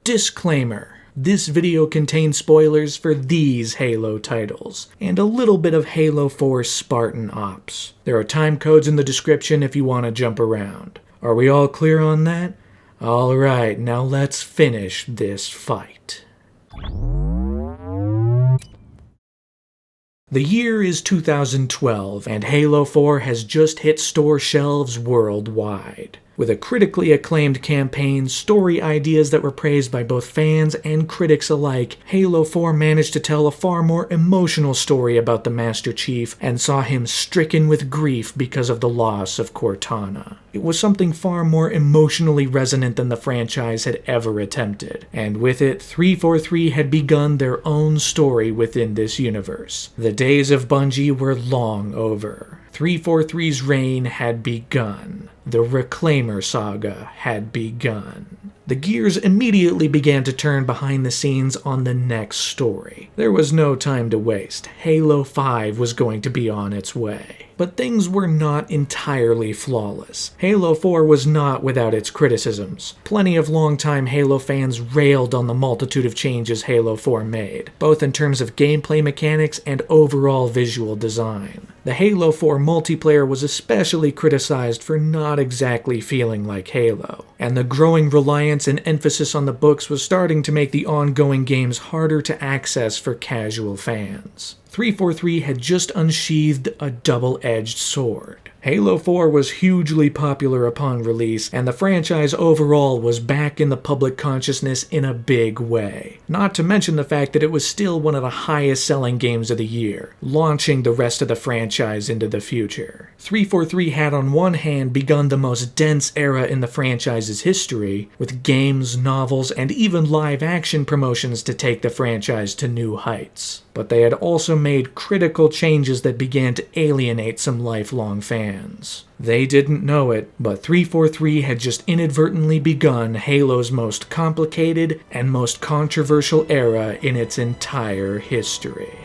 Disclaimer. This video contains spoilers for these Halo titles, and a little bit of Halo 4 Spartan Ops. There are time codes in the description if you want to jump around. Are we all clear on that? Alright, now let's finish this fight. The year is 2012, and Halo 4 has just hit store shelves worldwide. With a critically acclaimed campaign, story ideas that were praised by both fans and critics alike, Halo 4 managed to tell a far more emotional story about the Master Chief and saw him stricken with grief because of the loss of Cortana. It was something far more emotionally resonant than the franchise had ever attempted, and with it, 343 had begun their own story within this universe. The days of Bungie were long over. 343's reign had begun. The Reclaimer saga had begun. The gears immediately began to turn behind the scenes on the next story. There was no time to waste. Halo 5 was going to be on its way. But things were not entirely flawless. Halo 4 was not without its criticisms. Plenty of longtime Halo fans railed on the multitude of changes Halo 4 made, both in terms of gameplay mechanics and overall visual design. The Halo 4 multiplayer was especially criticized for not exactly feeling like Halo, and the growing reliance and emphasis on the books was starting to make the ongoing games harder to access for casual fans. 343 had just unsheathed a double-edged sword. Halo 4 was hugely popular upon release, and the franchise overall was back in the public consciousness in a big way. Not to mention the fact that it was still one of the highest-selling games of the year, launching the rest of the franchise into the future. 343 had on one hand begun the most dense era in the franchise's history, with games, novels, and even live-action promotions to take the franchise to new heights. But they had also made critical changes that began to alienate some lifelong fans. They didn't know it, but 343 had just inadvertently begun Halo's most complicated and most controversial era in its entire history.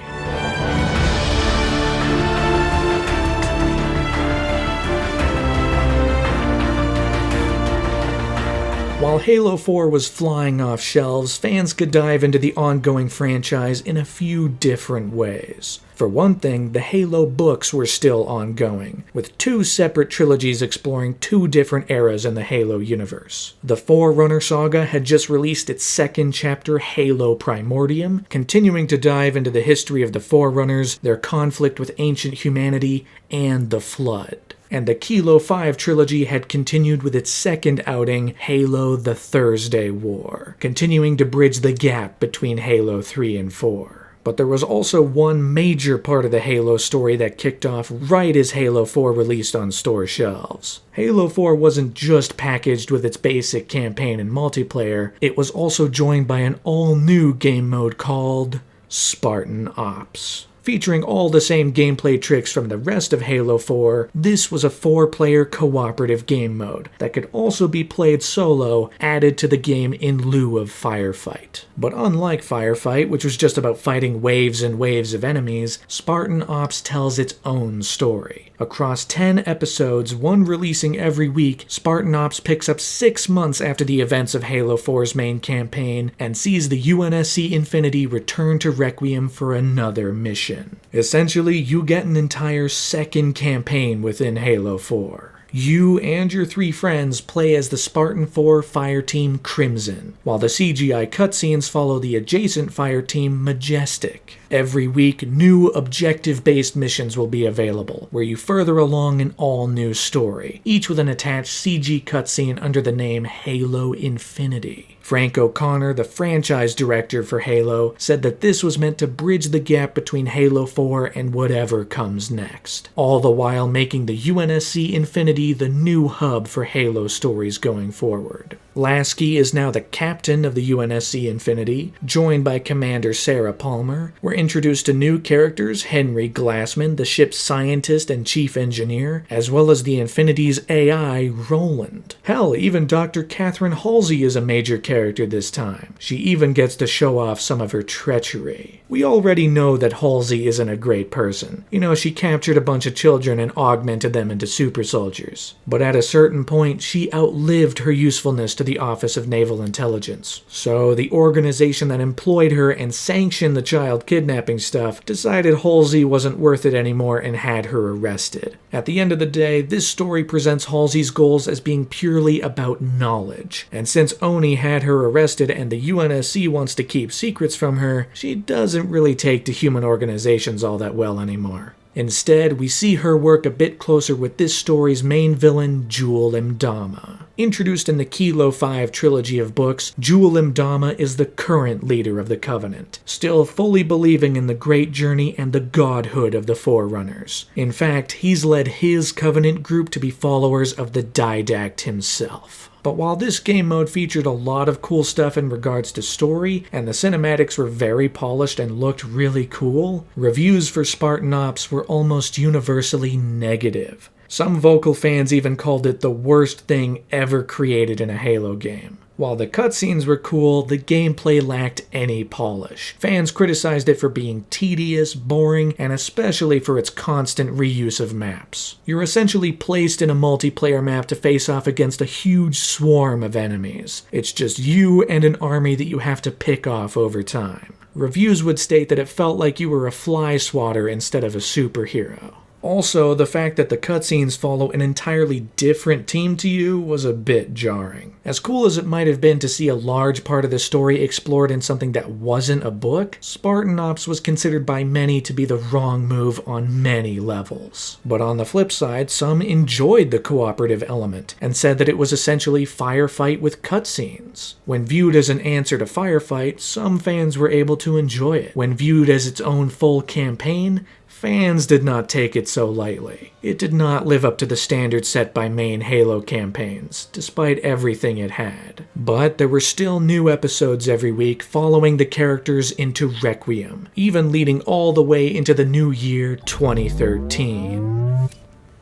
While Halo 4 was flying off shelves, fans could dive into the ongoing franchise in a few different ways. For one thing, the Halo books were still ongoing, with two separate trilogies exploring two different eras in the Halo universe. The Forerunner saga had just released its second chapter, Halo Primordium, continuing to dive into the history of the Forerunners, their conflict with ancient humanity, and the Flood. And the Kilo 5 trilogy had continued with its second outing, Halo the Thursday War, continuing to bridge the gap between Halo 3 and 4. But there was also one major part of the Halo story that kicked off right as Halo 4 released on store shelves. Halo 4 wasn't just packaged with its basic campaign and multiplayer, it was also joined by an all-new game mode called Spartan Ops. Featuring all the same gameplay tricks from the rest of Halo 4, this was a 4-player cooperative game mode that could also be played solo, added to the game in lieu of Firefight. But unlike Firefight, which was just about fighting waves and waves of enemies, Spartan Ops tells its own story. Across 10 episodes, one releasing every week, Spartan Ops picks up 6 months after the events of Halo 4's main campaign and sees the UNSC Infinity return to Requiem for another mission. Essentially, you get an entire second campaign within Halo 4. You and your 3 friends play as the Spartan 4 Fireteam Crimson, while the CGI cutscenes follow the adjacent Fireteam Majestic. Every week, new objective-based missions will be available, where you further along an all-new story, each with an attached CG cutscene under the name Halo Infinity. Frank O'Connor, the franchise director for Halo, said that this was meant to bridge the gap between Halo 4 and whatever comes next, all the while making the UNSC Infinity the new hub for Halo stories going forward. Lasky is now the captain of the UNSC Infinity, joined by Commander Sarah Palmer. We're introduced to new characters, Henry Glassman, the ship's scientist and chief engineer, as well as the Infinity's AI, Roland. Hell, even Dr. Catherine Halsey is a major character character this time. She even gets to show off some of her treachery. We already know that Halsey isn't a great person. You know, she captured a bunch of children and augmented them into super soldiers. But at a certain point, she outlived her usefulness to the Office of Naval Intelligence. So the organization that employed her and sanctioned the child kidnapping stuff decided Halsey wasn't worth it anymore and had her arrested. At the end of the day, this story presents Halsey's goals as being purely about knowledge. And since Oni had her arrested and the UNSC wants to keep secrets from her, she doesn't really take to human organizations all that well anymore. Instead, we see her work a bit closer with this story's main villain, Jul 'Mdama. Introduced in the Kilo 5 trilogy of books, Jul 'Mdama is the current leader of the Covenant, still fully believing in the great journey and the godhood of the Forerunners. In fact, he's led his Covenant group to be followers of the Didact himself. But while this game mode featured a lot of cool stuff in regards to story, and the cinematics were very polished and looked really cool, reviews for Spartan Ops were almost universally negative. Some vocal fans even called it the worst thing ever created in a Halo game. While the cutscenes were cool, the gameplay lacked any polish. Fans criticized it for being tedious, boring, and especially for its constant reuse of maps. You're essentially placed in a multiplayer map to face off against a huge swarm of enemies. It's just you and an army that you have to pick off over time. Reviews would state that it felt like you were a fly swatter instead of a superhero. Also, the fact that the cutscenes follow an entirely different team to you was a bit jarring. As cool as it might have been to see a large part of the story explored in something that wasn't a book, Spartan Ops was considered by many to be the wrong move on many levels. But on the flip side, some enjoyed the cooperative element and said that it was essentially firefight with cutscenes. When viewed as an answer to Firefight, some fans were able to enjoy it. When viewed as its own full campaign, fans did not take it so lightly. It did not live up to the standards set by main Halo campaigns, despite everything it had. But there were still new episodes every week following the characters into Requiem, even leading all the way into the new year 2013,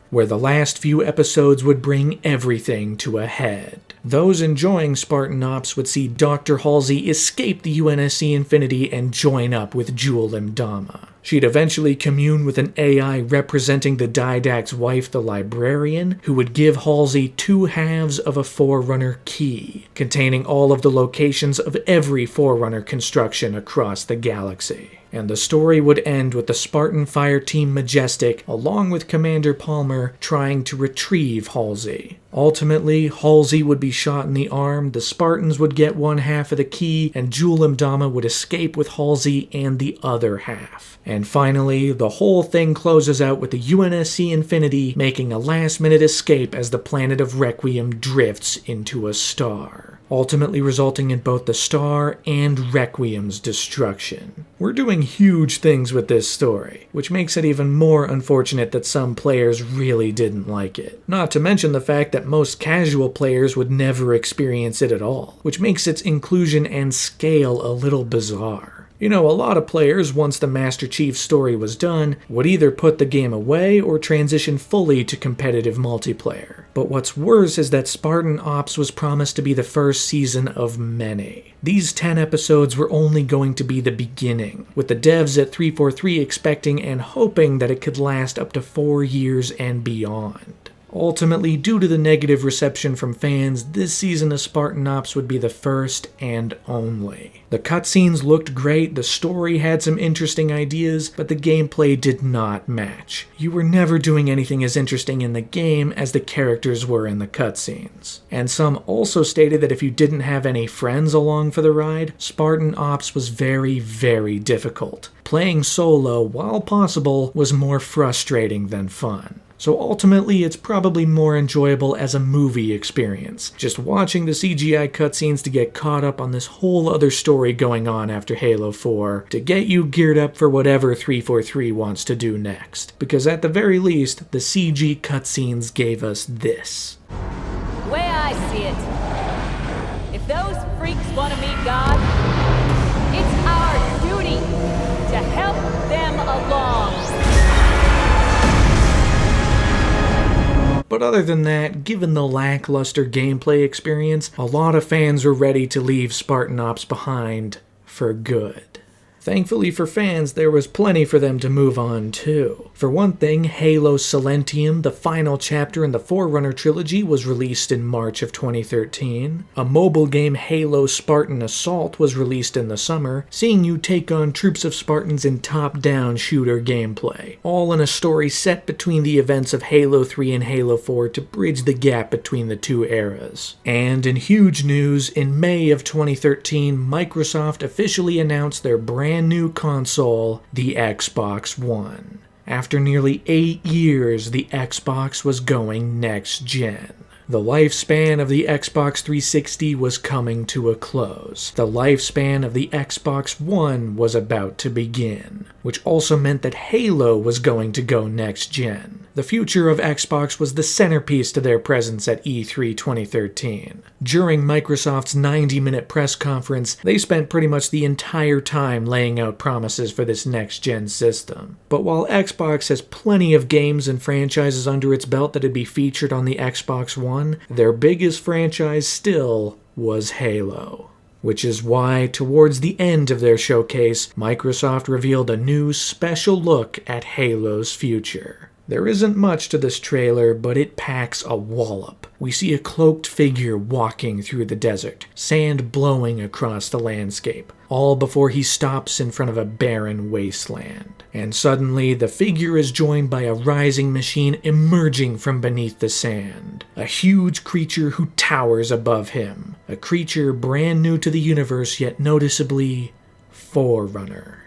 where the last few episodes would bring everything to a head. Those enjoying Spartan Ops would see Dr. Halsey escape the UNSC Infinity and join up with Jul 'Mdama. She'd eventually commune with an AI representing the Didact's wife, the Librarian, who would give Halsey 2 halves of a Forerunner key, containing all of the locations of every Forerunner construction across the galaxy. And the story would end with the Spartan Fire Team Majestic, along with Commander Palmer, trying to retrieve Halsey. Ultimately, Halsey would be shot in the arm, the Spartans would get 1 half of the key, and Jul 'Mdama would escape with Halsey and the other half. And finally, the whole thing closes out with the UNSC Infinity making a last-minute escape as the planet of Requiem drifts into a star, ultimately resulting in both the star and Requiem's destruction. We're doing huge things with this story, which makes it even more unfortunate that some players really didn't like it. Not to mention the fact that most casual players would never experience it at all, which makes its inclusion and scale a little bizarre. You know, a lot of players, once the Master Chief story was done, would either put the game away or transition fully to competitive multiplayer. But what's worse is that Spartan Ops was promised to be the first season of many. These 10 episodes were only going to be the beginning, with the devs at 343 expecting and hoping that it could last up to 4 years and beyond. Ultimately, due to the negative reception from fans, this season of Spartan Ops would be the first and only. The cutscenes looked great, the story had some interesting ideas, but the gameplay did not match. You were never doing anything as interesting in the game as the characters were in the cutscenes. And some also stated that if you didn't have any friends along for the ride, Spartan Ops was very, very difficult. Playing solo, while possible, was more frustrating than fun. So ultimately, it's probably more enjoyable as a movie experience, just watching the CGI cutscenes to get caught up on this whole other story going on after Halo 4, to get you geared up for whatever 343 wants to do next. Because at the very least, the CG cutscenes gave us this. The way I see it, if those freaks want to meet God, it's our duty to help them along. But other than that, given the lackluster gameplay experience, a lot of fans were ready to leave Spartan Ops behind for good. Thankfully for fans, there was plenty for them to move on to. For one thing, Halo Silentium, the final chapter in the Forerunner trilogy, was released in March of 2013. A mobile game, Halo Spartan Assault, was released in the summer, seeing you take on troops of Spartans in top-down shooter gameplay, all in a story set between the events of Halo 3 and Halo 4 to bridge the gap between the two eras. And in huge news, in May of 2013, Microsoft officially announced their brand new console, the Xbox One. After nearly 8 years, the Xbox was going next gen. The lifespan of the Xbox 360 was coming to a close. The lifespan of the Xbox One was about to begin, which also meant that Halo was going to go next gen. The future of Xbox was the centerpiece to their presence at E3 2013. During Microsoft's 90-minute press conference, they spent pretty much the entire time laying out promises for this next-gen system. But while Xbox has plenty of games and franchises under its belt that'd be featured on the Xbox One, their biggest franchise still was Halo. Which is why, towards the end of their showcase, Microsoft revealed a new special look at Halo's future. There isn't much to this trailer, but it packs a wallop. We see a cloaked figure walking through the desert, sand blowing across the landscape, all before he stops in front of a barren wasteland. And suddenly, the figure is joined by a rising machine emerging from beneath the sand. A huge creature who towers above him. A creature brand new to the universe, yet noticeably Forerunner.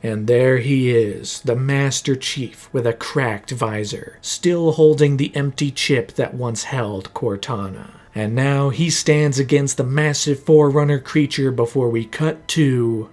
And there he is, the Master Chief with a cracked visor, still holding the empty chip that once held Cortana. And now he stands against the massive Forerunner creature before we cut to...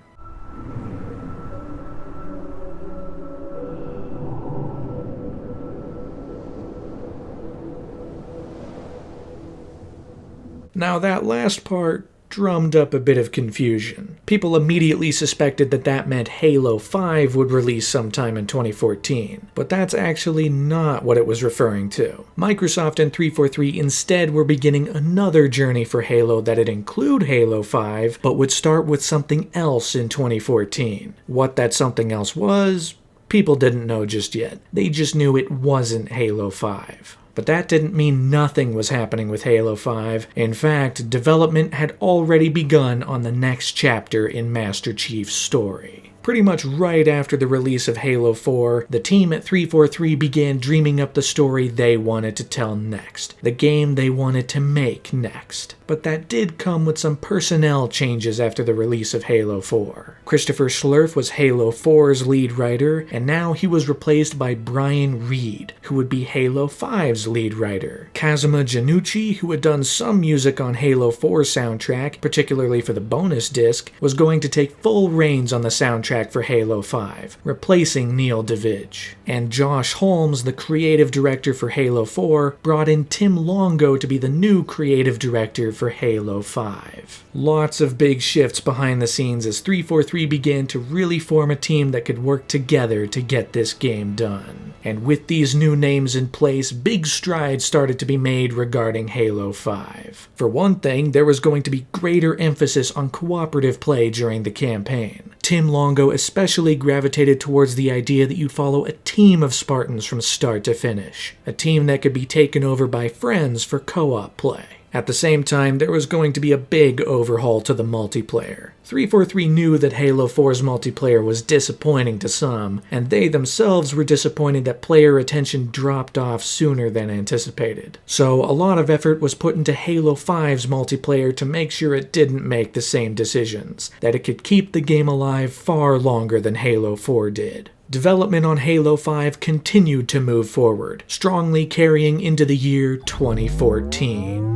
Now that last part drummed up a bit of confusion. People immediately suspected that that meant Halo 5 would release sometime in 2014, but that's actually not what it was referring to. Microsoft and 343 instead were beginning another journey for Halo that'd include Halo 5, but would start with something else in 2014. What that something else was, people didn't know just yet. They just knew it wasn't Halo 5. But that didn't mean nothing was happening with Halo 5. In fact, development had already begun on the next chapter in Master Chief's story. Pretty much right after the release of Halo 4, the team at 343 began dreaming up the story they wanted to tell next, the game they wanted to make next. But that did come with some personnel changes after the release of Halo 4. Christopher Schlurf was Halo 4's lead writer, and now he was replaced by Brian Reed, who would be Halo 5's lead writer. Kazuma Janucci, who had done some music on Halo 4's soundtrack, particularly for the bonus disc, was going to take full reins on the soundtrack for Halo 5, replacing Neil DeVidge. And Josh Holmes, the creative director for Halo 4, brought in Tim Longo to be the new creative director for Halo 5. Lots of big shifts behind the scenes as 343 began to really form a team that could work together to get this game done. And with these new names in place, big strides started to be made regarding Halo 5. For one thing, there was going to be greater emphasis on cooperative play during the campaign. Tim Longo especially gravitated towards the idea that you'd follow a team of Spartans from start to finish, a team that could be taken over by friends for co-op play. At the same time, there was going to be a big overhaul to the multiplayer. 343 knew that Halo 4's multiplayer was disappointing to some, and they themselves were disappointed that player attention dropped off sooner than anticipated. So a lot of effort was put into Halo 5's multiplayer to make sure it didn't make the same decisions, that it could keep the game alive far longer than Halo 4 did. Development on Halo 5 continued to move forward, strongly carrying into the year 2014.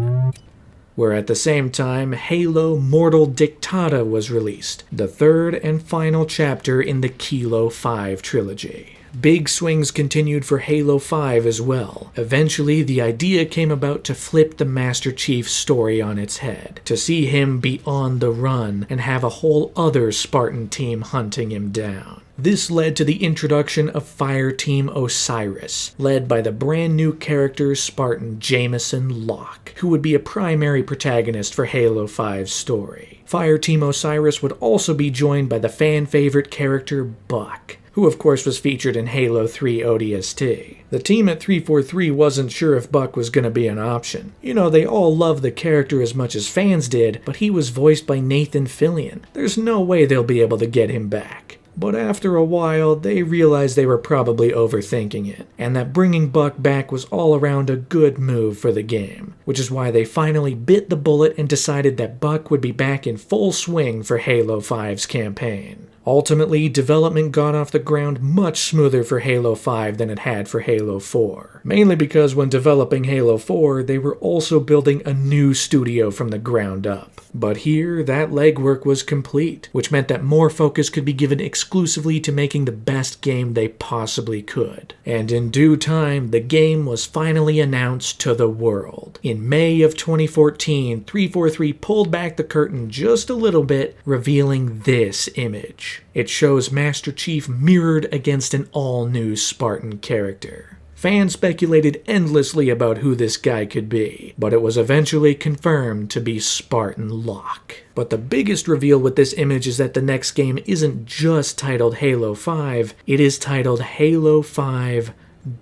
Where at the same time, Halo Mortal Dictata was released, the third and final chapter in the Kilo 5 trilogy. Big swings continued for Halo 5 as well. Eventually, the idea came about to flip the Master Chief's story on its head, to see him be on the run and have a whole other Spartan team hunting him down. This led to the introduction of Fireteam Osiris, led by the brand new character Spartan Jameson Locke, who would be a primary protagonist for Halo 5's story. Fireteam Osiris would also be joined by the fan-favorite character Buck, who of course was featured in Halo 3 ODST. The team at 343 wasn't sure if Buck was going to be an option. You know, they all loved the character as much as fans did, but he was voiced by Nathan Fillion. There's no way they'll be able to get him back. But after a while, they realized they were probably overthinking it, and that bringing Buck back was all around a good move for the game, which is why they finally bit the bullet and decided that Buck would be back in full swing for Halo 5's campaign. Ultimately, development got off the ground much smoother for Halo 5 than it had for Halo 4. Mainly because when developing Halo 4, they were also building a new studio from the ground up. But here, that legwork was complete, which meant that more focus could be given exclusively to making the best game they possibly could. And in due time, the game was finally announced to the world. In May of 2014, 343 pulled back the curtain just a little bit, revealing this image. It shows Master Chief mirrored against an all-new Spartan character. Fans speculated endlessly about who this guy could be, but it was eventually confirmed to be Spartan Locke. But the biggest reveal with this image is that the next game isn't just titled Halo 5, it is titled Halo 5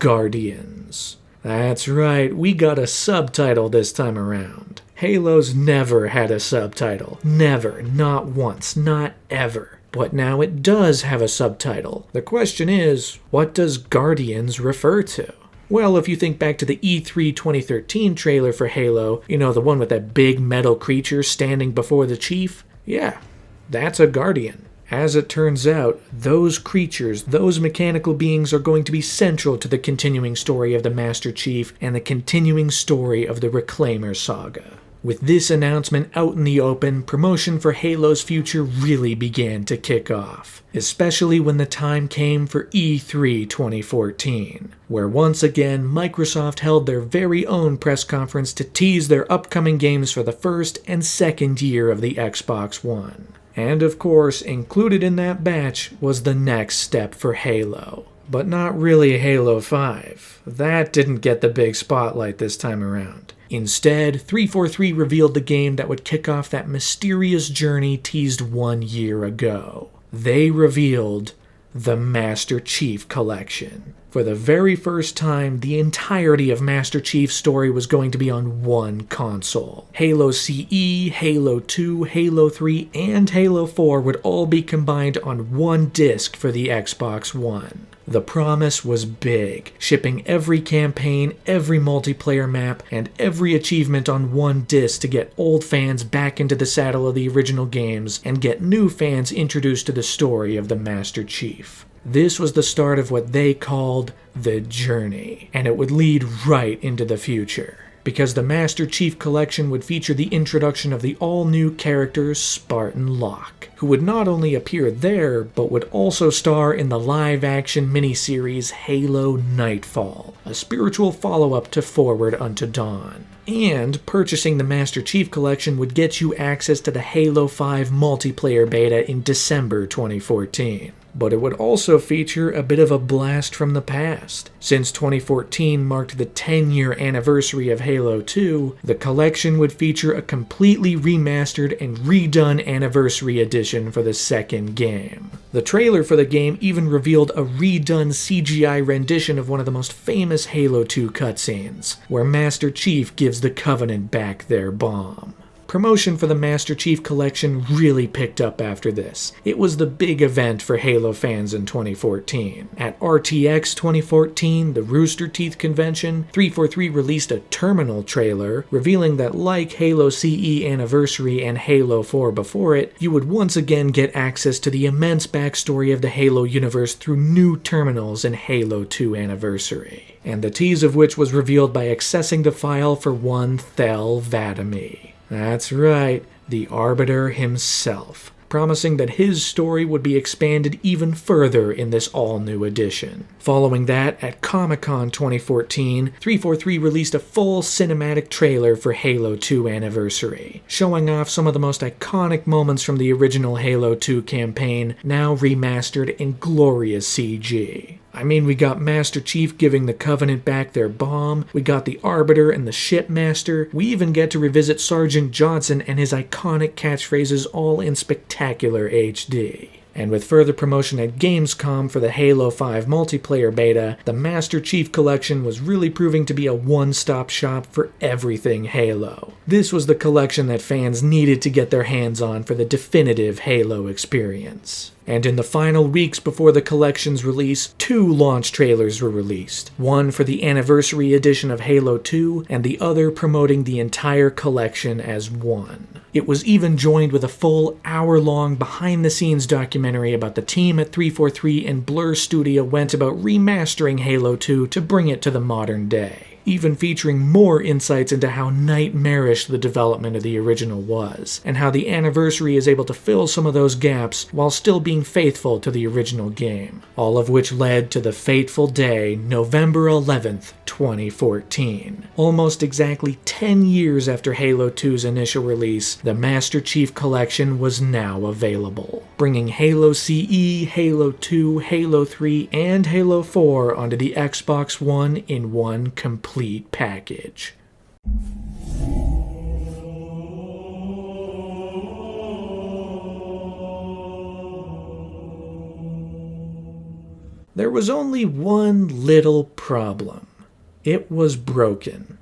Guardians. That's right, we got a subtitle this time around. Halo's never had a subtitle. Never. Not once. Not ever. But now it does have a subtitle. The question is, what does Guardians refer to? Well, if you think back to the E3 2013 trailer for Halo, you know, the one with that big metal creature standing before the Chief? Yeah, that's a Guardian. As it turns out, those creatures, those mechanical beings are going to be central to the continuing story of the Master Chief and the continuing story of the Reclaimer saga. With this announcement out in the open, promotion for Halo's future really began to kick off, especially when the time came for E3 2014, where once again Microsoft held their very own press conference to tease their upcoming games for the first and second year of the Xbox One. And of course, included in that batch was the next step for Halo. But not really Halo 5. That didn't get the big spotlight this time around. Instead, 343 revealed the game that would kick off that mysterious journey teased 1 year ago. They revealed the Master Chief Collection. For the very first time, the entirety of Master Chief's story was going to be on one console. Halo CE, Halo 2, Halo 3, and Halo 4 would all be combined on one disc for the Xbox One. The promise was big, shipping every campaign, every multiplayer map, and every achievement on one disc to get old fans back into the saddle of the original games and get new fans introduced to the story of the Master Chief. This was the start of what they called the journey, and it would lead right into the future. Because the Master Chief Collection would feature the introduction of the all-new character Spartan Locke, who would not only appear there, but would also star in the live-action miniseries Halo NIGHTFALL, a spiritual follow-up to Forward Unto Dawn. And purchasing the Master Chief Collection would get you access to the Halo 5 multiplayer beta in December 2014. But it would also feature a bit of a blast from the past. Since 2014 marked the 10-year anniversary of Halo 2, the collection would feature a completely remastered and redone anniversary edition for the second game. The trailer for the game even revealed a redone CGI rendition of one of the most famous Halo 2 cutscenes, where Master Chief gives the Covenant back their bomb. Promotion for the Master Chief Collection really picked up after this. It was the big event for Halo fans in 2014. At RTX 2014, the Rooster Teeth convention, 343 released a terminal trailer, revealing that like Halo CE Anniversary and Halo 4 before it, you would once again get access to the immense backstory of the Halo universe through new terminals in Halo 2 Anniversary. And the tease of which was revealed by accessing the file for one Thel Vadami. That's right, the Arbiter himself. promising that his story would be expanded even further in this all-new edition. Following that, at Comic-Con 2014, 343 released a full cinematic trailer for Halo 2 Anniversary, showing off some of the most iconic moments from the original Halo 2 campaign, now remastered in glorious CG. I mean, we got Master Chief giving the Covenant back their bomb, we got the Arbiter and the Shipmaster, we even get to revisit Sergeant Johnson and his iconic catchphrases all in spectacular HD. And with further promotion at Gamescom for the Halo 5 multiplayer beta, the Master Chief Collection was really proving to be a one-stop shop for everything Halo. This was the collection that fans needed to get their hands on for the definitive Halo experience. And in the final weeks before the collection's release, 2 launch trailers were released. One for the anniversary edition of Halo 2, and the other promoting the entire collection as one. It was even joined with a full hour-long behind-the-scenes documentary about the team at 343 and Blur Studio went about remastering Halo 2 to bring it to the modern day, even featuring more insights into how nightmarish the development of the original was, and how the anniversary is able to fill some of those gaps while still being faithful to the original game, all of which led to the fateful day, November 11th, 2014. Almost exactly 10 years after Halo 2's initial release, the Master Chief Collection was now available, bringing Halo CE, Halo 2, Halo 3, and Halo 4 onto the Xbox One in one complete package. There was only one little problem. It was broken.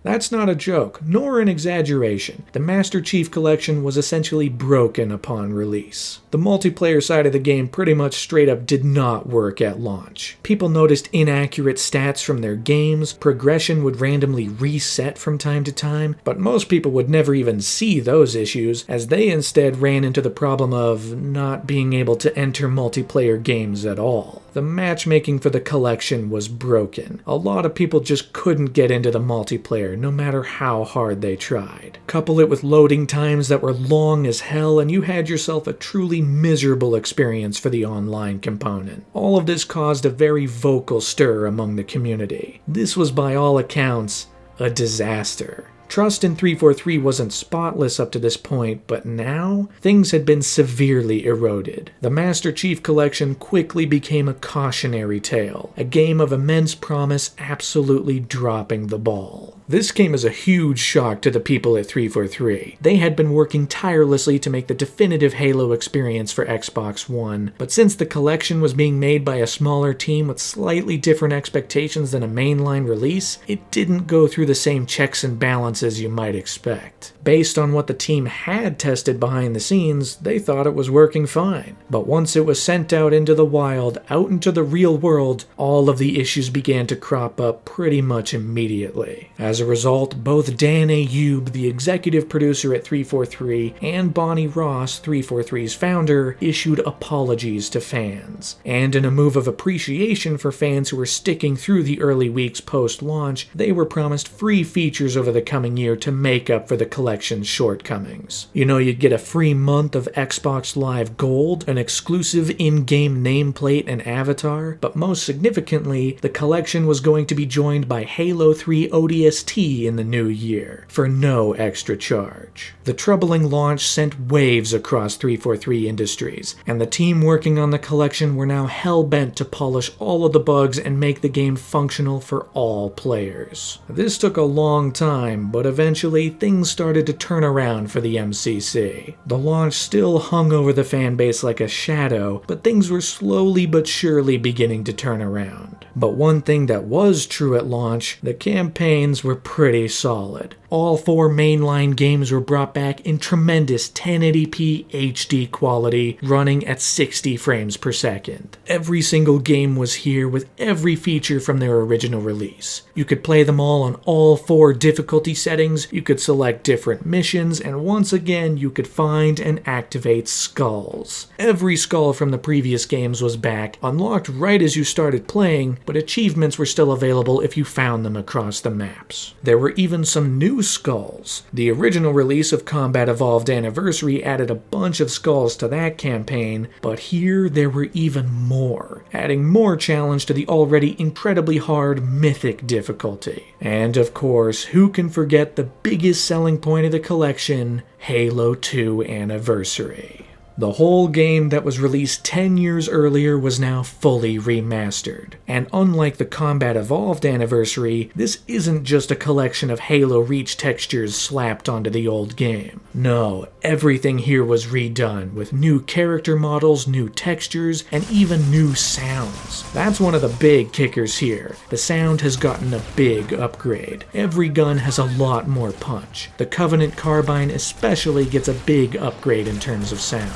That's not a joke, nor an exaggeration. The Master Chief Collection was essentially broken upon release. The multiplayer side of the game pretty much straight up did not work at launch. People noticed inaccurate stats from their games, progression would randomly reset from time to time, but most people would never even see those issues, as they instead ran into the problem of not being able to enter multiplayer games at all. The matchmaking for the collection was broken. A lot of people just couldn't get into the multiplayer, no matter how hard they tried. Couple it with loading times that were long as hell, and you had yourself a truly miserable experience for the online component. All of this caused a very vocal stir among the community. This was by all accounts a disaster. Trust in 343 wasn't spotless up to this point, but now, things had been severely eroded. The Master Chief Collection quickly became a cautionary tale, a game of immense promise absolutely dropping the ball. This came as a huge shock to the people at 343. They had been working tirelessly to make the definitive Halo experience for Xbox One, but since the collection was being made by a smaller team with slightly different expectations than a mainline release, it didn't go through the same checks and balances you might expect. Based on what the team had tested behind the scenes, they thought it was working fine. But once it was sent out into the wild, out into the real world, all of the issues began to crop up pretty much immediately. As a result, both Dan Ayoub, the executive producer at 343, and Bonnie Ross, 343's founder, issued apologies to fans. And in a move of appreciation for fans who were sticking through the early weeks post-launch, they were promised free features over the coming year to make up for the collection's shortcomings. You know, you'd get a free month of Xbox Live Gold, an exclusive in-game nameplate and avatar, but most significantly, the collection was going to be joined by Halo 3 ODST in the new year, for no extra charge. The troubling launch sent waves across 343 Industries, and the team working on the collection were now hell-bent to polish all of the bugs and make the game functional for all players. This took a long time, but eventually things started to turn around for the MCC. The launch still hung over the fanbase like a shadow, but things were slowly but surely beginning to turn around. But one thing that was true at launch, the campaigns were pretty solid. All 4 mainline games were brought back in tremendous 1080p HD quality, running at 60 frames per second. Every single game was here with every feature from their original release. You could play them all on all 4 difficulty settings, you could select different missions, and once again you could find and activate skulls. Every skull from the previous games was back, unlocked right as you started playing, but achievements were still available if you found them across the maps. There were even some new skulls. The original release of Combat Evolved Anniversary added a bunch of skulls to that campaign, but here there were even more, adding more challenge to the already incredibly hard Mythic difficulty. And of course, who can forget the biggest selling point of the collection, Halo 2 Anniversary. The whole game that was released 10 years earlier was now fully remastered. And unlike the Combat Evolved Anniversary, this isn't just a collection of Halo Reach textures slapped onto the old game. No, everything here was redone, with new character models, new textures, and even new sounds. That's one of the big kickers here. The sound has gotten a big upgrade. Every gun has a lot more punch. The Covenant Carbine especially gets a big upgrade in terms of sound.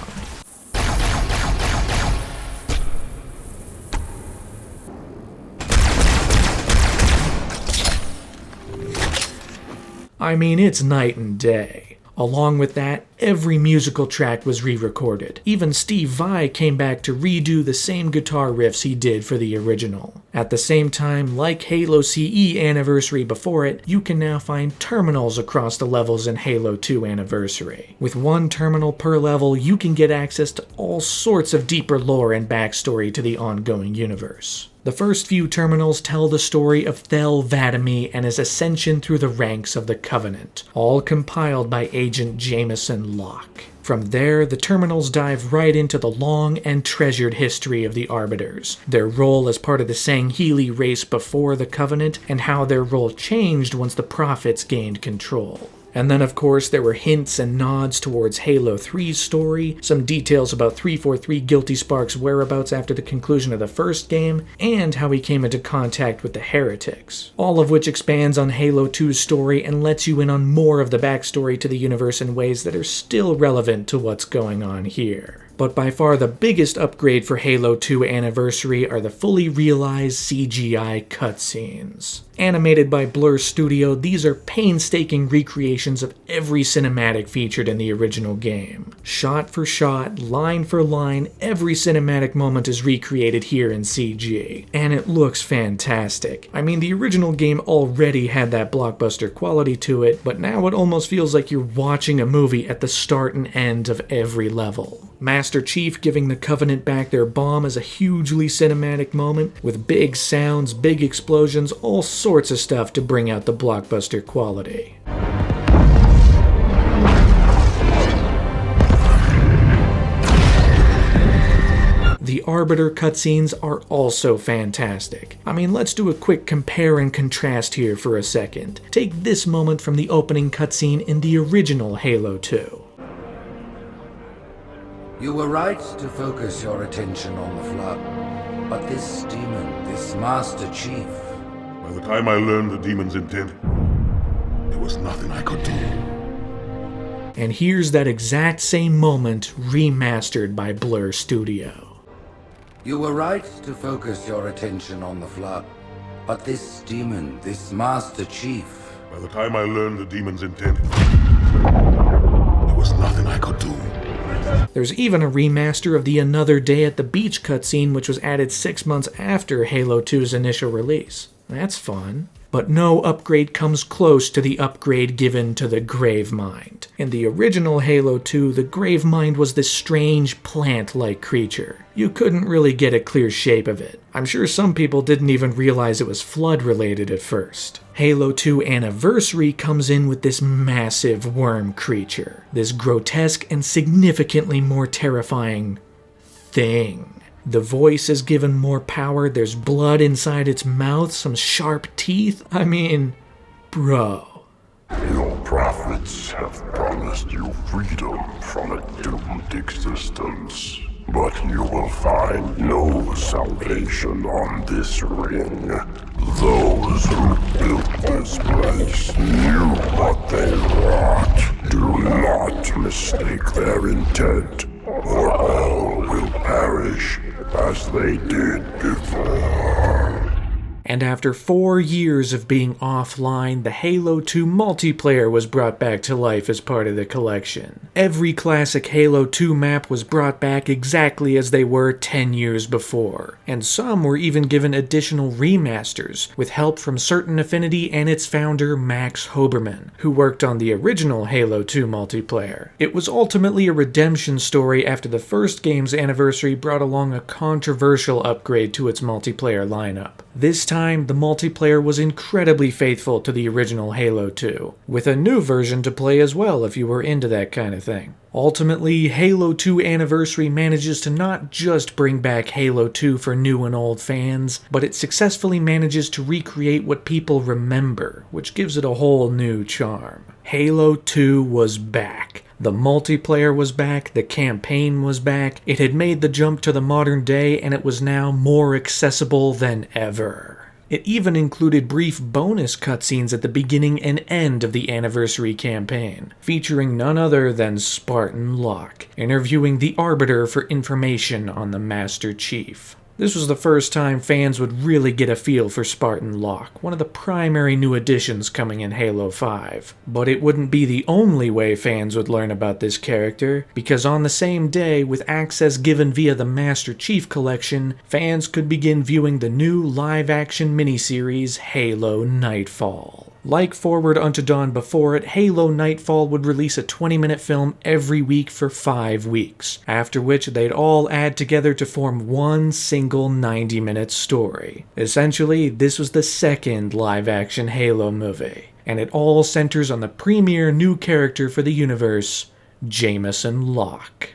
I mean, it's night and day. Along with that, every musical track was re-recorded. Even Steve Vai came back to redo the same guitar riffs he did for the original. At the same time, like Halo CE Anniversary before it, you can now find terminals across the levels in Halo 2 Anniversary. With one terminal per level, you can get access to all sorts of deeper lore and backstory to the ongoing universe. The first few terminals tell the story of Thel 'Vadamee and his ascension through the ranks of the Covenant, all compiled by Agent Jameson Locke. From there, the terminals dive right into the long and treasured history of the Arbiters, their role as part of the Sangheili race before the Covenant, and how their role changed once the Prophets gained control. And then of course there were hints and nods towards Halo 3's story, some details about 343 Guilty Spark's whereabouts after the conclusion of the first game, and how he came into contact with the Heretics. All of which expands on Halo 2's story and lets you in on more of the backstory to the universe in ways that are still relevant to what's going on here. But by far the biggest upgrade for Halo 2 Anniversary are the fully realized CGI cutscenes. Animated by Blur Studio, these are painstaking recreations of every cinematic featured in the original game. Shot for shot, line for line, every cinematic moment is recreated here in CG, and it looks fantastic. I mean, the original game already had that blockbuster quality to it, but now it almost feels like you're watching a movie at the start and end of every level. Master Chief giving the Covenant back their bomb is a hugely cinematic moment, with big sounds, big explosions, all sorts of stuff to bring out the blockbuster quality. The Arbiter cutscenes are also fantastic. I mean, let's do a quick compare and contrast here for a second. Take this moment from the opening cutscene in the original Halo 2. You were right to focus your attention on the Flood, but this demon, this Master Chief... By the time I learned the demon's intent, there was nothing I could do. And here's that exact same moment remastered by Blur Studio. You were right to focus your attention on the Flood, but this demon, this Master Chief... By the time I learned the demon's intent, there was nothing I could do. There's even a remaster of the Another Day at the Beach cutscene, which was added 6 months after Halo 2's initial release. That's fun. But no upgrade comes close to the upgrade given to the Gravemind. In the original Halo 2, the Gravemind was this strange plant-like creature. You couldn't really get a clear shape of it. I'm sure some people didn't even realize it was Flood-related at first. Halo 2 Anniversary comes in with this massive worm creature. This grotesque and significantly more terrifying thing. The voice is given more power, there's blood inside its mouth, some sharp teeth. I mean, bro. Your prophets have promised you freedom from a doomed existence. But you will find no salvation on this ring. Those who built this place knew what they wrought. Do not mistake their intent, or all will perish as they did before. And after 4 years of being offline, the Halo 2 multiplayer was brought back to life as part of the collection. Every classic Halo 2 map was brought back exactly as they were 10 years before, and some were even given additional remasters with help from Certain Affinity and its founder Max Hoberman, who worked on the original Halo 2 multiplayer. It was ultimately a redemption story after the first game's anniversary brought along a controversial upgrade to its multiplayer lineup. This time, the multiplayer was incredibly faithful to the original Halo 2, with a new version to play as well if you were into that kind of thing. Ultimately, Halo 2 Anniversary manages to not just bring back Halo 2 for new and old fans, but it successfully manages to recreate what people remember, which gives it a whole new charm. Halo 2 was back. The multiplayer was back, the campaign was back, it had made the jump to the modern day, and it was now more accessible than ever. It even included brief bonus cutscenes at the beginning and end of the Anniversary campaign, featuring none other than Spartan Locke, interviewing the Arbiter for information on the Master Chief. This was the first time fans would really get a feel for Spartan Locke, one of the primary new additions coming in Halo 5. But it wouldn't be the only way fans would learn about this character, because on the same day, with access given via the Master Chief Collection, fans could begin viewing the new live-action miniseries Halo NIGHTFALL. Like Forward Unto Dawn before it, Halo NIGHTFALL would release a 20-minute film every week for 5 weeks, after which they'd all add together to form one single 90-minute story. Essentially, this was the second live-action Halo movie, and it all centers on the premier new character for the universe, Jameson Locke.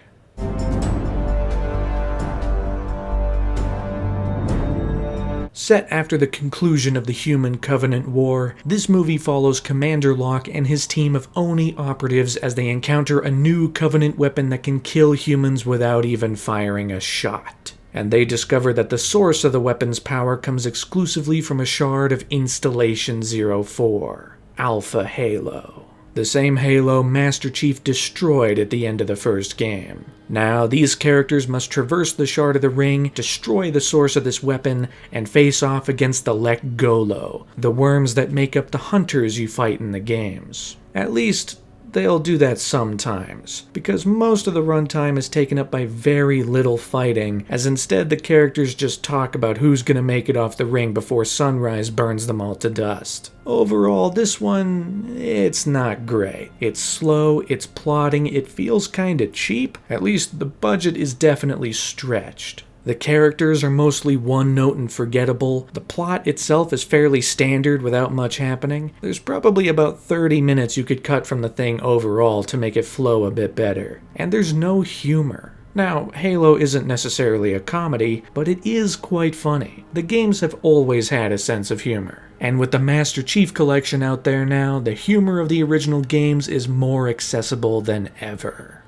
Set after the conclusion of the Human Covenant War, this movie follows Commander Locke and his team of Oni operatives as they encounter a new Covenant weapon that can kill humans without even firing a shot. And they discover that the source of the weapon's power comes exclusively from a shard of Installation 04, Alpha Halo. The same Halo Master Chief destroyed at the end of the first game. Now, these characters must traverse the Shard of the Ring, destroy the source of this weapon, and face off against the Lek Golo, the worms that make up the hunters you fight in the games. At least, they'll do that sometimes, because most of the runtime is taken up by very little fighting, as instead the characters just talk about who's gonna make it off the ring before sunrise burns them all to dust. Overall, this one, it's not great. It's slow, it's plodding, it feels kinda cheap. At least the budget is definitely stretched. The characters are mostly one-note and forgettable. The plot itself is fairly standard without much happening. There's probably about 30 minutes you could cut from the thing overall to make it flow a bit better. And there's no humor. Now, Halo isn't necessarily a comedy, but it is quite funny. The games have always had a sense of humor. And with the Master Chief Collection out there now, the humor of the original games is more accessible than ever.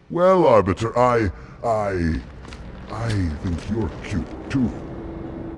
Well, Arbiter, I think you're cute, too.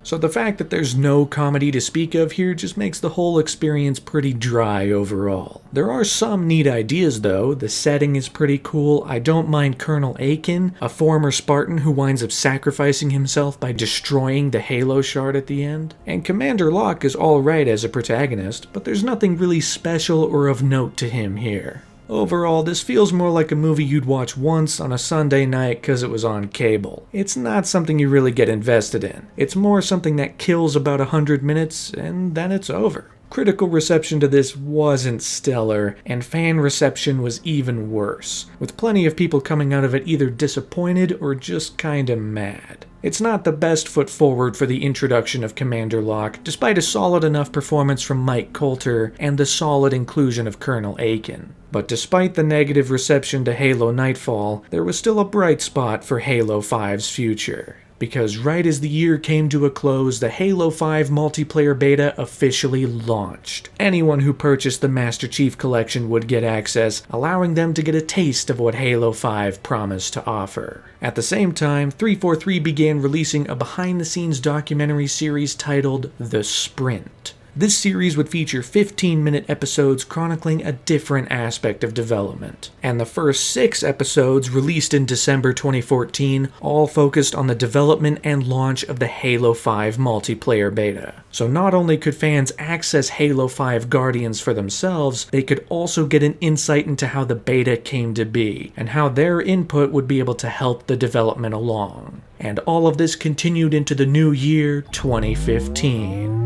So the fact that there's no comedy to speak of here just makes the whole experience pretty dry overall. There are some neat ideas though. The setting is pretty cool. I don't mind Colonel Aiken, a former Spartan who winds up sacrificing himself by destroying the Halo shard at the end. And Commander Locke is alright as a protagonist, but there's nothing really special or of note to him here. Overall, this feels more like a movie you'd watch once on a Sunday night because it was on cable. It's not something you really get invested in. It's more something that kills about 100 minutes and then it's over. Critical reception to this wasn't stellar, and fan reception was even worse, with plenty of people coming out of it either disappointed or just kinda mad. It's not the best foot forward for the introduction of Commander Locke, despite a solid enough performance from Mike Coulter and the solid inclusion of Colonel Aiken. But despite the negative reception to Halo NIGHTFALL, there was still a bright spot for Halo 5's future. Because right as the year came to a close, the Halo 5 multiplayer beta officially launched. Anyone who purchased the Master Chief Collection would get access, allowing them to get a taste of what Halo 5 promised to offer. At the same time, 343 began releasing a behind-the-scenes documentary series titled The Sprint. This series would feature 15-minute episodes chronicling a different aspect of development. And the first 6 episodes, released in December 2014, all focused on the development and launch of the Halo 5 multiplayer beta. So not only could fans access Halo 5 Guardians for themselves, they could also get an insight into how the beta came to be, and how their input would be able to help the development along. And all of this continued into the new year, 2015.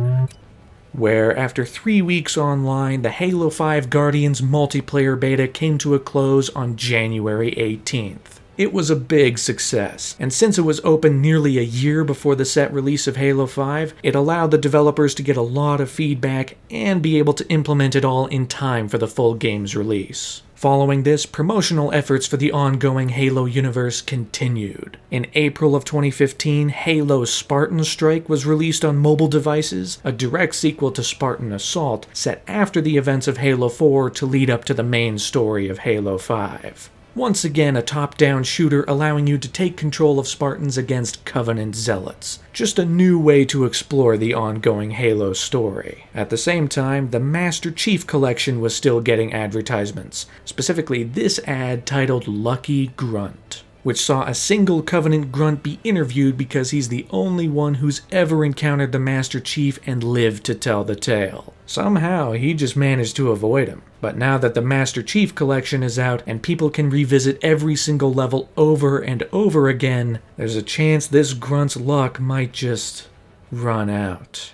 Where, after 3 weeks online, the Halo 5 Guardians multiplayer beta came to a close on January 18th. It was a big success, and since it was open nearly a year before the set release of Halo 5, it allowed the developers to get a lot of feedback and be able to implement it all in time for the full game's release. Following this, promotional efforts for the ongoing Halo universe continued. In April of 2015, Halo Spartan Strike was released on mobile devices, a direct sequel to Spartan Assault, set after the events of Halo 4 to lead up to the main story of Halo 5. Once again, a top-down shooter allowing you to take control of Spartans against Covenant zealots. Just a new way to explore the ongoing Halo story. At the same time, the Master Chief Collection was still getting advertisements, specifically this ad titled Lucky Grunt, which saw a single Covenant grunt be interviewed because he's the only one who's ever encountered the Master Chief and lived to tell the tale. Somehow, he just managed to avoid him. But now that the Master Chief Collection is out and people can revisit every single level over and over again, there's a chance this grunt's luck might just run out.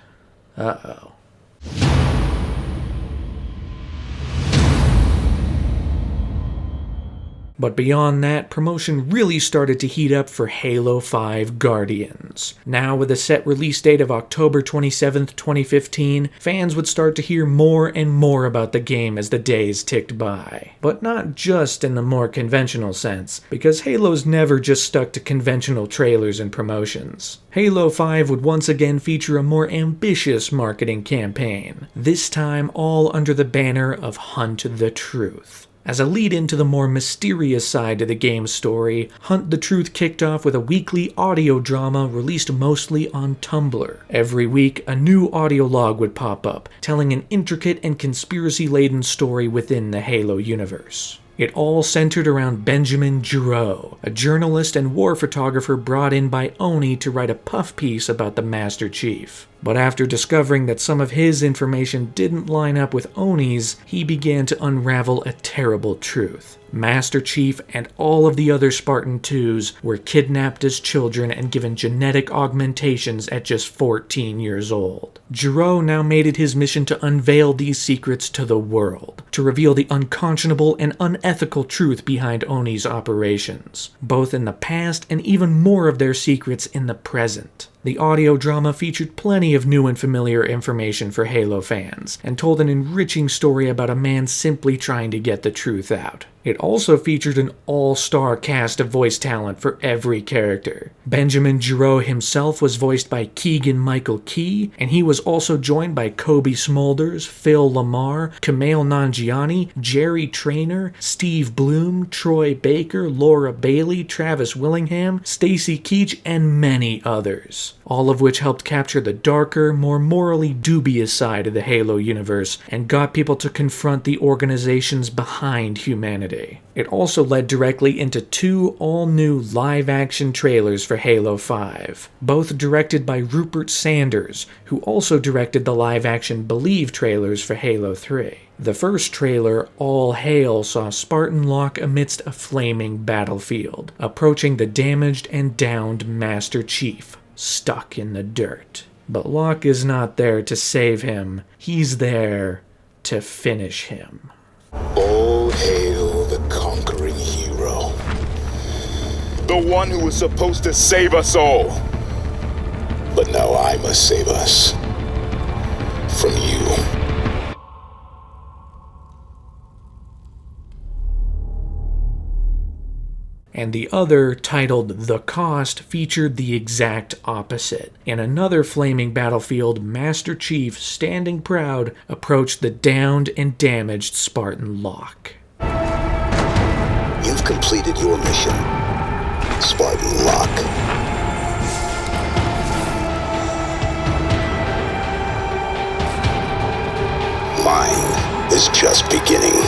Uh-oh. But beyond that, promotion really started to heat up for Halo 5 Guardians. Now, with a set release date of October 27th, 2015, fans would start to hear more and more about the game as the days ticked by. But not just in the more conventional sense, because Halo's never just stuck to conventional trailers and promotions. Halo 5 would once again feature a more ambitious marketing campaign, this time all under the banner of Hunt the Truth. As a lead-in to the more mysterious side of the game's story, Hunt the Truth kicked off with a weekly audio drama released mostly on Tumblr. Every week, a new audio log would pop up, telling an intricate and conspiracy-laden story within the Halo universe. It all centered around Benjamin Giroux, a journalist and war photographer brought in by Oni to write a puff piece about the Master Chief. But after discovering that some of his information didn't line up with Oni's, he began to unravel a terrible truth. Master Chief and all of the other Spartan 2s were kidnapped as children and given genetic augmentations at just 14 years old. Giroux now made it his mission to unveil these secrets to the world, to reveal the unconscionable and unethical truth behind Oni's operations, both in the past and even more of their secrets in the present. The audio drama featured plenty of new and familiar information for Halo fans, and told an enriching story about a man simply trying to get the truth out. It also featured an all-star cast of voice talent for every character. Benjamin Giroux himself was voiced by Keegan-Michael Key, and he was also joined by Kobe Smulders, Phil Lamar, Kumail Nanjiani, Jerry Traynor, Steve Bloom, Troy Baker, Laura Bailey, Travis Willingham, Stacy Keach, and many others. All of which helped capture the darker, more morally dubious side of the Halo universe, and got people to confront the organizations behind humanity. It also led directly into 2 all-new live-action trailers for Halo 5, both directed by Rupert Sanders, who also directed the live-action Believe trailers for Halo 3. The first trailer, All Hail, saw Spartan Locke amidst a flaming battlefield, approaching the damaged and downed Master Chief, stuck in the dirt. But Locke is not there to save him, he's there to finish him. All hail the conquering hero. The one who was supposed to save us all. But now I must save us. From you. And the other, titled The Cost, featured the exact opposite. In another flaming battlefield, Master Chief, standing proud, approached the downed and damaged Spartan Locke. You've completed your mission, Spartan Locke. mine is just beginning.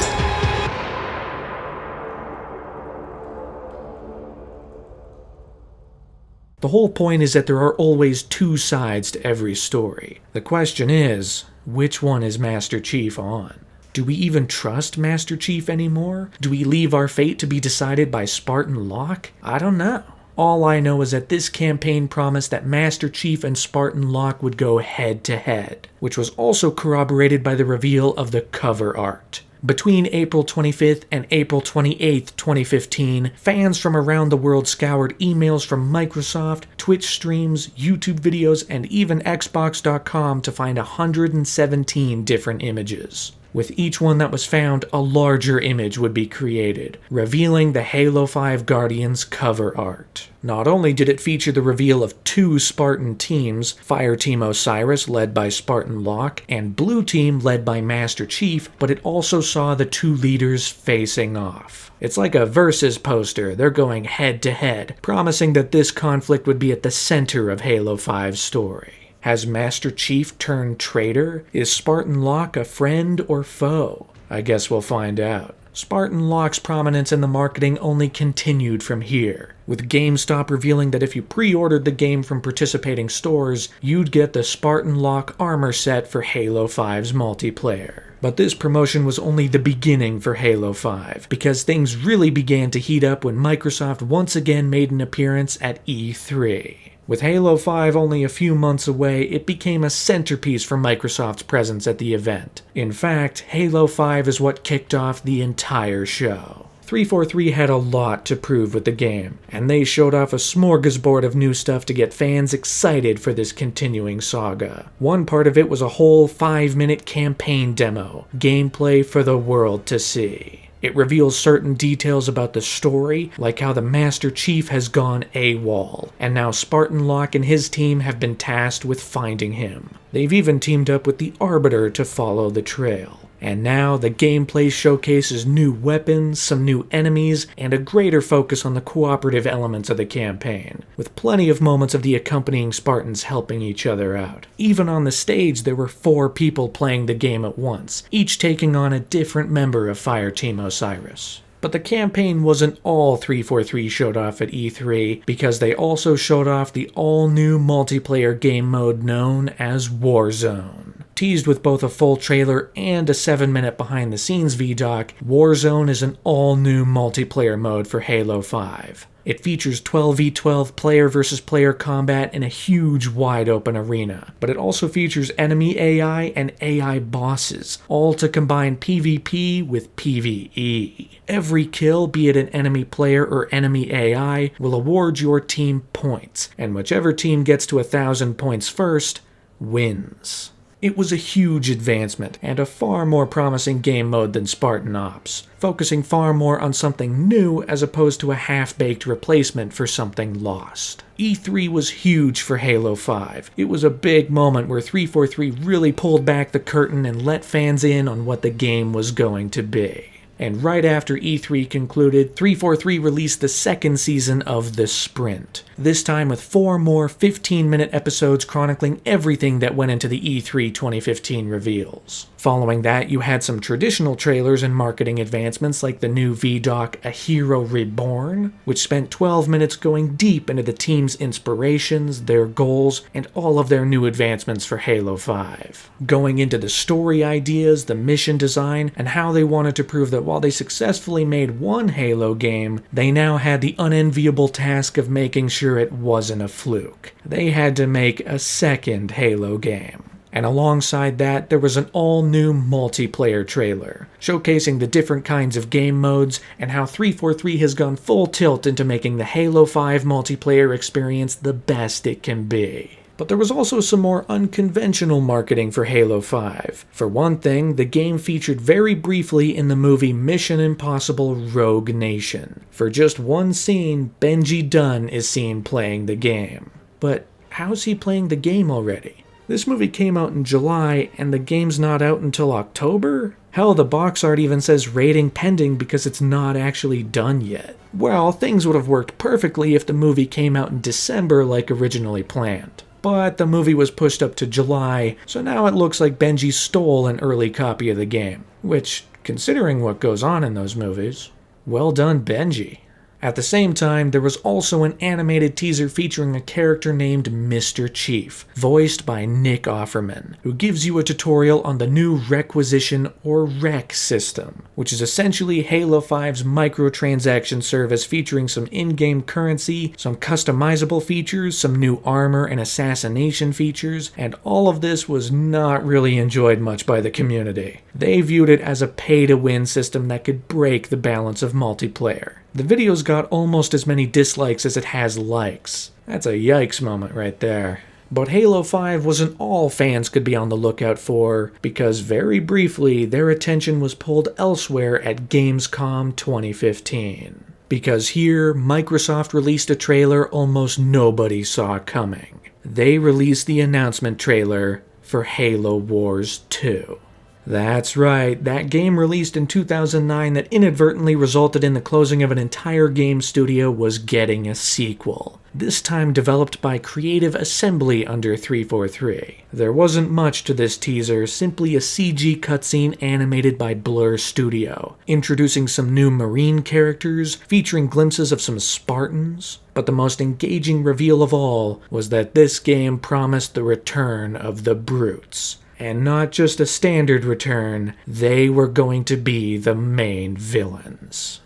The whole point is that there are always two sides to every story. The question is, which one is Master Chief on? Do we even trust Master Chief anymore? Do we leave our fate to be decided by Spartan Locke? I don't know. All I know is that this campaign promised that Master Chief and Spartan Locke would go head to head, which was also corroborated by the reveal of the cover art. Between April 25th and April 28th, 2015, fans from around the world scoured emails from Microsoft, Twitch streams, YouTube videos, and even Xbox.com to find 117 different images. With each one that was found, a larger image would be created, revealing the Halo 5 Guardians cover art. Not only did it feature the reveal of two Spartan teams, Fire Team Osiris led by Spartan Locke, and Blue Team led by Master Chief, but it also saw the two leaders facing off. It's like a versus poster, they're going head to head, promising that this conflict would be at the center of Halo 5's story. Has Master Chief turned traitor? Is Spartan Locke a friend or foe? I guess we'll find out. Spartan Locke's prominence in the marketing only continued from here, with GameStop revealing that if you pre-ordered the game from participating stores, you'd get the Spartan Locke armor set for Halo 5's multiplayer. But this promotion was only the beginning for Halo 5, because things really began to heat up when Microsoft once again made an appearance at E3. With Halo 5 only a few months away, it became a centerpiece for Microsoft's presence at the event. In fact, Halo 5 is what kicked off the entire show. 343 had a lot to prove with the game, and they showed off a smorgasbord of new stuff to get fans excited for this continuing saga. One part of it was a whole 5-minute campaign demo, gameplay for the world to see. It reveals certain details about the story, like how the Master Chief has gone AWOL, and now Spartan Locke and his team have been tasked with finding him. They've even teamed up with the Arbiter to follow the trail. And now the gameplay showcases new weapons, some new enemies, and a greater focus on the cooperative elements of the campaign, with plenty of moments of the accompanying Spartans helping each other out. Even on the stage, there were 4 people playing the game at once, each taking on a different member of Fire Team Osiris. But the campaign wasn't all 343 showed off at E3, because they also showed off the all-new multiplayer game mode known as Warzone. Teased with both a full trailer and a 7-minute behind-the-scenes VDoc, Warzone is an all-new multiplayer mode for Halo 5. It features 12v12 player versus player combat in a huge wide-open arena, but it also features enemy AI and AI bosses, all to combine PvP with PvE. Every kill, be it an enemy player or enemy AI, will award your team points, and whichever team gets to 1,000 points first wins. It was a huge advancement, and a far more promising game mode than Spartan Ops, focusing far more on something new as opposed to a half-baked replacement for something lost. E3 was huge for Halo 5. It was a big moment where 343 really pulled back the curtain and let fans in on what the game was going to be. And right after E3 concluded, 343 released the second season of The Sprint, this time with 4 more 15-minute episodes chronicling everything that went into the E3 2015 reveals. Following that, you had some traditional trailers and marketing advancements like the new VDoc A Hero Reborn, which spent 12 minutes going deep into the team's inspirations, their goals, and all of their new advancements for Halo 5. Going into the story ideas, the mission design, and how they wanted to prove that while they successfully made one Halo game, they now had the unenviable task of making sure it wasn't a fluke. They had to make a second Halo game. And alongside that, there was an all-new multiplayer trailer, showcasing the different kinds of game modes and how 343 has gone full tilt into making the Halo 5 multiplayer experience the best it can be. But there was also some more unconventional marketing for Halo 5. For one thing, the game featured very briefly in the movie Mission Impossible Rogue Nation. For just one scene, Benji Dunn is seen playing the game. But how's he playing the game already? This movie came out in July, and the game's not out until October? Hell, the box art even says rating pending because it's not actually done yet. Well, things would have worked perfectly if the movie came out in December like originally planned. but the movie was pushed up to July, so now it looks like Benji stole an early copy of the game. Which, considering what goes on in those movies, well done, Benji. At the same time, there was also an animated teaser featuring a character named Mr. Chief, voiced by Nick Offerman, who gives you a tutorial on the new requisition or REQ system, which is essentially Halo 5's microtransaction service featuring some in-game currency, some customizable features, some new armor and assassination features, and all of this was not really enjoyed much by the community. They viewed it as a pay-to-win system that could break the balance of multiplayer. The video's got almost as many dislikes as it has likes. That's a yikes moment right there. But Halo 5 wasn't all fans could be on the lookout for, because very briefly their attention was pulled elsewhere at Gamescom 2015. Because here, Microsoft released a trailer almost nobody saw coming. They released the announcement trailer for Halo Wars 2. That's right, that game released in 2009 that inadvertently resulted in the closing of an entire game studio was getting a sequel. This time developed by Creative Assembly under 343. There wasn't much to this teaser, simply a CG cutscene animated by Blur Studio, introducing some new Marine characters, featuring glimpses of some Spartans. But the most engaging reveal of all was that this game promised the return of the Brutes. And not just a standard return, they were going to be the main villains.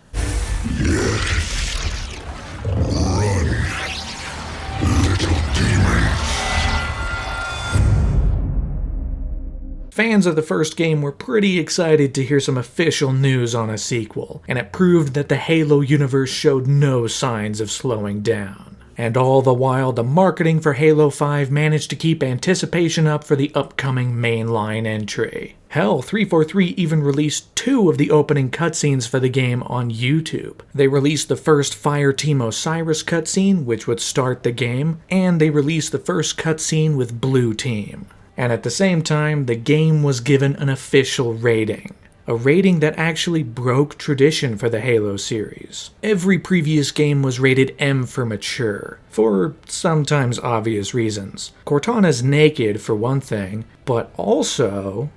Yes. Run, little demon. Fans of the first game were pretty excited to hear some official news on a sequel, and it proved that the Halo universe showed no signs of slowing down. And all the while, the marketing for Halo 5 managed to keep anticipation up for the upcoming mainline entry. Hell, 343 even released 2 of the opening cutscenes for the game on YouTube. They released the first Fireteam Osiris cutscene, which would start the game, and they released the first cutscene with Blue Team. And at the same time, the game was given an official rating. A rating that actually broke tradition for the Halo series. Every previous game was rated M for mature, for sometimes obvious reasons. Cortana's naked for one thing, but also...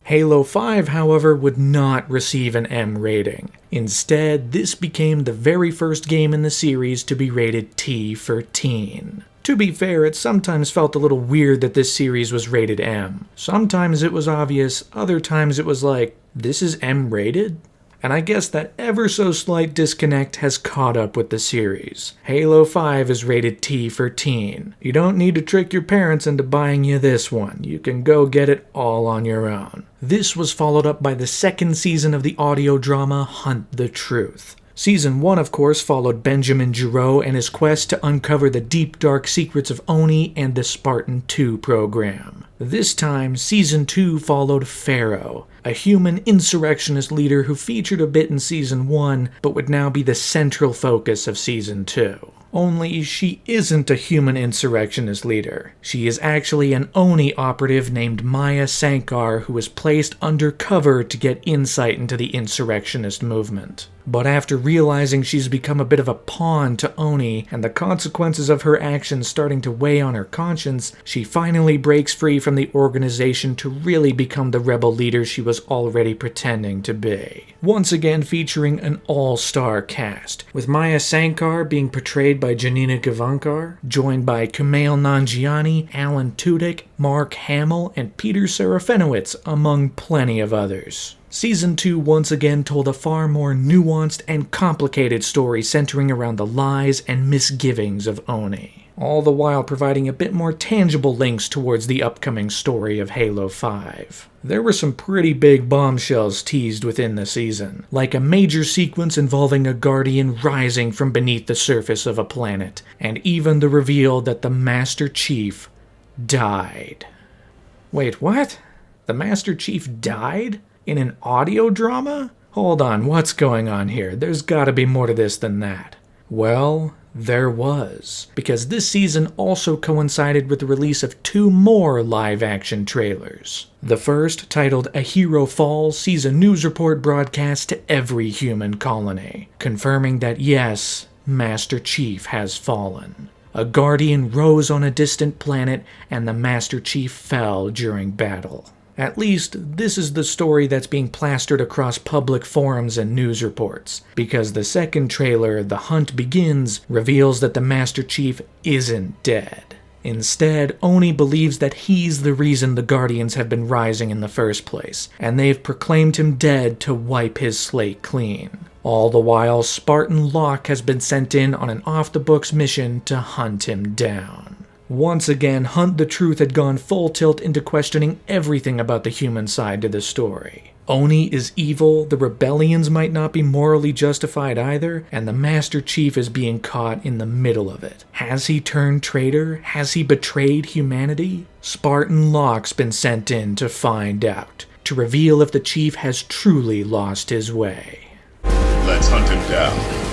Halo 5, however, would not receive an M rating. Instead, this became the very first game in the series to be rated T for teen. To be fair, it sometimes felt a little weird that this series was rated M. Sometimes it was obvious, other times it was like, this is M rated? And I guess that ever so slight disconnect has caught up with the series. Halo 5 is rated T for teen. You don't need to trick your parents into buying you this one. You can go get it all on your own. This was followed up by the second season of the audio drama Hunt the Truth. Season 1, of course, followed Benjamin Giraud and his quest to uncover the deep, dark secrets of Oni and the Spartan 2 program. This time, Season 2 followed Pharaoh, a human insurrectionist leader who featured a bit in Season 1, but would now be the central focus of Season 2. Only she isn't a human insurrectionist leader. She is actually an Oni operative named Maya Sankar who was placed undercover to get insight into the insurrectionist movement. But after realizing she's become a bit of a pawn to Oni, and the consequences of her actions starting to weigh on her conscience, she finally breaks free from the organization to really become the rebel leader she was already pretending to be. Once again featuring an all-star cast, with Maya Sankar being portrayed by Janina Gavankar, joined by Kumail Nanjiani, Alan Tudyk, Mark Hamill, and Peter Serafinowicz, among plenty of others. Season 2 once again told a far more nuanced and complicated story centering around the lies and misgivings of Oni, all the while providing a bit more tangible links towards the upcoming story of Halo 5. There were some pretty big bombshells teased within the season, like a major sequence involving a Guardian rising from beneath the surface of a planet, and even the reveal that the Master Chief died. Wait, what? The Master Chief died? In an audio drama? Hold on, what's going on here? There's gotta be more to this than that. Well, There was, because this season also coincided with the release of 2 more live-action trailers. The first, titled A Hero Falls, sees a news report broadcast to every human colony, confirming that yes, Master Chief has fallen. A Guardian rose on a distant planet, and the Master Chief fell during battle. At least, this is the story that's being plastered across public forums and news reports, because the second trailer, The Hunt Begins, reveals that the Master Chief isn't dead. Instead, Oni believes that he's the reason the Guardians have been rising in the first place, and they've proclaimed him dead to wipe his slate clean. All the while, Spartan Locke has been sent in on an off-the-books mission to hunt him down. Once again, Hunt the Truth had gone full tilt into questioning everything about the human side to the story. Oni is evil, the rebellions might not be morally justified either, and the Master Chief is being caught in the middle of it. Has he turned traitor? Has he betrayed humanity? Spartan Locke's been sent in to find out, to reveal if the Chief has truly lost his way. Let's hunt him down.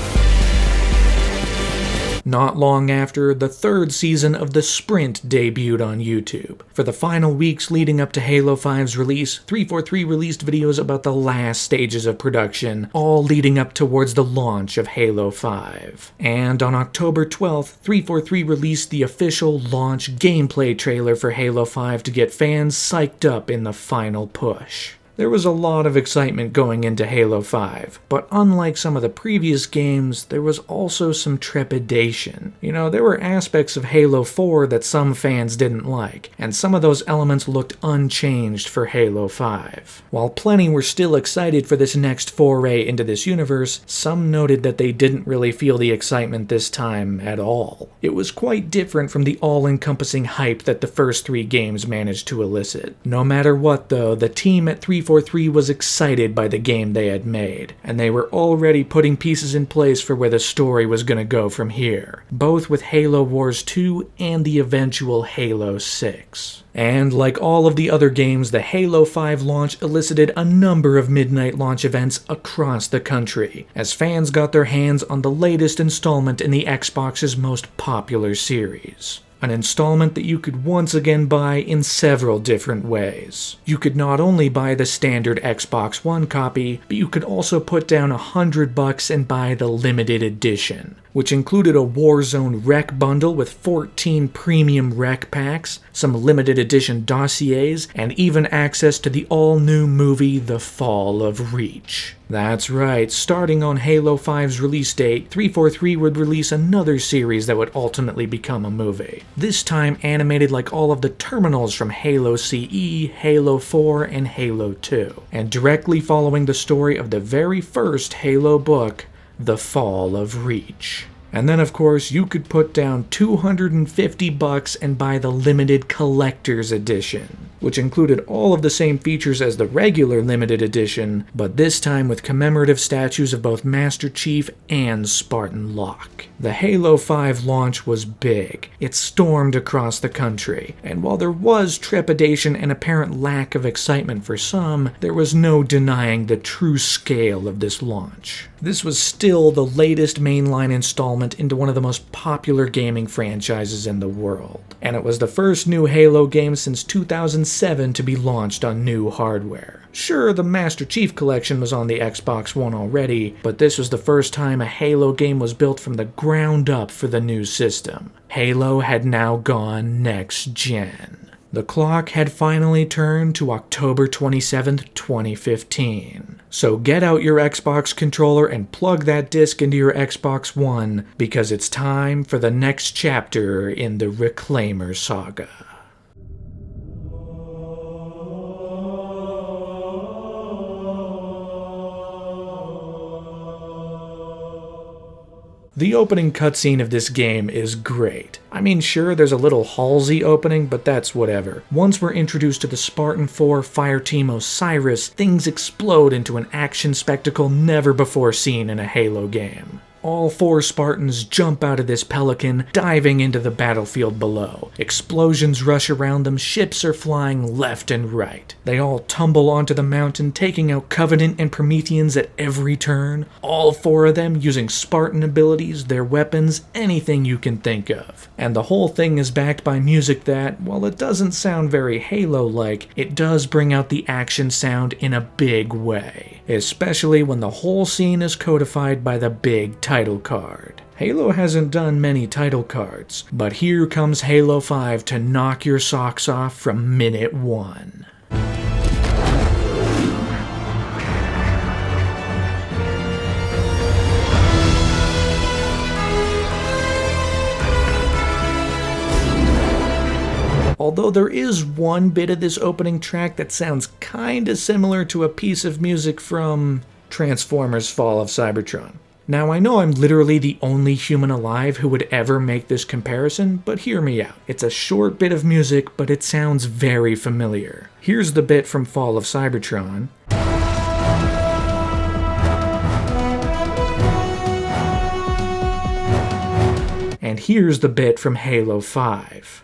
Not long after, the 3rd season of The Sprint debuted on YouTube. For the final weeks leading up to Halo 5's release, 343 released videos about the last stages of production, all leading up towards the launch of Halo 5. And on October 12th, 343 released the official launch gameplay trailer for Halo 5 to get fans psyched up in the final push. There was a lot of excitement going into Halo 5, but unlike some of the previous games, there was also some trepidation. You know, there were aspects of Halo 4 that some fans didn't like, and some of those elements looked unchanged for Halo 5. While plenty were still excited for this next foray into this universe, some noted that they didn't really feel the excitement this time at all. It was quite different from the all-encompassing hype that the first 3 games managed to elicit. No matter what though, the team at 343 was excited by the game they had made, and they were already putting pieces in place for where the story was going to go from here, both with Halo Wars 2 and the eventual Halo 6. And like all of the other games, the Halo 5 launch elicited a number of midnight launch events across the country, as fans got their hands on the latest installment in the Xbox's most popular series. An installment that you could once again buy in several different ways. You could not only buy the standard Xbox One copy, but you could also put down $100 and buy the limited edition, which included a Warzone Rec bundle with 14 premium rec packs, some limited edition dossiers, and even access to the all-new movie The Fall of Reach. That's right, starting on Halo 5's release date, 343 would release another series that would ultimately become a movie. This time animated like all of the terminals from Halo CE, Halo 4, and Halo 2, and directly following the story of the very first Halo book, The Fall of Reach. And then of course you could put down $250 and buy the limited collector's edition, which included all of the same features as the regular limited edition, but this time with commemorative statues of both Master Chief and Spartan Locke. The Halo 5 launch was big. It stormed across the country, and while there was trepidation and apparent lack of excitement for some, there was no denying the true scale of this launch. This was still the latest mainline installment into one of the most popular gaming franchises in the world, and it was the first new Halo game since 2007 to be launched on new hardware. Sure, the Master Chief Collection was on the Xbox One already, but this was the first time a Halo game was built from the ground up for the new system. Halo had now gone next gen. The clock had finally turned to October 27th, 2015. So get out your Xbox controller and plug that disc into your Xbox One, because it's time for the next chapter in the Reclaimer saga. The opening cutscene of this game is great. I mean, sure, there's a little Halsey opening, but that's whatever. Once we're introduced to the Spartan 4 Fireteam Osiris, things explode into an action spectacle never before seen in a Halo game. All 4 Spartans jump out of this Pelican, diving into the battlefield below. Explosions rush around them, ships are flying left and right. They all tumble onto the mountain, taking out Covenant and Prometheans at every turn. All 4 of them using Spartan abilities, their weapons, anything you can think of. And the whole thing is backed by music that, while it doesn't sound very Halo-like, it does bring out the action sound in a big way. Especially when the whole scene is codified by the big title card. Halo hasn't done many title cards, but here comes Halo 5 to knock your socks off from minute 1. Although there is one bit of this opening track that sounds kinda similar to a piece of music from Transformers: Fall of Cybertron. Now I know I'm literally the only human alive who would ever make this comparison, but hear me out. It's a short bit of music, but it sounds very familiar. Here's the bit from Fall of Cybertron. And here's the bit from Halo 5.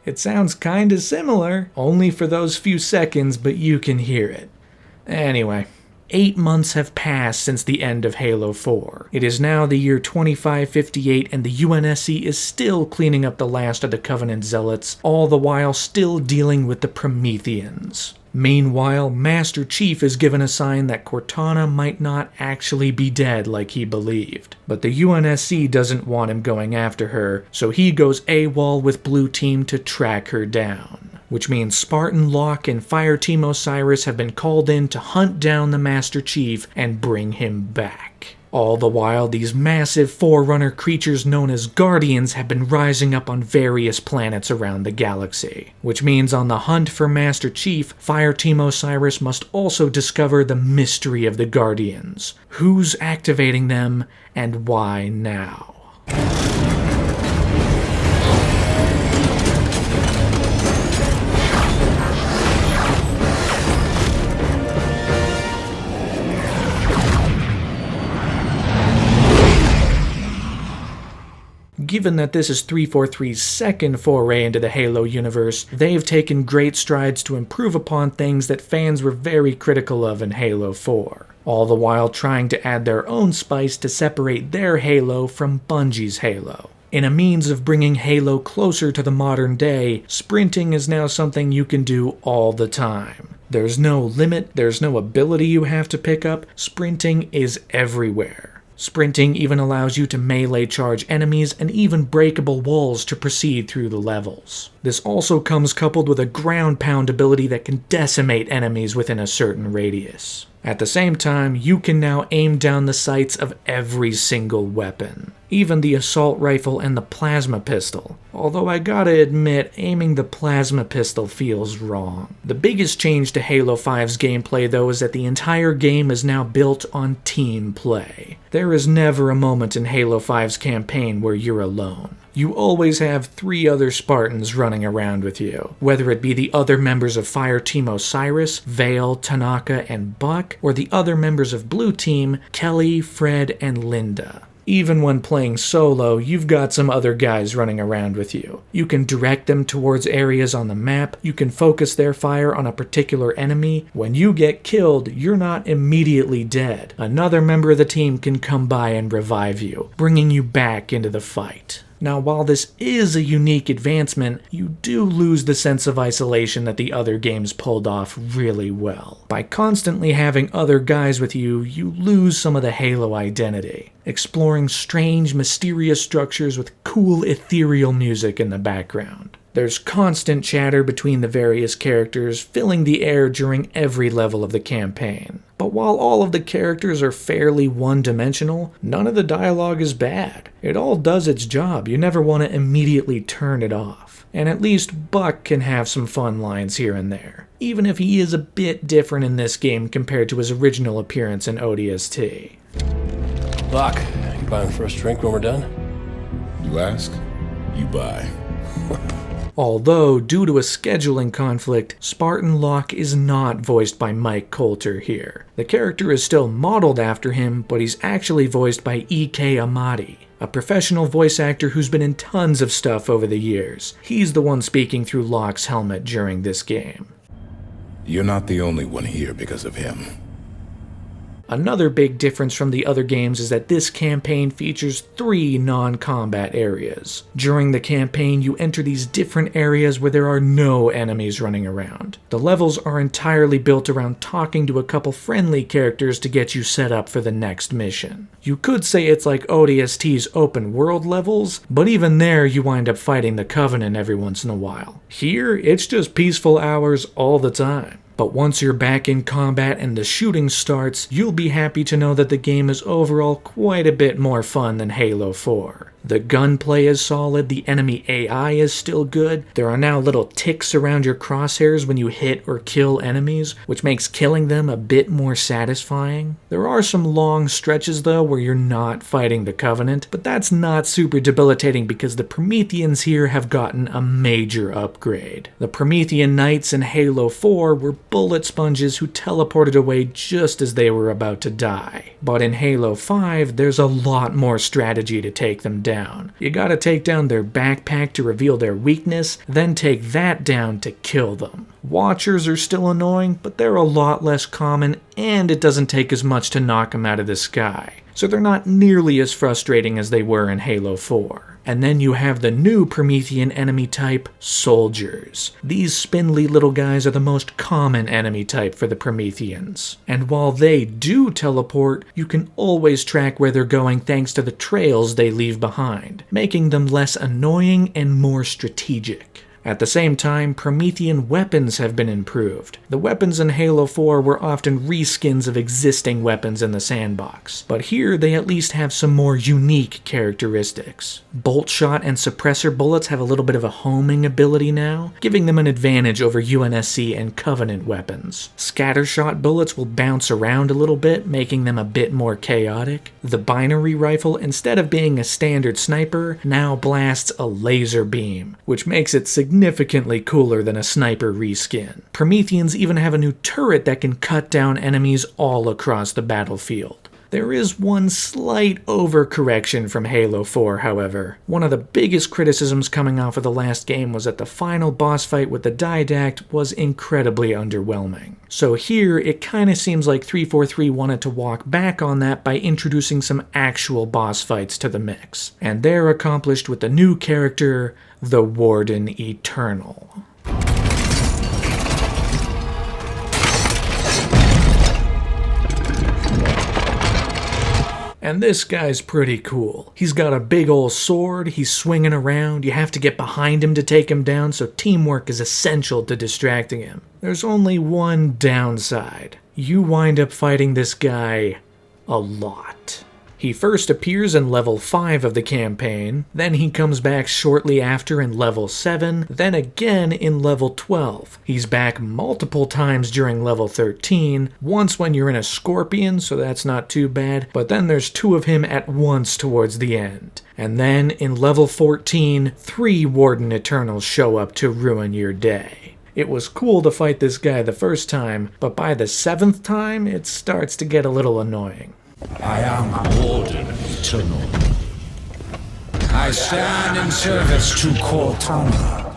It sounds kinda similar, only for those few seconds, but you can hear it. Anyway, 8 months have passed since the end of Halo 4. It is now the year 2558 and the UNSC is still cleaning up the last of the Covenant Zealots, all the while still dealing with the Prometheans. Meanwhile, Master Chief is given a sign that Cortana might not actually be dead like he believed. But the UNSC doesn't want him going after her, so he goes AWOL with Blue Team to track her down. Which means Spartan Locke and Fireteam Osiris have been called in to hunt down the Master Chief and bring him back. All the while, these massive Forerunner creatures known as Guardians have been rising up on various planets around the galaxy. Which means on the hunt for Master Chief, Fireteam Osiris must also discover the mystery of the Guardians. Who's activating them, and why now? Given that this is 343's second foray into the Halo universe, they've taken great strides to improve upon things that fans were very critical of in Halo 4, all the while trying to add their own spice to separate their Halo from Bungie's Halo. In a means of bringing Halo closer to the modern day, sprinting is now something you can do all the time. There's no limit, there's no ability you have to pick up, sprinting is everywhere. Sprinting even allows you to melee charge enemies and even breakable walls to proceed through the levels. This also comes coupled with a ground pound ability that can decimate enemies within a certain radius. At the same time, you can now aim down the sights of every single weapon. Even the assault rifle and the plasma pistol. Although I gotta admit, aiming the plasma pistol feels wrong. The biggest change to Halo 5's gameplay though is that the entire game is now built on team play. There is never a moment in Halo 5's campaign where you're alone. You always have 3 other Spartans running around with you, whether it be the other members of Fireteam Osiris, Vale, Tanaka, and Buck, or the other members of Blue Team, Kelly, Fred, and Linda. Even when playing solo, you've got some other guys running around with you. You can direct them towards areas on the map, you can focus their fire on a particular enemy. When you get killed, you're not immediately dead. Another member of the team can come by and revive you, bringing you back into the fight. Now, while this is a unique advancement, you do lose the sense of isolation that the other games pulled off really well. By constantly having other guys with you, you lose some of the Halo identity, exploring strange, mysterious structures with cool, ethereal music in the background. There's constant chatter between the various characters, filling the air during every level of the campaign. But while all of the characters are fairly one-dimensional, none of the dialogue is bad. It all does its job, you never want to immediately turn it off. And at least Buck can have some fun lines here and there, even if he is a bit different in this game compared to his original appearance in ODST. Buck, you buying the first drink when we're done? You ask, you buy. Although, due to a scheduling conflict, Spartan Locke is not voiced by Mike Coulter here. The character is still modeled after him, but he's actually voiced by E.K. Amati, a professional voice actor who's been in tons of stuff over the years. He's the one speaking through Locke's helmet during this game. You're not the only one here because of him. Another big difference from the other games is that this campaign features 3 non-combat areas. During the campaign, you enter these different areas where there are no enemies running around. The levels are entirely built around talking to a couple friendly characters to get you set up for the next mission. You could say it's like ODST's open world levels, but even there you wind up fighting the Covenant every once in a while. Here, it's just peaceful hours all the time. But once you're back in combat and the shooting starts, you'll be happy to know that the game is overall quite a bit more fun than Halo 4. The gunplay is solid, the enemy AI is still good, there are now little ticks around your crosshairs when you hit or kill enemies, which makes killing them a bit more satisfying. There are some long stretches though where you're not fighting the Covenant, but that's not super debilitating because the Prometheans here have gotten a major upgrade. The Promethean Knights in Halo 4 were bullet sponges who teleported away just as they were about to die. But in Halo 5, there's a lot more strategy to take them down. You gotta take down their backpack to reveal their weakness, then take that down to kill them. Watchers are still annoying, but they're a lot less common, and it doesn't take as much to knock them out of the sky. So they're not nearly as frustrating as they were in Halo 4. And then you have the new Promethean enemy type, Soldiers. These spindly little guys are the most common enemy type for the Prometheans. And while they do teleport, you can always track where they're going thanks to the trails they leave behind, making them less annoying and more strategic. At the same time, Promethean weapons have been improved. The weapons in Halo 4 were often reskins of existing weapons in the sandbox, but here they at least have some more unique characteristics. Bolt shot and suppressor bullets have a little bit of a homing ability now, giving them an advantage over UNSC and Covenant weapons. Scattershot bullets will bounce around a little bit, making them a bit more chaotic. The binary rifle, instead of being a standard sniper, now blasts a laser beam, which makes it significantly cooler than a sniper reskin. Prometheans even have a new turret that can cut down enemies all across the battlefield. There is one slight overcorrection from Halo 4, however. One of the biggest criticisms coming off of the last game was that the final boss fight with the Didact was incredibly underwhelming. So here, it kinda seems like 343 wanted to walk back on that by introducing some actual boss fights to the mix. And they're accomplished with the new character, the Warden Eternal. And this guy's pretty cool. He's got a big ol' sword, he's swinging around, you have to get behind him to take him down, so teamwork is essential to distracting him. There's only one downside. You wind up fighting this guy a lot. He first appears in level 5 of the campaign, then he comes back shortly after in level 7, then again in level 12. He's back multiple times during level 13, once when you're in a Scorpion, so that's not too bad, but then there's 2 of him at once towards the end. And then in level 14, 3 Warden Eternals show up to ruin your day. It was cool to fight this guy the first time, but by the 7th time, it starts to get a little annoying. I am Warden Eternal. I stand in service to Cortana.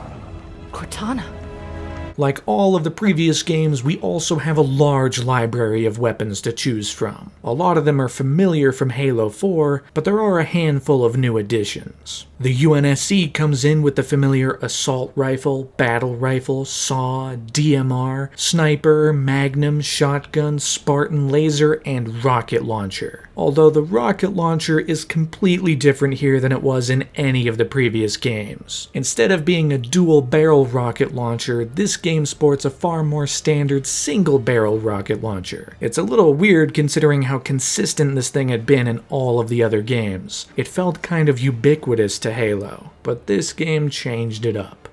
Cortana? Like all of the previous games, we also have a large library of weapons to choose from. A lot of them are familiar from Halo 4, but there are a handful of new additions. The UNSC comes in with the familiar assault rifle, battle rifle, saw, DMR, sniper, magnum, shotgun, Spartan laser, and rocket launcher. Although the rocket launcher is completely different here than it was in any of the previous games. Instead of being a dual barrel rocket launcher, this game sports a far more standard single barrel rocket launcher. It's a little weird considering how consistent this thing had been in all of the other games. It felt kind of ubiquitous to Halo, but this game changed it up.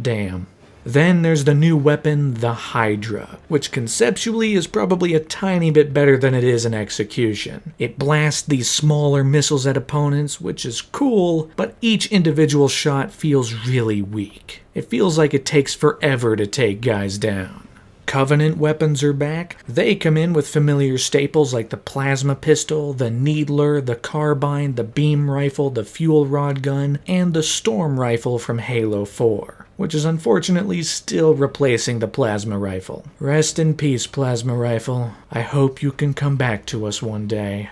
Damn. Then there's the new weapon, the Hydra, which conceptually is probably a tiny bit better than it is in execution. It blasts these smaller missiles at opponents, which is cool, but each individual shot feels really weak. It feels like it takes forever to take guys down. Covenant weapons are back. They come in with familiar staples like the plasma pistol, the needler, the carbine, the beam rifle, the fuel rod gun, and the storm rifle from Halo 4, which is unfortunately still replacing the plasma rifle. Rest in peace, plasma rifle. I hope you can come back to us one day.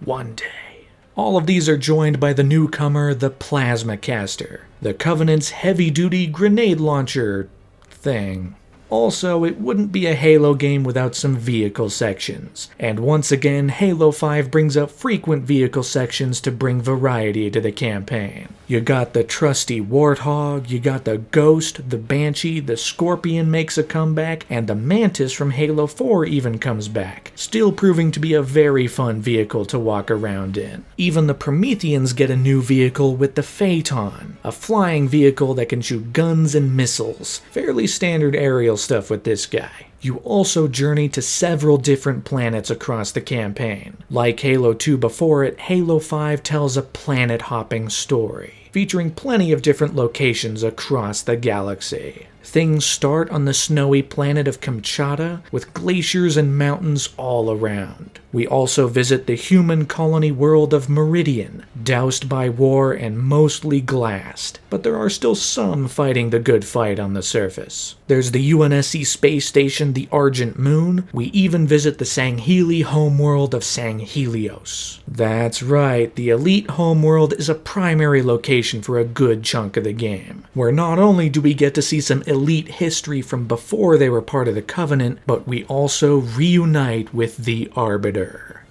One day. All of these are joined by the newcomer, the Plasma Caster, the Covenant's heavy-duty grenade launcher thing. Also, it wouldn't be a Halo game without some vehicle sections. And once again, Halo 5 brings up frequent vehicle sections to bring variety to the campaign. You got the trusty Warthog, you got the Ghost, the Banshee, the Scorpion makes a comeback, and the Mantis from Halo 4 even comes back, still proving to be a very fun vehicle to walk around in. Even the Prometheans get a new vehicle with the Phaeton, a flying vehicle that can shoot guns and missiles. Fairly standard aerial stuff with this guy. You also journey to several different planets across the campaign. Like Halo 2 before it, Halo 5 tells a planet-hopping story, featuring plenty of different locations across the galaxy. Things start on the snowy planet of Kamchatka, with glaciers and mountains all around. We also visit the human colony world of Meridian, doused by war and mostly glassed, but there are still some fighting the good fight on the surface. There's the UNSC space station, the Argent Moon. We even visit the Sangheli homeworld of Sanghelios. That's right, the Elite homeworld is a primary location for a good chunk of the game, where not only do we get to see some Elite history from before they were part of the Covenant, but we also reunite with the Arbiter.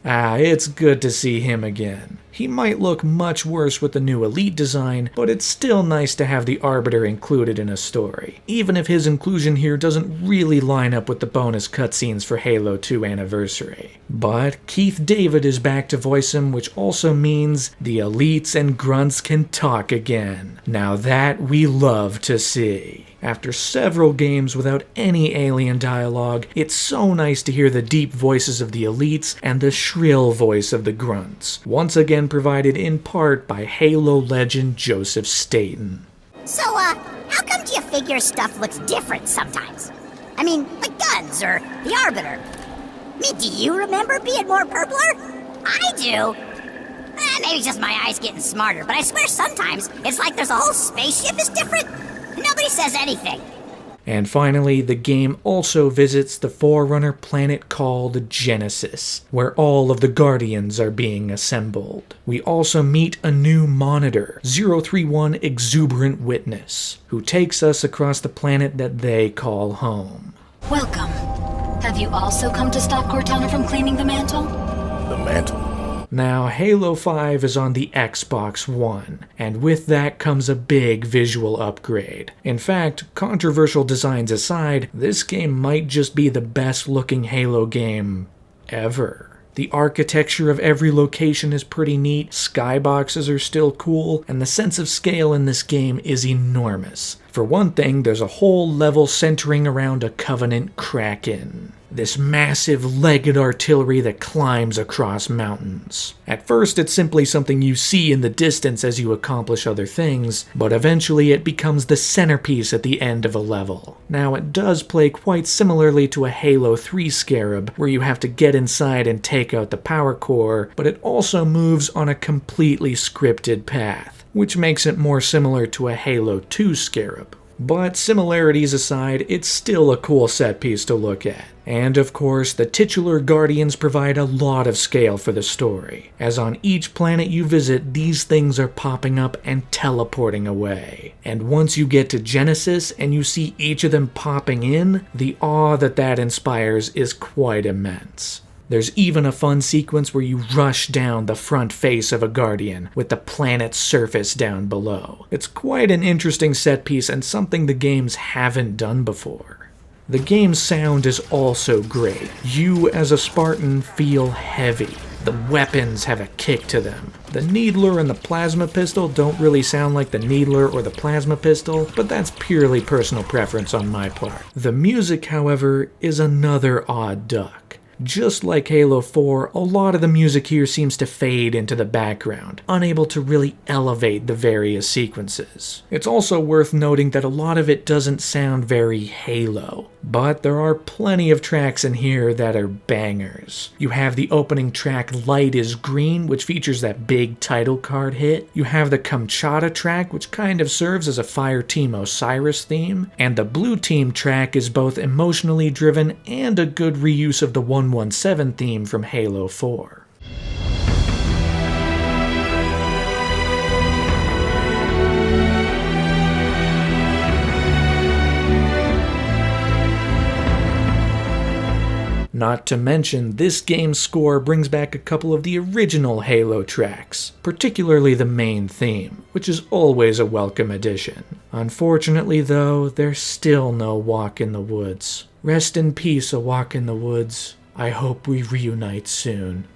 It's good to see him again. He might look much worse with the new Elite design, but it's still nice to have the Arbiter included in a story, even if his inclusion here doesn't really line up with the bonus cutscenes for Halo 2 Anniversary. But Keith David is back to voice him, which also means the Elites and Grunts can talk again. Now that we love to see. After several games without any alien dialogue, it's so nice to hear the deep voices of the Elites and the shrill voice of the Grunts, once again provided in part by Halo legend Joseph Staten. So, how come do you figure stuff looks different sometimes? I mean, like guns or the Arbiter. I mean, do you remember being more purpler? I do. Maybe just my eyes getting smarter, but I swear sometimes it's like there's a whole spaceship is different. Nobody says anything. And finally, the game also visits the Forerunner planet called Genesis, where all of the Guardians are being assembled. We also meet a new monitor, 031 Exuberant Witness, who takes us across the planet that they call home. Welcome. Have you also come to stop Cortana from claiming the mantle? The mantle? Now, Halo 5 is on the Xbox One, and with that comes a big visual upgrade. In fact, controversial designs aside, this game might just be the best looking Halo game ever. The architecture of every location is pretty neat, skyboxes are still cool, and the sense of scale in this game is enormous. For one thing, there's a whole level centering around a Covenant Kraken. This massive legged artillery that climbs across mountains. At first, it's simply something you see in the distance as you accomplish other things, but eventually it becomes the centerpiece at the end of a level. Now, it does play quite similarly to a Halo 3 Scarab, where you have to get inside and take out the power core, but it also moves on a completely scripted path, which makes it more similar to a Halo 2 Scarab. But similarities aside, it's still a cool set piece to look at. And of course, the titular Guardians provide a lot of scale for the story, as on each planet you visit, these things are popping up and teleporting away. And once you get to Genesis and you see each of them popping in, the awe that inspires is quite immense. There's even a fun sequence where you rush down the front face of a Guardian, with the planet's surface down below. It's quite an interesting set piece and something the games haven't done before. The game's sound is also great. You, as a Spartan, feel heavy. The weapons have a kick to them. The needler and the plasma pistol don't really sound like the needler or the plasma pistol, but that's purely personal preference on my part. The music, however, is another odd duck. Just like Halo 4, a lot of the music here seems to fade into the background, unable to really elevate the various sequences. It's also worth noting that a lot of it doesn't sound very Halo, but there are plenty of tracks in here that are bangers. You have the opening track Light is Green, which features that big title card hit. You have the Kamchatka track, which kind of serves as a Fireteam Osiris theme, and the Blue Team track is both emotionally driven and a good reuse of the 117 theme from Halo 4. Not to mention, this game's score brings back a couple of the original Halo tracks, particularly the main theme, which is always a welcome addition. Unfortunately though, there's still no Walk in the Woods. Rest in peace, A Walk in the Woods. I hope we reunite soon.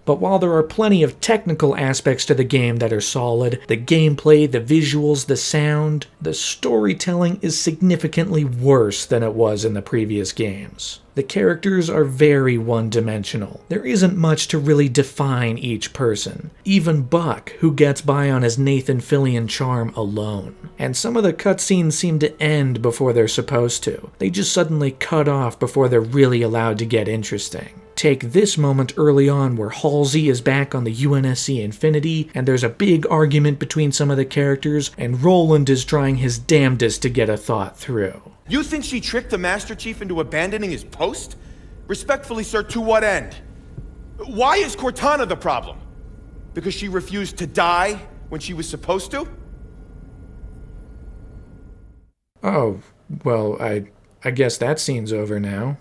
But while there are plenty of technical aspects to the game that are solid, the gameplay, the visuals, the sound, the storytelling is significantly worse than it was in the previous games. The characters are very one-dimensional. There isn't much to really define each person. Even Buck, who gets by on his Nathan Fillion charm alone. And some of the cutscenes seem to end before they're supposed to. They just suddenly cut off before they're really allowed to get interesting. Take this moment early on where Halsey is back on the UNSC Infinity, and there's a big argument between some of the characters, and Roland is trying his damndest to get a thought through. You think she tricked the Master Chief into abandoning his post? Respectfully, sir, to what end? Why is Cortana the problem? Because she refused to die when she was supposed to? Oh, well, I guess that scene's over now.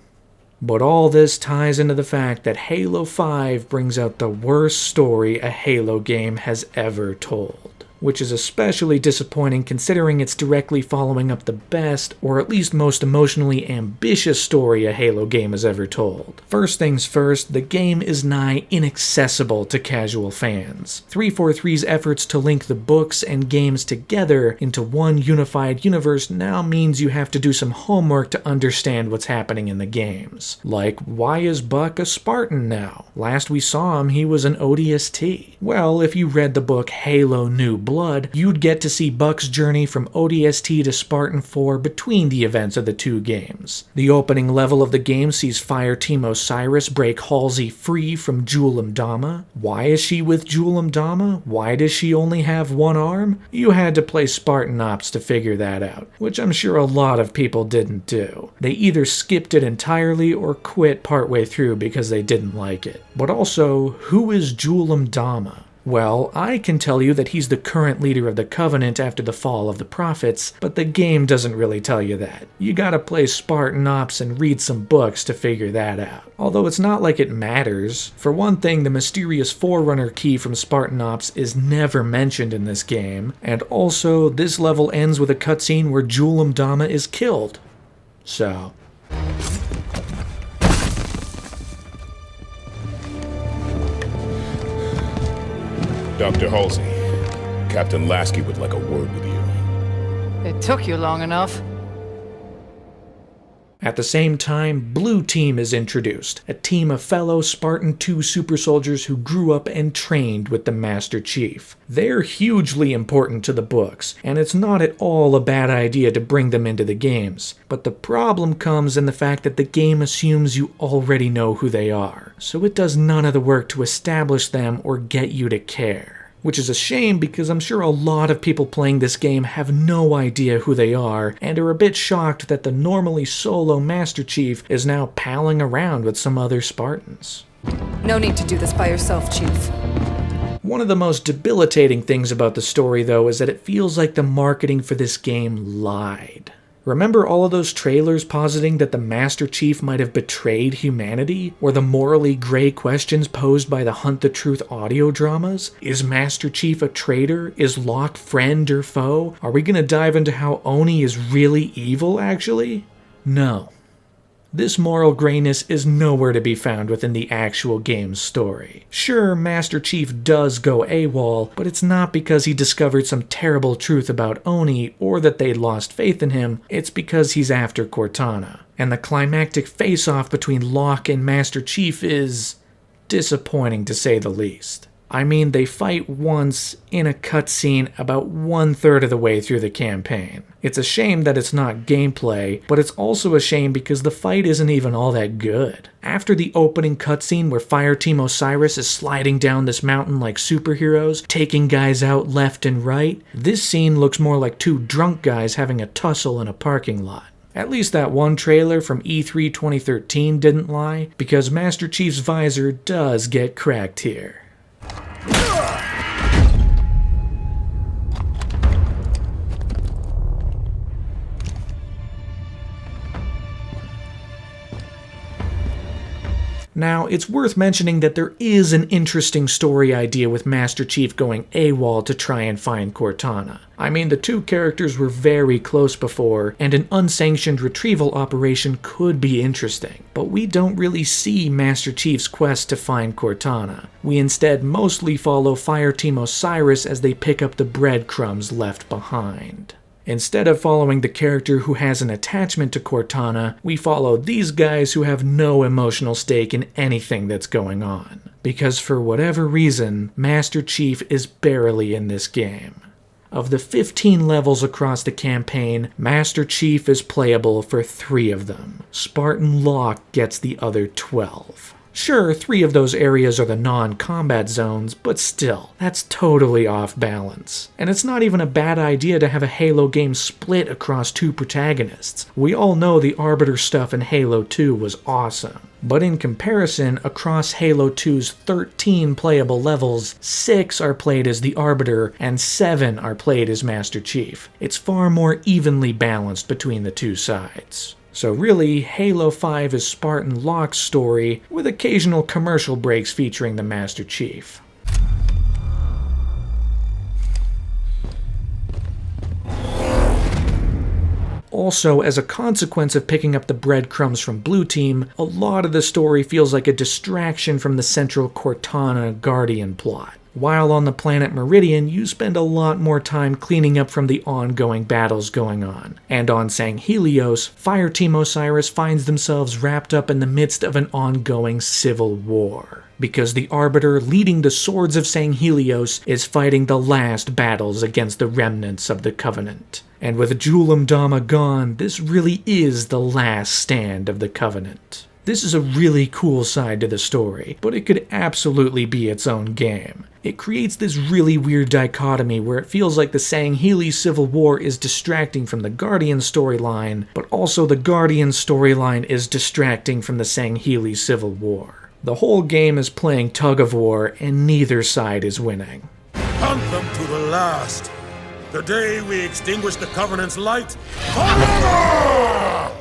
But all this ties into the fact that Halo 5 brings out the worst story a Halo game has ever told. Which is especially disappointing considering it's directly following up the best, or at least most emotionally ambitious story a Halo game has ever told. First things first, the game is nigh inaccessible to casual fans. 343's efforts to link the books and games together into one unified universe now means you have to do some homework to understand what's happening in the games. Like, why is Buck a Spartan now? Last we saw him, he was an ODST. Well, if you read the book Halo New Blood, you'd get to see Buck's journey from ODST to Spartan 4 between the events of the two games. The opening level of the game sees Fireteam Osiris break Halsey free from Julam Dama. Why is she with Julam Dama? Why does she only have one arm? You had to play Spartan Ops to figure that out, which I'm sure a lot of people didn't do. They either skipped it entirely or quit partway through because they didn't like it. But also, who is Julam Dama? Well, I can tell you that he's the current leader of the Covenant after the fall of the Prophets, but the game doesn't really tell you that. You gotta play Spartan Ops and read some books to figure that out. Although it's not like it matters. For one thing, the mysterious Forerunner key from Spartan Ops is never mentioned in this game, and also, this level ends with a cutscene where Julam Dama is killed. So... Dr. Halsey, Captain Lasky would like a word with you. It took you long enough. At the same time, Blue Team is introduced, a team of fellow Spartan 2 super soldiers who grew up and trained with the Master Chief. They're hugely important to the books, and it's not at all a bad idea to bring them into the games. But the problem comes in the fact that the game assumes you already know who they are, so it does none of the work to establish them or get you to care. Which is a shame because I'm sure a lot of people playing this game have no idea who they are and are a bit shocked that the normally solo Master Chief is now palling around with some other Spartans. No need to do this by yourself, Chief. One of the most debilitating things about the story, though, is that it feels like the marketing for this game lied. Remember all of those trailers positing that the Master Chief might have betrayed humanity? Or the morally gray questions posed by the Hunt the Truth audio dramas? Is Master Chief a traitor? Is Locke friend or foe? Are we gonna dive into how Oni is really evil, actually? No. This moral grayness is nowhere to be found within the actual game's story. Sure, Master Chief does go AWOL, but it's not because he discovered some terrible truth about Oni or that they lost faith in him, it's because he's after Cortana. And the climactic face-off between Locke and Master Chief is disappointing to say the least. I mean, they fight once in a cutscene about 1/3 of the way through the campaign. It's a shame that it's not gameplay, but it's also a shame because the fight isn't even all that good. After the opening cutscene where Fireteam Osiris is sliding down this mountain like superheroes, taking guys out left and right, this scene looks more like two drunk guys having a tussle in a parking lot. At least that one trailer from E3 2013 didn't lie, because Master Chief's visor does get cracked here. Now, it's worth mentioning that there is an interesting story idea with Master Chief going AWOL to try and find Cortana. I mean, the two characters were very close before, and an unsanctioned retrieval operation could be interesting. But we don't really see Master Chief's quest to find Cortana. We instead mostly follow Fireteam Osiris as they pick up the breadcrumbs left behind. Instead of following the character who has an attachment to Cortana, we follow these guys who have no emotional stake in anything that's going on. Because for whatever reason, Master Chief is barely in this game. Of the 15 levels across the campaign, Master Chief is playable for 3 of them. Spartan Locke gets the other 12. Sure, 3 of those areas are the non-combat zones, but still, that's totally off balance. And it's not even a bad idea to have a Halo game split across 2 protagonists. We all know the Arbiter stuff in Halo 2 was awesome. But in comparison, across Halo 2's 13 playable levels, 6 are played as the Arbiter and 7 are played as Master Chief. It's far more evenly balanced between the 2 sides. So really, Halo 5 is Spartan Locke's story, with occasional commercial breaks featuring the Master Chief. Also, as a consequence of picking up the breadcrumbs from Blue Team, a lot of the story feels like a distraction from the central Cortana Guardian plot. While on the planet Meridian, you spend a lot more time cleaning up from the ongoing battles going on. And on Sanghelios, Fireteam Osiris finds themselves wrapped up in the midst of an ongoing civil war. Because the Arbiter leading the Swords of Sanghelios is fighting the last battles against the remnants of the Covenant. And with Julam Dama gone, this really is the last stand of the Covenant. This is a really cool side to the story, but it could absolutely be its own game. It creates this really weird dichotomy where it feels like the Sangheli Civil War is distracting from the Guardian storyline, but also the Guardian storyline is distracting from the Sangheli Civil War. The whole game is playing tug of war, and neither side is winning. Hunt them to the last. The day we extinguish the Covenant's light forever!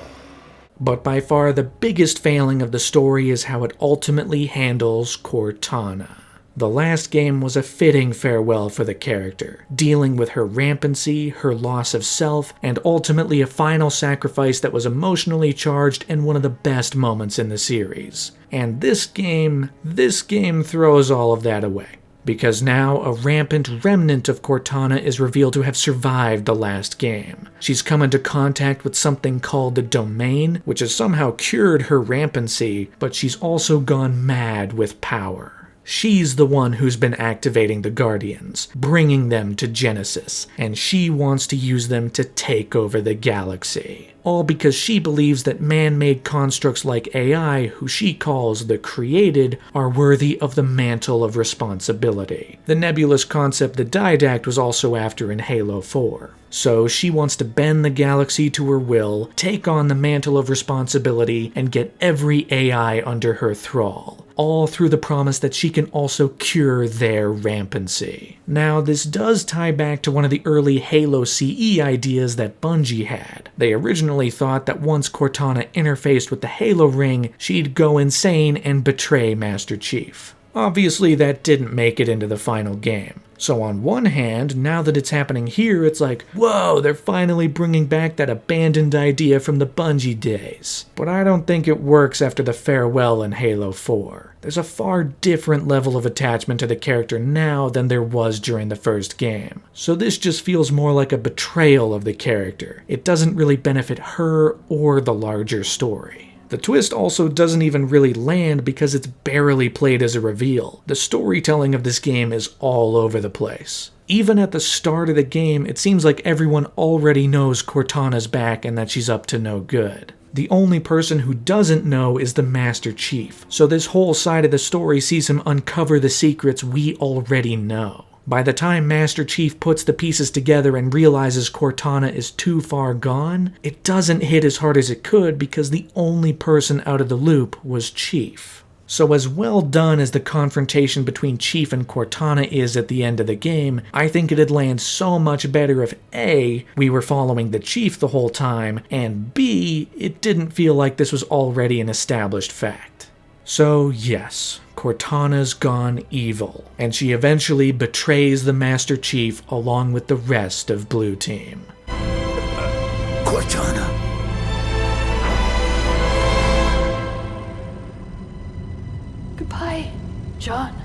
But by far the biggest failing of the story is how it ultimately handles Cortana. The last game was a fitting farewell for the character, dealing with her rampancy, her loss of self, and ultimately a final sacrifice that was emotionally charged and one of the best moments in the series. And this game throws all of that away. Because now a rampant remnant of Cortana is revealed to have survived the last game. She's come into contact with something called the Domain, which has somehow cured her rampancy, but she's also gone mad with power. She's the one who's been activating the Guardians, bringing them to Genesis, and she wants to use them to take over the galaxy. All because she believes that man-made constructs like AI, who she calls the Created, are worthy of the mantle of responsibility. The nebulous concept the Didact was also after in Halo 4. So she wants to bend the galaxy to her will, take on the mantle of responsibility, and get every AI under her thrall. all through the promise that she can also cure their rampancy. Now, this does tie back to one of the early Halo CE ideas that Bungie had. They originally thought that once Cortana interfaced with the Halo ring, she'd go insane and betray Master Chief. Obviously, that didn't make it into the final game. So on one hand, now that it's happening here, it's like, whoa, they're finally bringing back that abandoned idea from the Bungie days. But I don't think it works after the farewell in Halo 4. There's a far different level of attachment to the character now than there was during the first game. So this just feels more like a betrayal of the character. It doesn't really benefit her or the larger story. The twist also doesn't even really land because it's barely played as a reveal. The storytelling of this game is all over the place. Even at the start of the game, it seems like everyone already knows Cortana's back and that she's up to no good. The only person who doesn't know is the Master Chief, so this whole side of the story sees him uncover the secrets we already know. By the time Master Chief puts the pieces together and realizes Cortana is too far gone, it doesn't hit as hard as it could because the only person out of the loop was Chief. So as well done as the confrontation between Chief and Cortana is at the end of the game, I think it'd land so much better if A, we were following the Chief the whole time, and B, it didn't feel like this was already an established fact. So yes, Cortana's gone evil, and she eventually betrays the Master Chief along with the rest of Blue Team. Cortana. Goodbye, John.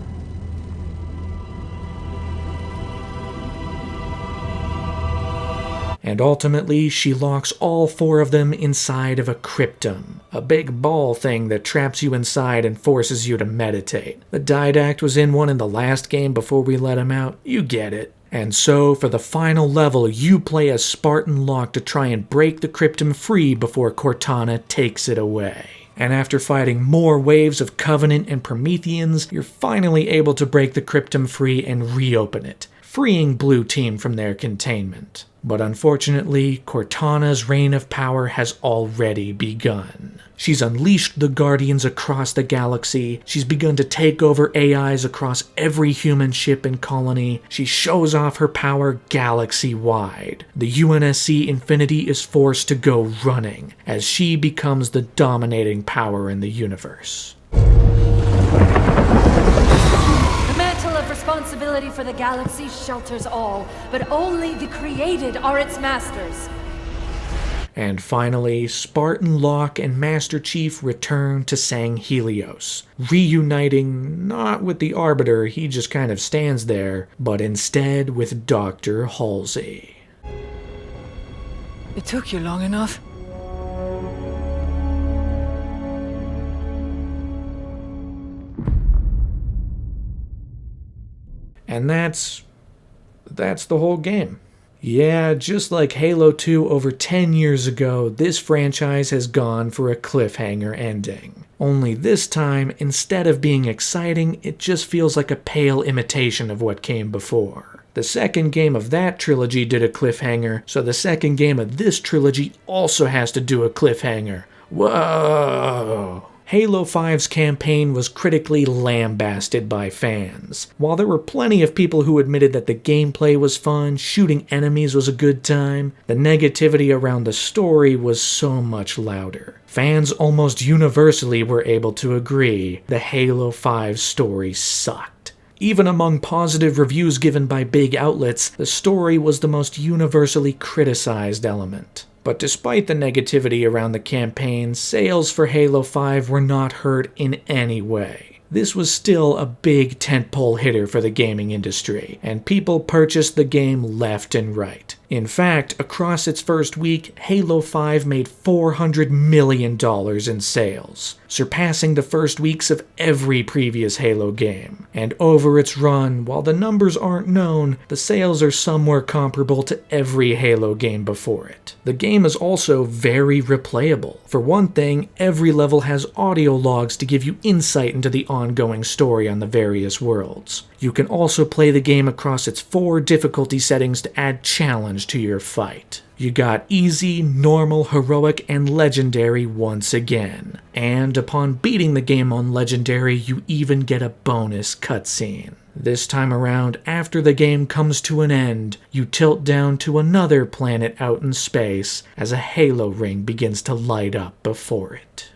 And ultimately, she locks all 4 of them inside of a cryptum, a big ball thing that traps you inside and forces you to meditate. The Didact was in one in the last game before we let him out. You get it. And so, for the final level, you play as Spartan Locke to try and break the cryptum free before Cortana takes it away. And after fighting more waves of Covenant and Prometheans, you're finally able to break the cryptum free and reopen it, freeing Blue Team from their containment. But unfortunately, Cortana's reign of power has already begun. She's unleashed the Guardians across the galaxy, she's begun to take over AIs across every human ship and colony, she shows off her power galaxy-wide. The UNSC Infinity is forced to go running, as she becomes the dominating power in the universe. Responsibility for the galaxy shelters all, but only the created are its masters. And finally, Spartan Locke and Master Chief return to Sang Helios, reuniting not with the Arbiter, he just kind of stands there, but instead with Dr. Halsey. It took you long enough. And that's the whole game. Yeah, just like Halo 2 over 10 years ago, this franchise has gone for a cliffhanger ending. Only this time, instead of being exciting, it just feels like a pale imitation of what came before. The second game of that trilogy did a cliffhanger, so the second game of this trilogy also has to do a cliffhanger. Whoa! Halo 5's campaign was critically lambasted by fans. While there were plenty of people who admitted that the gameplay was fun, shooting enemies was a good time, the negativity around the story was so much louder. Fans almost universally were able to agree the Halo 5 story sucked. Even among positive reviews given by big outlets, the story was the most universally criticized element. But despite the negativity around the campaign, sales for Halo 5 were not hurt in any way. This was still a big tentpole hitter for the gaming industry, and people purchased the game left and right. In fact, across its first week, Halo 5 made $400 million in sales, surpassing the first weeks of every previous Halo game. And over its run, while the numbers aren't known, the sales are somewhere comparable to every Halo game before it. The game is also very replayable. For one thing, every level has audio logs to give you insight into the ongoing story on the various worlds. You can also play the game across its 4 difficulty settings to add challenge options to your fight. You got easy, normal, heroic, and legendary once again. And upon beating the game on legendary, you even get a bonus cutscene. This time around, after the game comes to an end, you tilt down to another planet out in space as a halo ring begins to light up before it.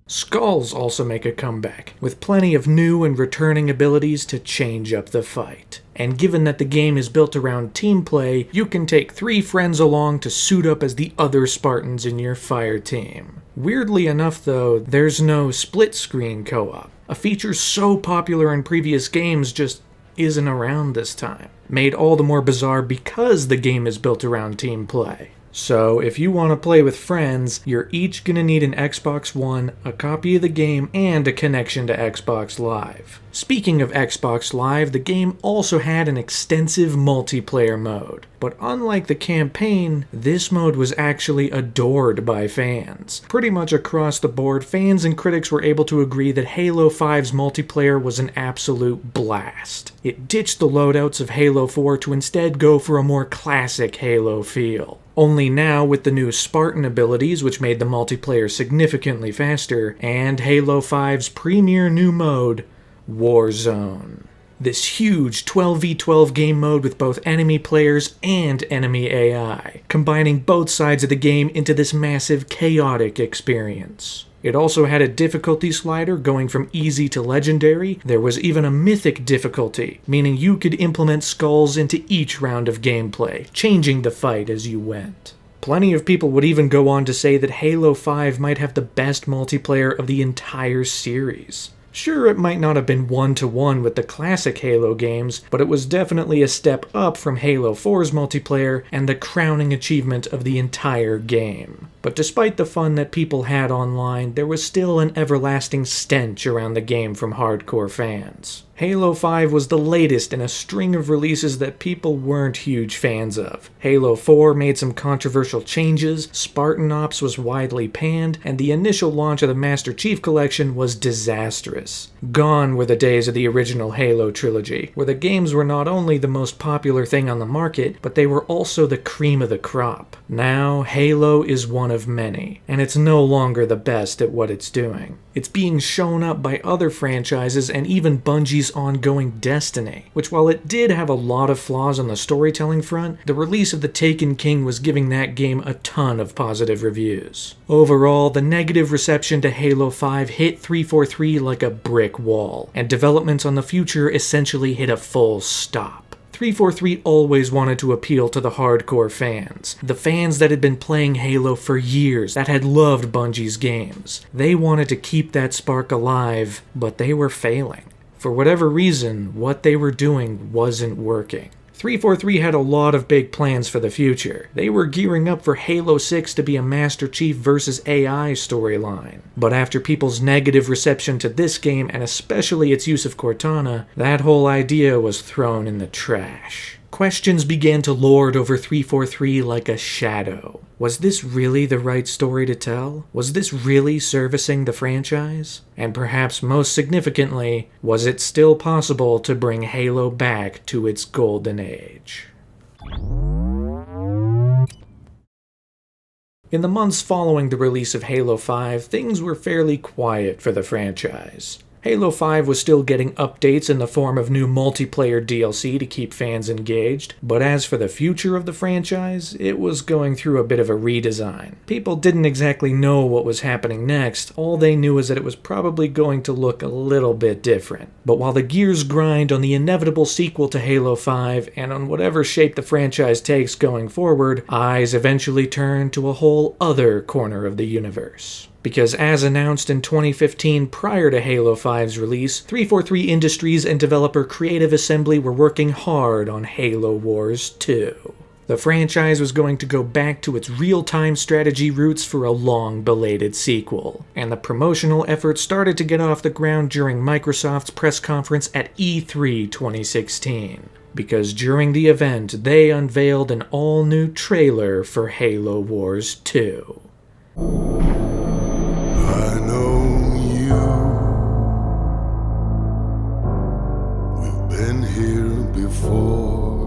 Skulls also make a comeback, with plenty of new and returning abilities to change up the fight. And given that the game is built around team play, you can take 3 friends along to suit up as the other Spartans in your fire team. Weirdly enough though, there's no split-screen co-op. A feature so popular in previous games just isn't around this time. Made all the more bizarre because the game is built around team play. So, if you want to play with friends, you're each going to need an Xbox One, a copy of the game, and a connection to Xbox Live. Speaking of Xbox Live, the game also had an extensive multiplayer mode. But unlike the campaign, this mode was actually adored by fans. Pretty much across the board, fans and critics were able to agree that Halo 5's multiplayer was an absolute blast. It ditched the loadouts of Halo 4 to instead go for a more classic Halo feel. Only now with the new Spartan abilities, which made the multiplayer significantly faster, and Halo 5's premier new mode, Warzone. This huge 12v12 game mode with both enemy players and enemy AI, combining both sides of the game into this massive chaotic experience. It also had a difficulty slider going from easy to legendary. There was even a mythic difficulty, meaning you could implement skulls into each round of gameplay, changing the fight as you went. Plenty of people would even go on to say that Halo 5 might have the best multiplayer of the entire series. Sure, it might not have been one-to-one with the classic Halo games, but it was definitely a step up from Halo 4's multiplayer and the crowning achievement of the entire game. But despite the fun that people had online, there was still an everlasting stench around the game from hardcore fans. Halo 5 was the latest in a string of releases that people weren't huge fans of. Halo 4 made some controversial changes, Spartan Ops was widely panned, and the initial launch of the Master Chief Collection was disastrous. Gone were the days of the original Halo trilogy, where the games were not only the most popular thing on the market, but they were also the cream of the crop. Now, Halo is one of many, and it's no longer the best at what it's doing. It's being shown up by other franchises and even Bungie's ongoing Destiny, which while it did have a lot of flaws on the storytelling front, the release of The Taken King was giving that game a ton of positive reviews. Overall, the negative reception to Halo 5 hit 343 like a brick wall, and developments on the future essentially hit a full stop. 343 always wanted to appeal to the hardcore fans, the fans that had been playing Halo for years, that had loved Bungie's games. They wanted to keep that spark alive, but they were failing. For whatever reason, what they were doing wasn't working. 343 had a lot of big plans for the future. They were gearing up for Halo 6 to be a Master Chief versus AI storyline. But after people's negative reception to this game, and especially its use of Cortana, that whole idea was thrown in the trash. Questions began to lord over 343 like a shadow. Was this really the right story to tell? Was this really servicing the franchise? And perhaps most significantly, was it still possible to bring Halo back to its golden age? In the months following the release of Halo 5, things were fairly quiet for the franchise. Halo 5 was still getting updates in the form of new multiplayer DLC to keep fans engaged, but as for the future of the franchise, it was going through a bit of a redesign. People didn't exactly know what was happening next, all they knew is that it was probably going to look a little bit different. But while the gears grind on the inevitable sequel to Halo 5, and on whatever shape the franchise takes going forward, eyes eventually turn to a whole other corner of the universe. Because as announced in 2015 prior to Halo 5's release, 343 Industries and developer Creative Assembly were working hard on Halo Wars 2. The franchise was going to go back to its real-time strategy roots for a long-belated sequel, and the promotional effort started to get off the ground during Microsoft's press conference at E3 2016. Because during the event, they unveiled an all-new trailer for Halo Wars 2. I know been here before.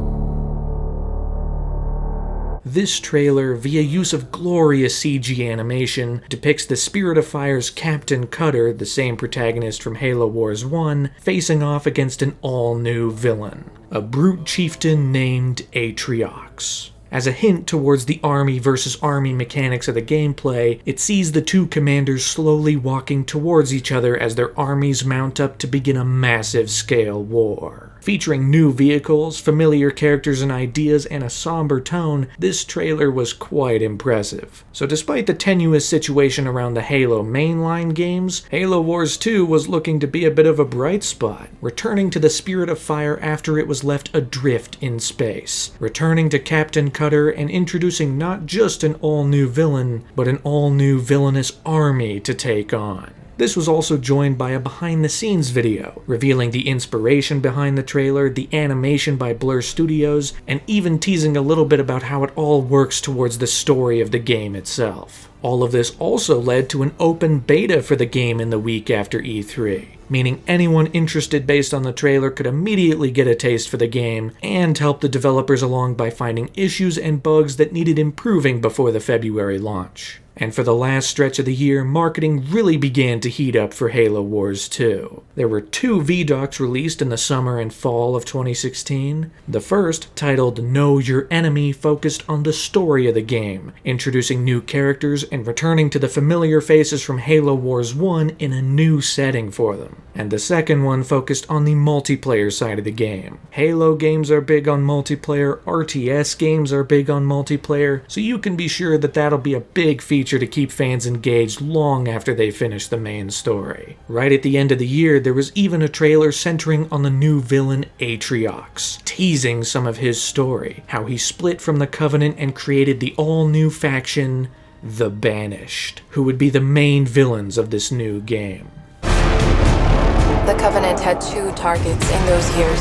This trailer, via use of glorious CG animation, depicts the Spirit of Fire's Captain Cutter, the same protagonist from Halo Wars 1, facing off against an all-new villain, a brute chieftain named Atriox. As a hint towards the army versus army mechanics of the gameplay, it sees the two commanders slowly walking towards each other as their armies mount up to begin a massive scale war. Featuring new vehicles, familiar characters and ideas, and a somber tone, this trailer was quite impressive. So despite the tenuous situation around the Halo mainline games, Halo Wars 2 was looking to be a bit of a bright spot, returning to the Spirit of Fire after it was left adrift in space, returning to Captain Cutter and introducing not just an all-new villain, but an all-new villainous army to take on. This was also joined by a behind-the-scenes video, revealing the inspiration behind the trailer, the animation by Blur Studios, and even teasing a little bit about how it all works towards the story of the game itself. All of this also led to an open beta for the game in the week after E3, meaning anyone interested based on the trailer could immediately get a taste for the game and help the developers along by finding issues and bugs that needed improving before the February launch. And for the last stretch of the year, marketing really began to heat up for Halo Wars 2. There were 2 VDocs released in the summer and fall of 2016. The first, titled Know Your Enemy, focused on the story of the game, introducing new characters and returning to the familiar faces from Halo Wars 1 in a new setting for them. And the second one focused on the multiplayer side of the game. Halo games are big on multiplayer, RTS games are big on multiplayer, so you can be sure that that'll be a big feature to keep fans engaged long after they finish the main story. Right at the end of the year, there was even a trailer centering on the new villain Atriox, teasing some of his story, how he split from the Covenant and created the all-new faction, the Banished, who would be the main villains of this new game. The Covenant had 2 targets in those years.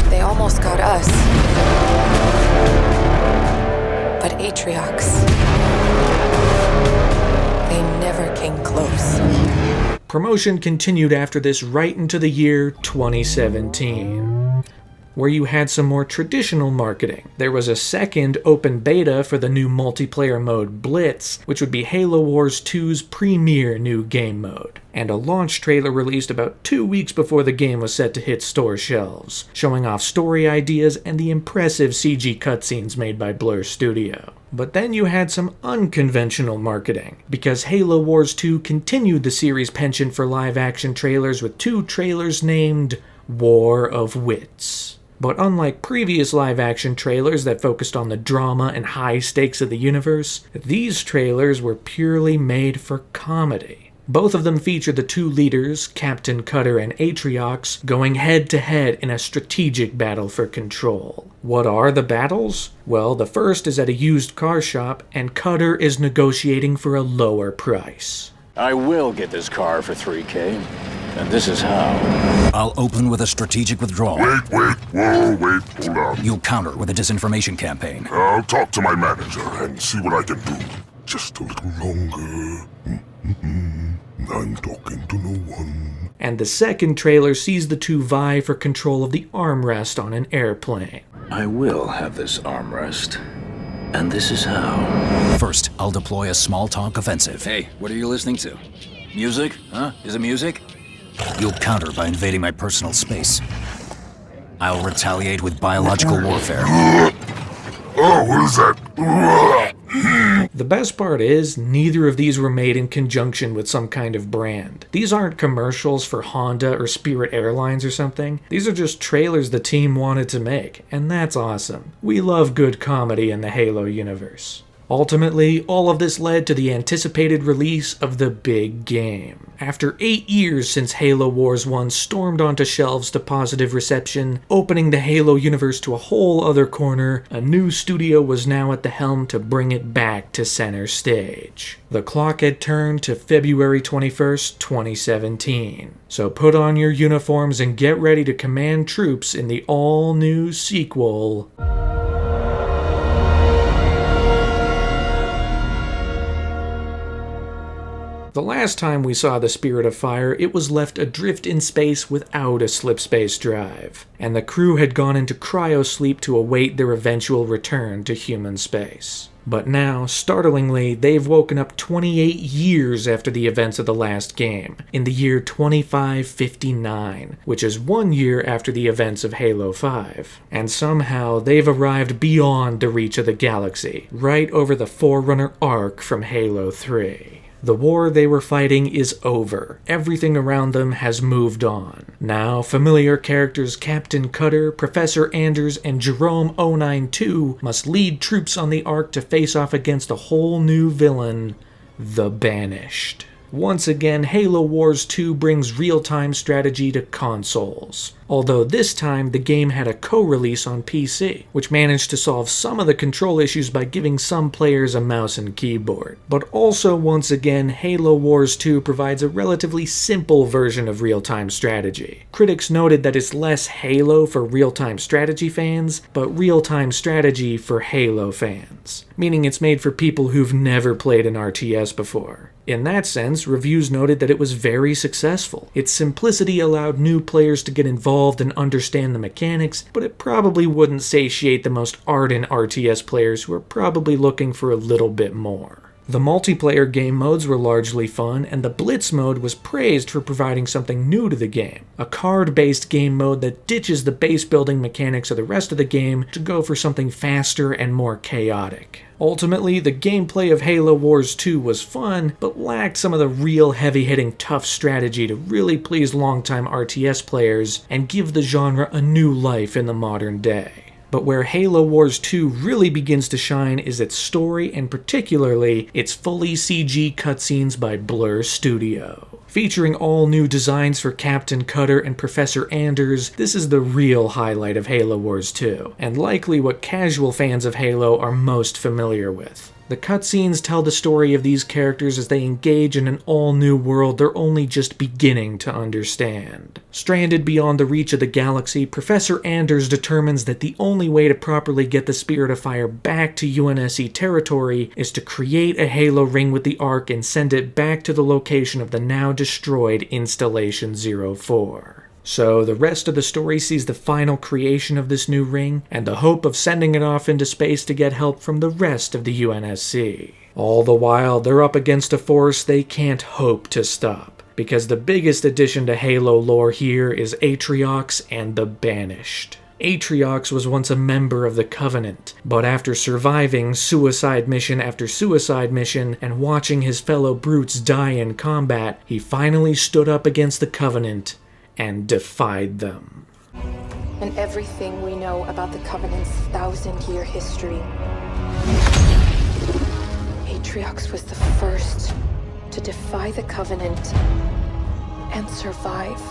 They almost got us. But Atriox, they never came close. Promotion continued after this right into the year 2017, where you had some more traditional marketing. There was a second open beta for the new multiplayer mode Blitz, which would be Halo Wars 2's premier new game mode, and a launch trailer released about 2 weeks before the game was set to hit store shelves, showing off story ideas and the impressive CG cutscenes made by Blur Studio. But then you had some unconventional marketing, because Halo Wars 2 continued the series' penchant for live-action trailers with 2 trailers named War of Wits. But unlike previous live-action trailers that focused on the drama and high stakes of the universe, these trailers were purely made for comedy. Both of them featured the 2 leaders, Captain Cutter and Atriox, going head-to-head in a strategic battle for control. What are the battles? Well, the first is at a used car shop, and Cutter is negotiating for a lower price. I will get this car for $3K, and this is how. I'll open with a strategic withdrawal. Wait, hold on. You'll counter with a disinformation campaign. I'll talk to my manager and see what I can do. Just a little longer. I'm talking to no one. And the second trailer sees the 2 vie for control of the armrest on an airplane. I will have this armrest, and this is how. First, I'll deploy a small talk offensive. Hey, what are you listening to? Music? Huh? Is it music? You'll counter by invading my personal space. I'll retaliate with biological warfare. Oh, what is that? The best part is, neither of these were made in conjunction with some kind of brand. These aren't commercials for Honda or Spirit Airlines or something. These are just trailers the team wanted to make, and that's awesome. We love good comedy in the Halo universe. Ultimately, all of this led to the anticipated release of the big game. After 8 years since Halo Wars 1 stormed onto shelves to positive reception, opening the Halo universe to a whole other corner, a new studio was now at the helm to bring it back to center stage. The clock had turned to February 21st, 2017. So put on your uniforms and get ready to command troops in the all-new sequel, The last time we saw the Spirit of Fire, it was left adrift in space without a slipspace drive, and the crew had gone into cryosleep to await their eventual return to human space. But now, startlingly, they've woken up 28 years after the events of the last game, in the year 2559, which is 1 year after the events of Halo 5. And somehow, they've arrived beyond the reach of the galaxy, right over the Forerunner arc from Halo 3. The war they were fighting is over. Everything around them has moved on. Now, familiar characters Captain Cutter, Professor Anders, and Jerome 092 must lead troops on the Ark to face off against a whole new villain, the Banished. Once again, Halo Wars 2 brings real-time strategy to consoles. Although this time, the game had a co-release on PC, which managed to solve some of the control issues by giving some players a mouse and keyboard. But also, once again, Halo Wars 2 provides a relatively simple version of real-time strategy. Critics noted that it's less Halo for real-time strategy fans, but real-time strategy for Halo fans, meaning it's made for people who've never played an RTS before. In that sense, reviews noted that it was very successful. Its simplicity allowed new players to get involved and understand the mechanics, but it probably wouldn't satiate the most ardent RTS players who are probably looking for a little bit more. The multiplayer game modes were largely fun, and the Blitz mode was praised for providing something new to the game, a card-based game mode that ditches the base-building mechanics of the rest of the game to go for something faster and more chaotic. Ultimately, the gameplay of Halo Wars 2 was fun, but lacked some of the real heavy-hitting tough strategy to really please longtime RTS players and give the genre a new life in the modern day. But where Halo Wars 2 really begins to shine is its story, and particularly its fully CG cutscenes by Blur Studio. Featuring all new designs for Captain Cutter and Professor Anders, this is the real highlight of Halo Wars 2, and likely what casual fans of Halo are most familiar with. The cutscenes tell the story of these characters as they engage in an all-new world they're only just beginning to understand. Stranded beyond the reach of the galaxy, Professor Anders determines that the only way to properly get the Spirit of Fire back to UNSC territory is to create a Halo ring with the Ark and send it back to the location of the now destroyed Installation 04. So the rest of the story sees the final creation of this new ring, and the hope of sending it off into space to get help from the rest of the UNSC. All the while, they're up against a force they can't hope to stop, because the biggest addition to Halo lore here is Atriox and the Banished. Atriox was once a member of the Covenant, but after surviving suicide mission after suicide mission and watching his fellow brutes die in combat, he finally stood up against the Covenant and defied them. And everything we know about the Covenant's 1,000-year history, Atriox was the first to defy the Covenant and survive.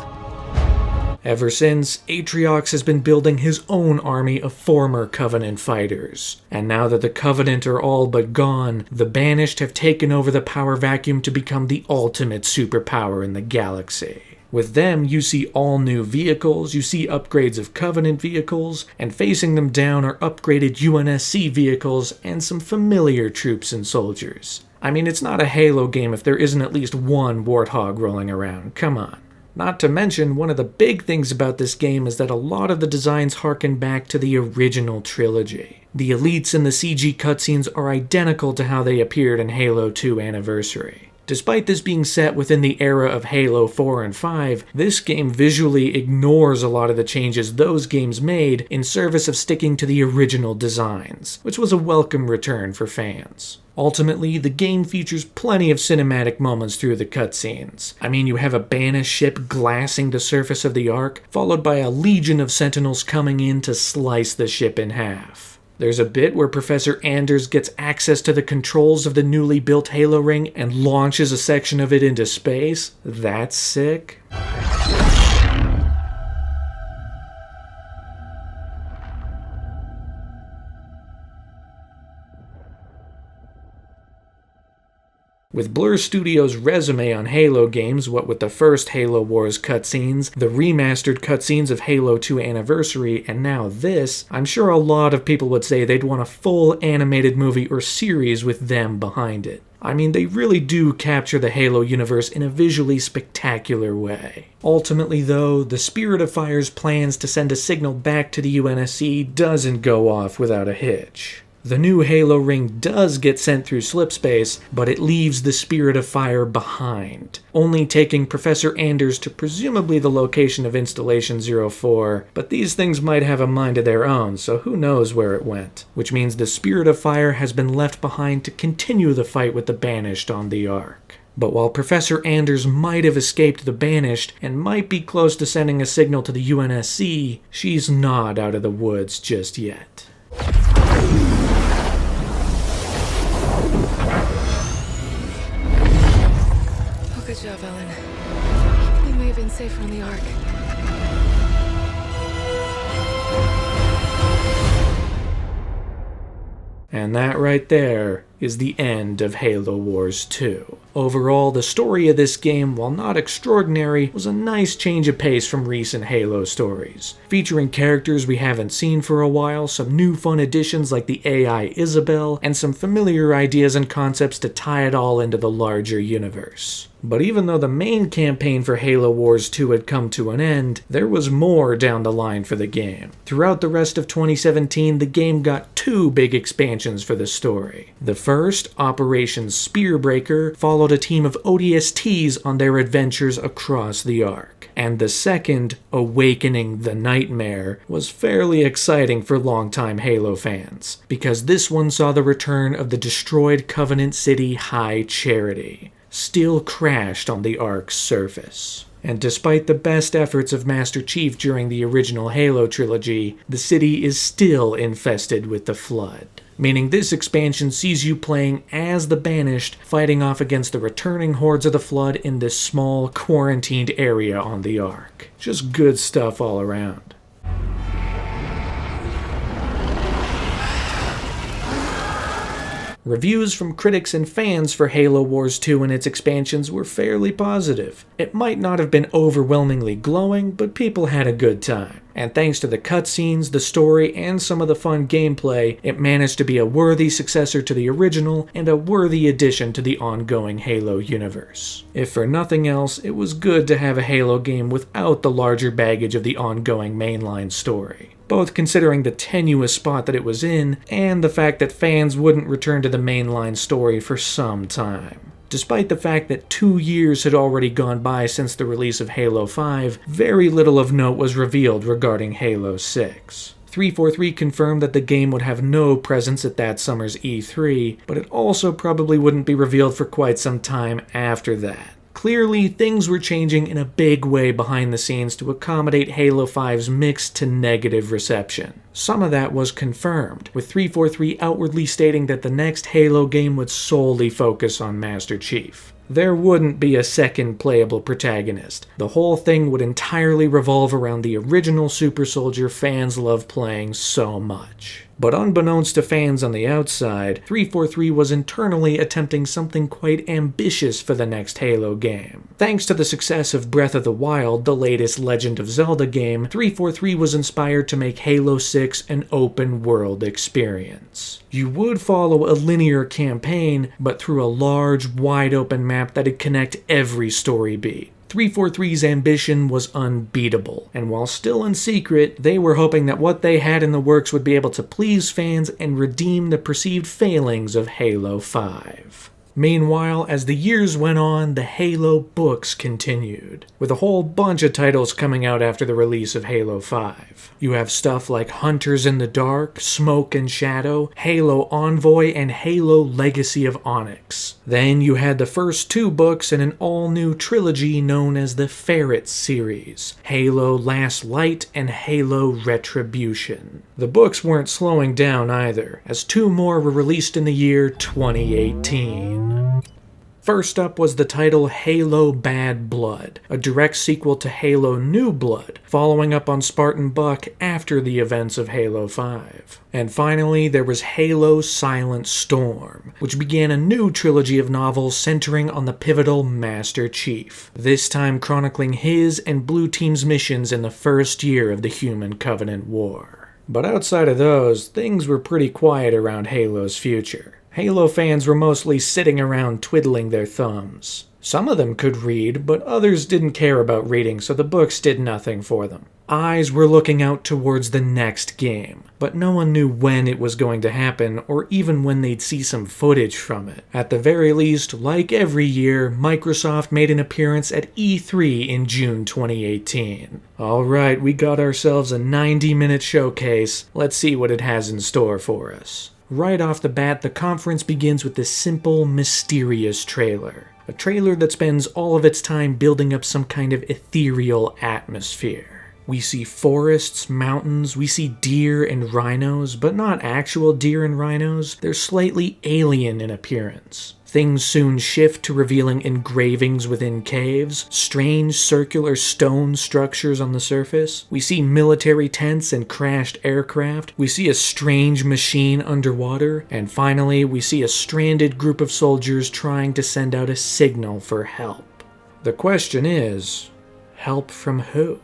Ever since, Atriox has been building his own army of former Covenant fighters. And now that the Covenant are all but gone, the Banished have taken over the power vacuum to become the ultimate superpower in the galaxy. With them, you see all new vehicles, you see upgrades of Covenant vehicles, and facing them down are upgraded UNSC vehicles and some familiar troops and soldiers. I mean, it's not a Halo game if there isn't at least one Warthog rolling around, come on. Not to mention, one of the big things about this game is that a lot of the designs harken back to the original trilogy. The elites in the CG cutscenes are identical to how they appeared in Halo 2 Anniversary. Despite this being set within the era of Halo 4 and 5, this game visually ignores a lot of the changes those games made in service of sticking to the original designs, which was a welcome return for fans. Ultimately, the game features plenty of cinematic moments through the cutscenes. I mean, you have a Banished ship glassing the surface of the Ark, followed by a legion of Sentinels coming in to slice the ship in half. There's a bit where Professor Anders gets access to the controls of the newly built Halo ring and launches a section of it into space. That's sick. With Blur Studios' resume on Halo games, what with the first Halo Wars cutscenes, the remastered cutscenes of Halo 2 Anniversary, and now this, I'm sure a lot of people would say they'd want a full animated movie or series with them behind it. I mean, they really do capture the Halo universe in a visually spectacular way. Ultimately, though, the Spirit of Fire's plans to send a signal back to the UNSC doesn't go off without a hitch. The new Halo ring does get sent through Slipspace, but it leaves the Spirit of Fire behind, only taking Professor Anders to presumably the location of Installation 04, but these things might have a mind of their own, so who knows where it went. Which means the Spirit of Fire has been left behind to continue the fight with the Banished on the Ark. But while Professor Anders might have escaped the Banished and might be close to sending a signal to the UNSC, she's not out of the woods just yet. Good job, Ellen. We may have been safer on the Ark. And that right there is the end of Halo Wars 2. Overall, the story of this game, while not extraordinary, was a nice change of pace from recent Halo stories. Featuring characters we haven't seen for a while, some new fun additions like the AI Isabel, and some familiar ideas and concepts to tie it all into the larger universe. But even though the main campaign for Halo Wars 2 had come to an end, there was more down the line for the game. Throughout the rest of 2017, the game got two big expansions for the story. The first, Operation Spearbreaker, followed a team of ODSTs on their adventures across the Ark. And the second, Awakening the Nightmare, was fairly exciting for longtime Halo fans, because this one saw the return of the destroyed Covenant City High Charity, still crashed on the Ark's surface. And despite the best efforts of Master Chief during the original Halo trilogy, the city is still infested with the Flood. Meaning this expansion sees you playing as the Banished, fighting off against the returning hordes of the Flood in this small, quarantined area on the Ark. Just good stuff all around. Reviews from critics and fans for Halo Wars 2 and its expansions were fairly positive. It might not have been overwhelmingly glowing, but people had a good time. And thanks to the cutscenes, the story, and some of the fun gameplay, it managed to be a worthy successor to the original and a worthy addition to the ongoing Halo universe. If for nothing else, it was good to have a Halo game without the larger baggage of the ongoing mainline story, both considering the tenuous spot that it was in, and the fact that fans wouldn't return to the mainline story for some time. Despite the fact that 2 years had already gone by since the release of Halo 5, very little of note was revealed regarding Halo 6. 343 confirmed that the game would have no presence at that summer's E3, but it also probably wouldn't be revealed for quite some time after that. Clearly, things were changing in a big way behind the scenes to accommodate Halo 5's mixed to negative reception. Some of that was confirmed, with 343 outwardly stating that the next Halo game would solely focus on Master Chief. There wouldn't be a second playable protagonist. The whole thing would entirely revolve around the original Super Soldier fans love playing so much. But unbeknownst to fans on the outside, 343 was internally attempting something quite ambitious for the next Halo game. Thanks to the success of Breath of the Wild, the latest Legend of Zelda game, 343 was inspired to make Halo 6 an open-world experience. You would follow a linear campaign, but through a large, wide-open map that'd connect every story beat. 343's ambition was unbeatable, and while still in secret, they were hoping that what they had in the works would be able to please fans and redeem the perceived failings of Halo 5. Meanwhile, as the years went on, the Halo books continued, with a whole bunch of titles coming out after the release of Halo 5. You have stuff like Hunters in the Dark, Smoke and Shadow, Halo Envoy, and Halo Legacy of Onyx. Then you had the first 2 books in an all-new trilogy known as the Ferret series, Halo Last Light and Halo Retribution. The books weren't slowing down either, as 2 more were released in the year 2018. First up was the title Halo Bad Blood, a direct sequel to Halo New Blood, following up on Spartan Buck after the events of Halo 5. And finally, there was Halo Silent Storm, which began a new trilogy of novels centering on the pivotal Master Chief, this time chronicling his and Blue Team's missions in the first year of the Human Covenant War. But outside of those, things were pretty quiet around Halo's future. Halo fans were mostly sitting around twiddling their thumbs. Some of them could read, but others didn't care about reading, so the books did nothing for them. Eyes were looking out towards the next game, but no one knew when it was going to happen or even when they'd see some footage from it. At the very least, like every year, Microsoft made an appearance at E3 in June 2018. Alright, we got ourselves a 90-minute showcase. Let's see what it has in store for us. Right off the bat, the conference begins with this simple, mysterious trailer. A trailer that spends all of its time building up some kind of ethereal atmosphere. We see forests, mountains, we see deer and rhinos, but not actual deer and rhinos. They're slightly alien in appearance. Things soon shift to revealing engravings within caves, strange circular stone structures on the surface. We see military tents and crashed aircraft. We see a strange machine underwater. And finally, we see a stranded group of soldiers trying to send out a signal for help. The question is, help from who?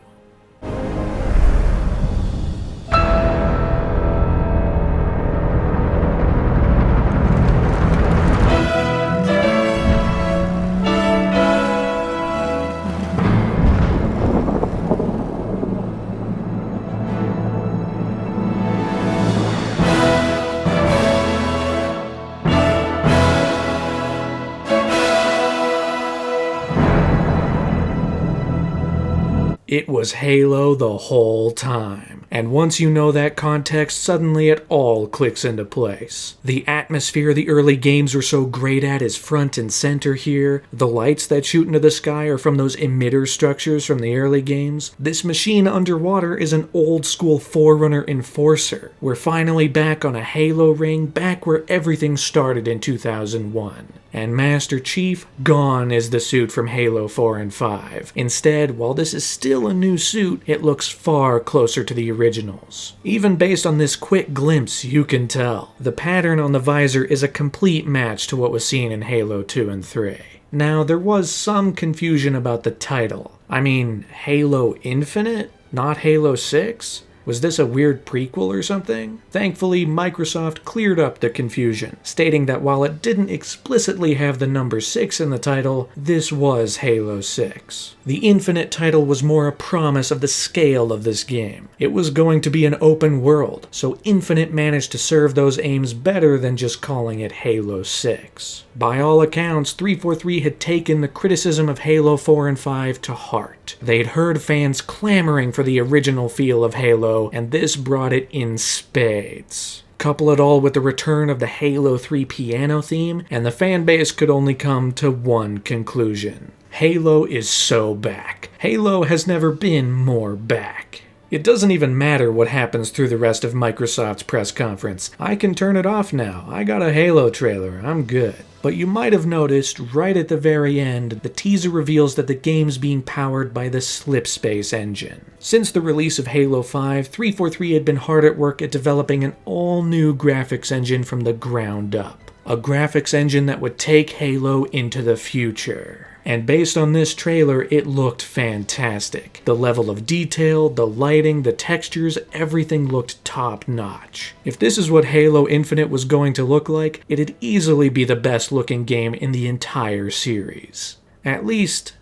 It was Halo the whole time. And once you know that context, suddenly it all clicks into place. The atmosphere the early games were so great at is front and center here. The lights that shoot into the sky are from those emitter structures from the early games. This machine underwater is an old school Forerunner Enforcer. We're finally back on a Halo ring, back where everything started in 2001. And Master Chief, gone is the suit from Halo 4 and 5. Instead, while this is still a new suit, it looks far closer to the originals. Even based on this quick glimpse, you can tell. The pattern on the visor is a complete match to what was seen in Halo 2 and 3. Now, there was some confusion about the title. I mean, Halo Infinite? Not Halo 6? Was this a weird prequel or something? Thankfully, Microsoft cleared up the confusion, stating that while it didn't explicitly have the number 6 in the title, this was Halo 6. The Infinite title was more a promise of the scale of this game. It was going to be an open world, so Infinite managed to serve those aims better than just calling it Halo 6. By all accounts, 343 had taken the criticism of Halo 4 and 5 to heart. They'd heard fans clamoring for the original feel of Halo, and this brought it in spades. Couple it all with the return of the Halo 3 piano theme, and the fanbase could only come to one conclusion. Halo is so back. Halo has never been more back. It doesn't even matter what happens through the rest of Microsoft's press conference. I can turn it off now. I got a Halo trailer. I'm good. But you might have noticed, right at the very end, the teaser reveals that the game's being powered by the Slipspace Engine. Since the release of Halo 5, 343 had been hard at work at developing an all-new graphics engine from the ground up. A graphics engine that would take Halo into the future. And based on this trailer, it looked fantastic. The level of detail, the lighting, the textures, everything looked top-notch. If this is what Halo Infinite was going to look like, it'd easily be the best-looking game in the entire series. At least,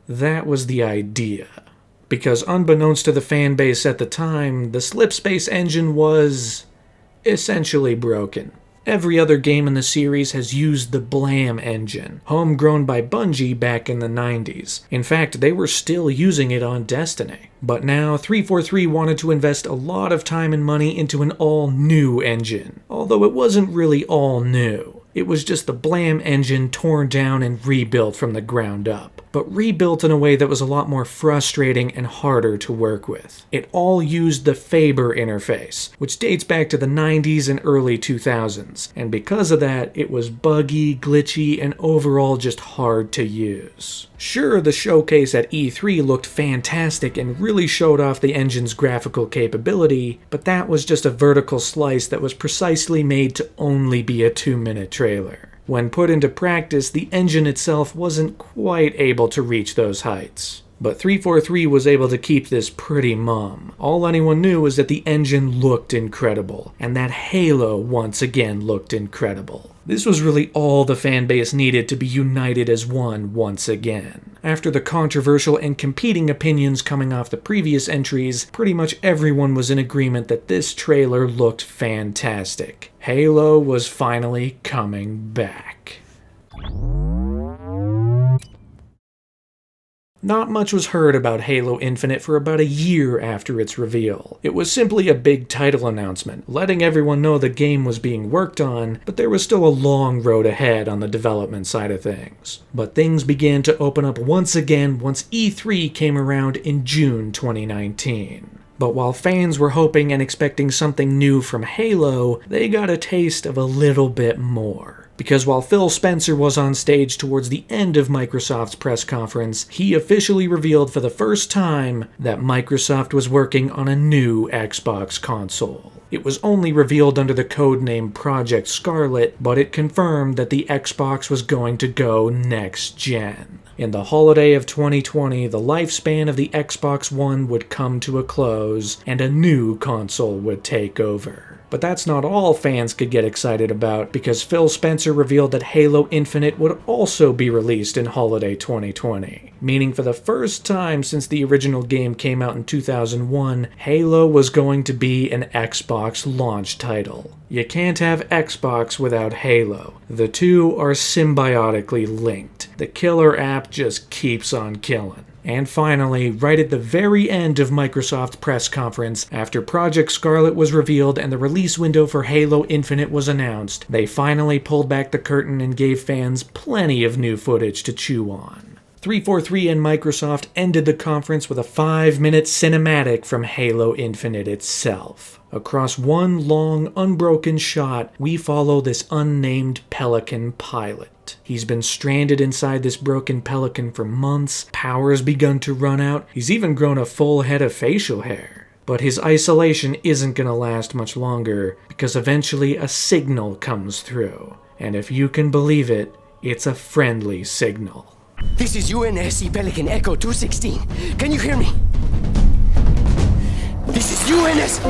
that was the idea. Because unbeknownst to the fanbase at the time, the Slipspace Engine was essentially broken. Every other game in the series has used the Blam engine, homegrown by Bungie back in the 90s. In fact, they were still using it on Destiny. But now, 343 wanted to invest a lot of time and money into an all-new engine. Although it wasn't really all new. It was just the Blam engine torn down and rebuilt from the ground up. but rebuilt in a way that was a lot more frustrating and harder to work with. It all used the Faber interface, which dates back to the 90s and early 2000s, and because of that, it was buggy, glitchy, and overall just hard to use. Sure, the showcase at E3 looked fantastic and really showed off the engine's graphical capability, but that was just a vertical slice that was precisely made to only be a 2-minute trailer. When put into practice, the engine itself wasn't quite able to reach those heights. But 343 was able to keep this pretty mum. All anyone knew was that the engine looked incredible, and that Halo once again looked incredible. This was really all the fanbase needed to be united as one once again. After the controversial and competing opinions coming off the previous entries, pretty much everyone was in agreement that this trailer looked fantastic. Halo was finally coming back. Not much was heard about Halo Infinite for about a year after its reveal. It was simply a big title announcement, letting everyone know the game was being worked on, but there was still a long road ahead on the development side of things. But things began to open up once again once E3 came around in June 2019. But while fans were hoping and expecting something new from Halo, they got a taste of a little bit more. Because while Phil Spencer was on stage towards the end of Microsoft's press conference, he officially revealed for the first time that Microsoft was working on a new Xbox console. It was only revealed under the codename Project Scarlet, but it confirmed that the Xbox was going to go next gen. In the holiday of 2020, the lifespan of the Xbox One would come to a close, and a new console would take over. But that's not all fans could get excited about, because Phil Spencer revealed that Halo Infinite would also be released in holiday 2020. Meaning for the first time since the original game came out in 2001, Halo was going to be an Xbox launch title. You can't have Xbox without Halo. The two are symbiotically linked. The killer app just keeps on killing. And finally, right at the very end of Microsoft's press conference, after Project Scarlet was revealed and the release window for Halo Infinite was announced, they finally pulled back the curtain and gave fans plenty of new footage to chew on. 343 and Microsoft ended the conference with a 5-minute cinematic from Halo Infinite itself. Across one long, unbroken shot, we follow this unnamed Pelican pilot. He's been stranded inside this broken Pelican for months, power's begun to run out, he's even grown a full head of facial hair. But his isolation isn't gonna last much longer, because eventually a signal comes through. And if you can believe it, it's a friendly signal. This is UNSC Pelican Echo 216. Can you hear me? This is UNS...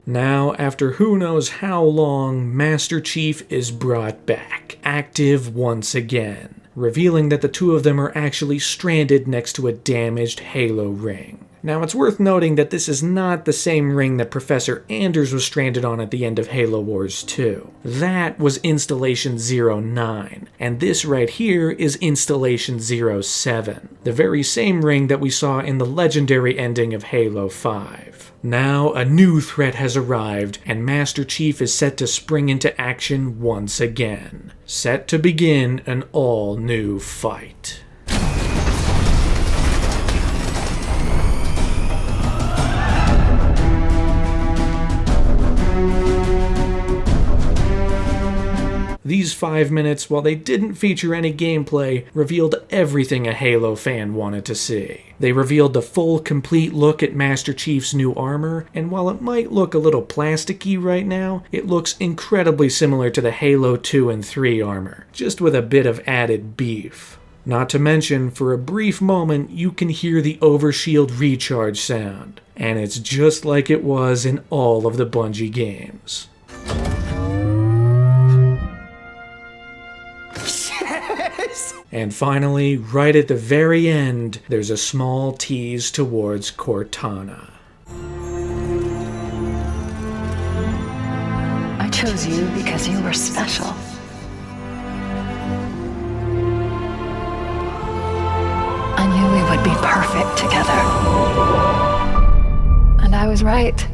Now, after who knows how long, Master Chief is brought back, active once again, revealing that the two of them are actually stranded next to a damaged Halo ring. Now, it's worth noting that this is not the same ring that Professor Anders was stranded on at the end of Halo Wars 2. That was Installation 09, and this right here is Installation 07, the very same ring that we saw in the legendary ending of Halo 5. Now, a new threat has arrived, and Master Chief is set to spring into action once again. Set to begin an all-new fight. These 5 minutes, while they didn't feature any gameplay, revealed everything a Halo fan wanted to see. They revealed the full, complete look at Master Chief's new armor, and while it might look a little plasticky right now, it looks incredibly similar to the Halo 2 and 3 armor, just with a bit of added beef. Not to mention, for a brief moment, you can hear the overshield recharge sound, and it's just like it was in all of the Bungie games. And finally, right at the very end, there's a small tease towards Cortana. I chose you because you were special. I knew we would be perfect together. And I was right.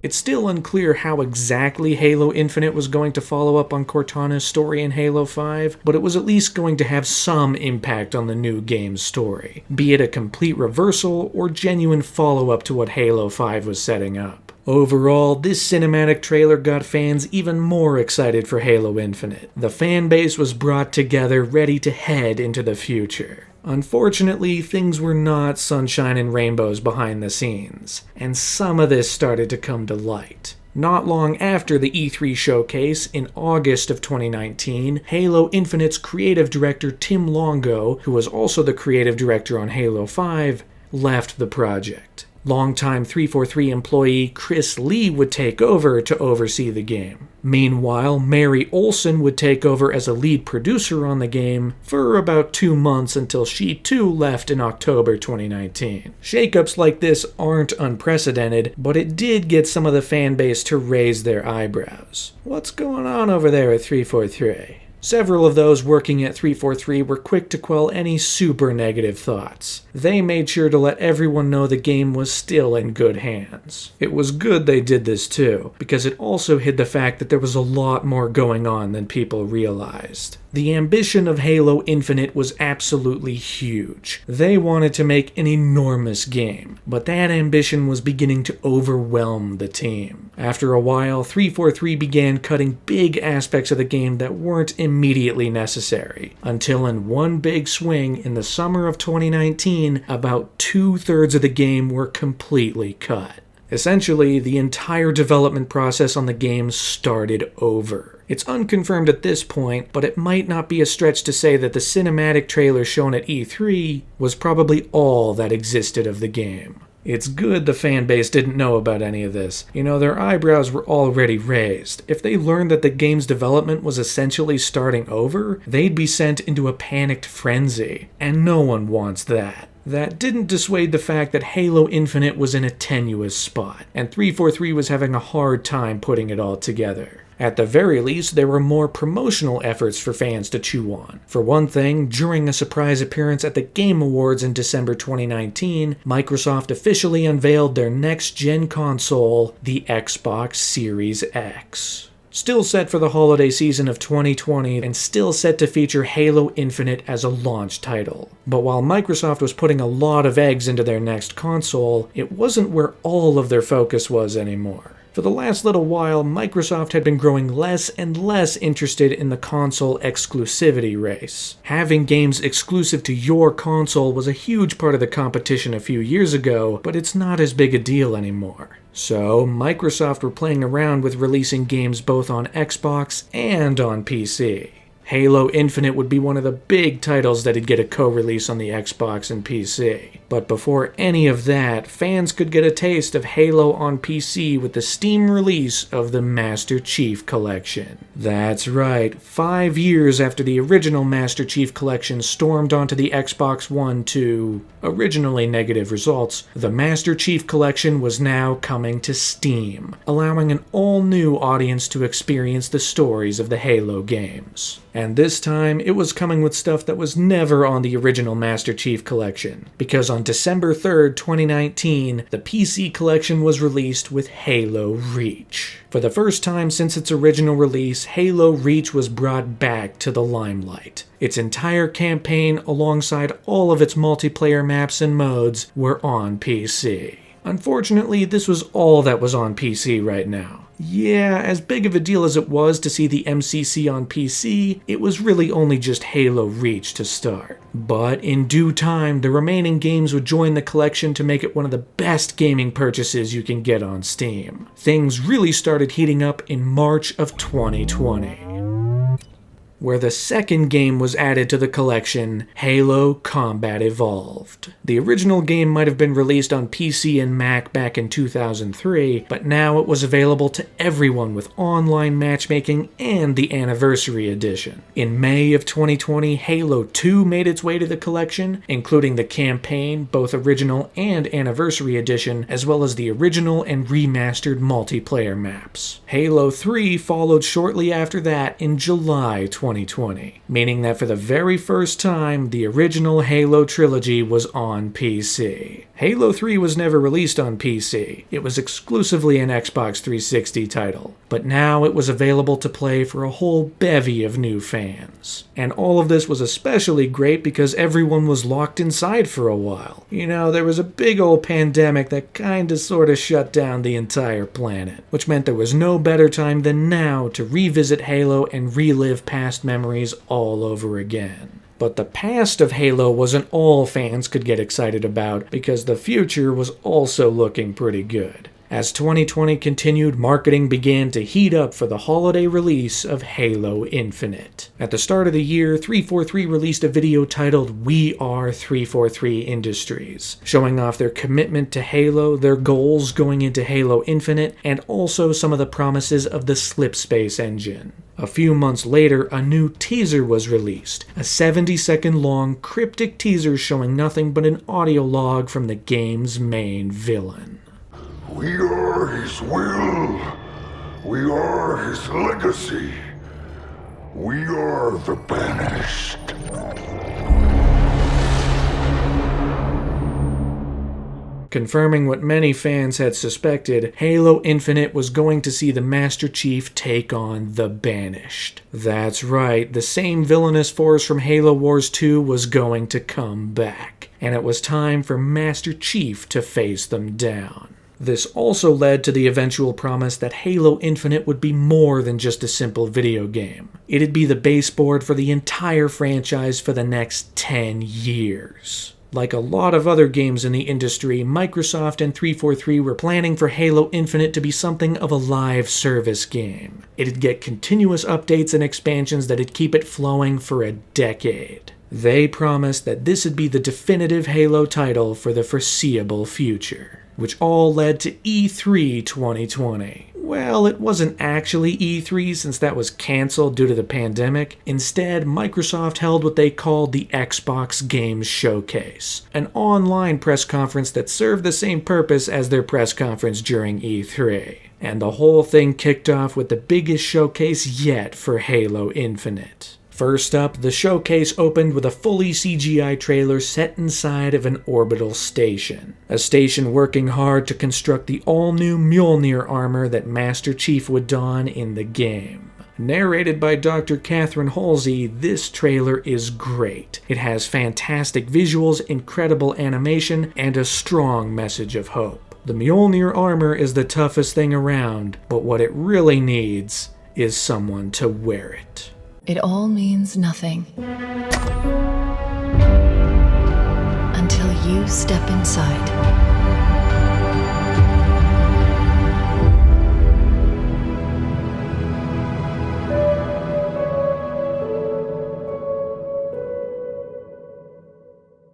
It's still unclear how exactly Halo Infinite was going to follow up on Cortana's story in Halo 5, but it was at least going to have some impact on the new game's story, be it a complete reversal or genuine follow-up to what Halo 5 was setting up. Overall, this cinematic trailer got fans even more excited for Halo Infinite. The fan base was brought together ready to head into the future. Unfortunately, things were not sunshine and rainbows behind the scenes, and some of this started to come to light. Not long after the E3 showcase, in August of 2019, Halo Infinite's creative director Tim Longo, who was also the creative director on Halo 5, left the project. Longtime 343 employee Chris Lee would take over to oversee the game. Meanwhile, Mary Olsen would take over as a lead producer on the game for about 2 months until she too left in October 2019. Shakeups like this aren't unprecedented, but it did get some of the fan base to raise their eyebrows. What's going on over there at 343? Several of those working at 343 were quick to quell any super negative thoughts. They made sure to let everyone know the game was still in good hands. It was good they did this too, because it also hid the fact that there was a lot more going on than people realized. The ambition of Halo Infinite was absolutely huge. They wanted to make an enormous game, but that ambition was beginning to overwhelm the team. After a while, 343 began cutting big aspects of the game that weren't immediately necessary, until in one big swing in the summer of 2019, about 2/3 of the game were completely cut. Essentially, the entire development process on the game started over. It's unconfirmed at this point, but it might not be a stretch to say that the cinematic trailer shown at E3 was probably all that existed of the game. It's good the fanbase didn't know about any of this. You know, their eyebrows were already raised. If they learned that the game's development was essentially starting over, they'd be sent into a panicked frenzy, and no one wants that. That didn't dissuade the fact that Halo Infinite was in a tenuous spot, and 343 was having a hard time putting it all together. At the very least, there were more promotional efforts for fans to chew on. For one thing, during a surprise appearance at the Game Awards in December 2019, Microsoft officially unveiled their next-gen console, the Xbox Series X. Still set for the holiday season of 2020 and still set to feature Halo Infinite as a launch title. But while Microsoft was putting a lot of eggs into their next console, it wasn't where all of their focus was anymore. For the last little while, Microsoft had been growing less and less interested in the console exclusivity race. Having games exclusive to your console was a huge part of the competition a few years ago, but it's not as big a deal anymore. So, Microsoft were playing around with releasing games both on Xbox and on PC. Halo Infinite would be one of the big titles that'd get a co-release on the Xbox and PC. But before any of that, fans could get a taste of Halo on PC with the Steam release of the Master Chief Collection. That's right, 5 years after the original Master Chief Collection stormed onto the Xbox One to originally negative results, the Master Chief Collection was now coming to Steam, allowing an all-new audience to experience the stories of the Halo games. And this time, it was coming with stuff that was never on the original Master Chief Collection, because on December 3rd, 2019, the PC collection was released with Halo Reach. For the first time since its original release, Halo Reach was brought back to the limelight. Its entire campaign, alongside all of its multiplayer maps and modes, were on PC. Unfortunately, this was all that was on PC right now. Yeah, as big of a deal as it was to see the MCC on PC, it was really only just Halo Reach to start. But in due time, the remaining games would join the collection to make it one of the best gaming purchases you can get on Steam. Things really started heating up in March of 2020, where the second game was added to the collection, Halo Combat Evolved. The original game might have been released on PC and Mac back in 2003, but now it was available to everyone with online matchmaking and the Anniversary Edition. In May of 2020, Halo 2 made its way to the collection, including the campaign, both original and Anniversary Edition, as well as the original and remastered multiplayer maps. Halo 3 followed shortly after that in July 2020. 2020, meaning that for the very first time, the original Halo trilogy was on PC. Halo 3 was never released on PC. It was exclusively an Xbox 360 title, but now it was available to play for a whole bevy of new fans. And all of this was especially great because everyone was locked inside for a while. You know, there was a big old pandemic that kinda sorta shut down the entire planet, which meant there was no better time than now to revisit Halo and relive past memories all over again. But the past of Halo wasn't all fans could get excited about, because the future was also looking pretty good. As 2020 continued, marketing began to heat up for the holiday release of Halo Infinite. At the start of the year, 343 released a video titled "We Are 343 Industries," showing off their commitment to Halo, their goals going into Halo Infinite, and also some of the promises of the Slipspace Engine. A few months later, a new teaser was released, a 70-second long cryptic teaser showing nothing but an audio log from the game's main villain. We are his will. We are his legacy. We are the banished. Confirming what many fans had suspected, Halo Infinite was going to see the Master Chief take on the Banished. That's right, the same villainous force from Halo Wars 2 was going to come back, and it was time for Master Chief to face them down. This also led to the eventual promise that Halo Infinite would be more than just a simple video game. It'd be the baseboard for the entire franchise for the next 10 years. Like a lot of other games in the industry, Microsoft and 343 were planning for Halo Infinite to be something of a live service game. It'd get continuous updates and expansions that'd keep it flowing for a decade. They promised that this would be the definitive Halo title for the foreseeable future, which all led to E3 2020. Well, it wasn't actually E3 since that was cancelled due to the pandemic. Instead, Microsoft held what they called the Xbox Games Showcase, an online press conference that served the same purpose as their press conference during E3. And the whole thing kicked off with the biggest showcase yet for Halo Infinite. First up, the showcase opened with a fully CGI trailer set inside of an orbital station. A station working hard to construct the all-new Mjolnir armor that Master Chief would don in the game. Narrated by Dr. Catherine Halsey, this trailer is great. It has fantastic visuals, incredible animation, and a strong message of hope. The Mjolnir armor is the toughest thing around, but what it really needs is someone to wear it. It all means nothing until you step inside.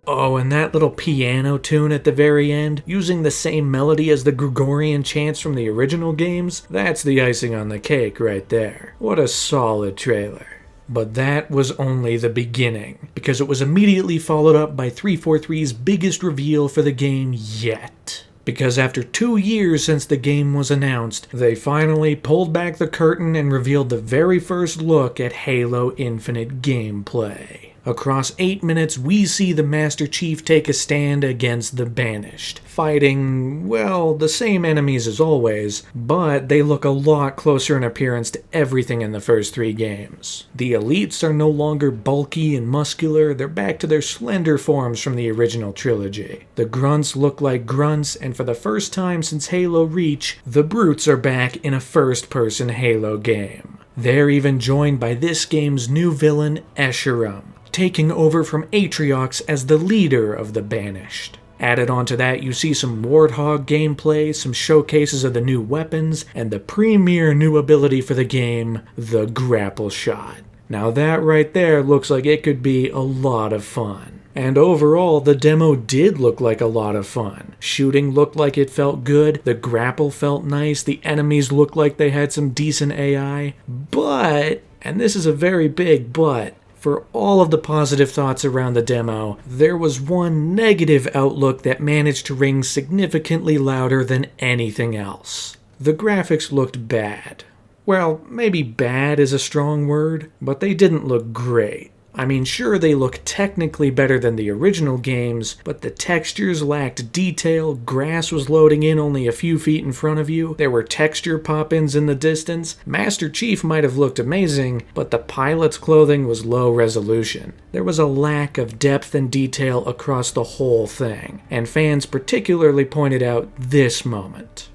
Oh, and that little piano tune at the very end, using the same melody as the Gregorian chants from the original games, that's the icing on the cake right there. What a solid trailer. But that was only the beginning, because it was immediately followed up by 343's biggest reveal for the game yet. Because after 2 years since the game was announced, they finally pulled back the curtain and revealed the very first look at Halo Infinite gameplay. Across 8 minutes, we see the Master Chief take a stand against the Banished, fighting, well, the same enemies as always, but they look a lot closer in appearance to everything in the first 3 games. The elites are no longer bulky and muscular, they're back to their slender forms from the original trilogy. The grunts look like grunts, and for the first time since Halo Reach, the brutes are back in a first-person Halo game. They're even joined by this game's new villain, Escharum, taking over from Atriox as the leader of the Banished. Added onto that, you see some Warthog gameplay, some showcases of the new weapons, and the premier new ability for the game, the Grapple Shot. Now that right there looks like it could be a lot of fun. And overall, the demo did look like a lot of fun. Shooting looked like it felt good, the grapple felt nice, the enemies looked like they had some decent AI, but, and this is a very big but, for all of the positive thoughts around the demo, there was one negative outlook that managed to ring significantly louder than anything else. The graphics looked bad. Well, maybe bad is a strong word, but they didn't look great. I mean, sure, they look technically better than the original games, but the textures lacked detail, grass was loading in only a few feet in front of you, there were texture pop-ins in the distance, Master Chief might have looked amazing, but the pilot's clothing was low resolution. There was a lack of depth and detail across the whole thing, and fans particularly pointed out this moment.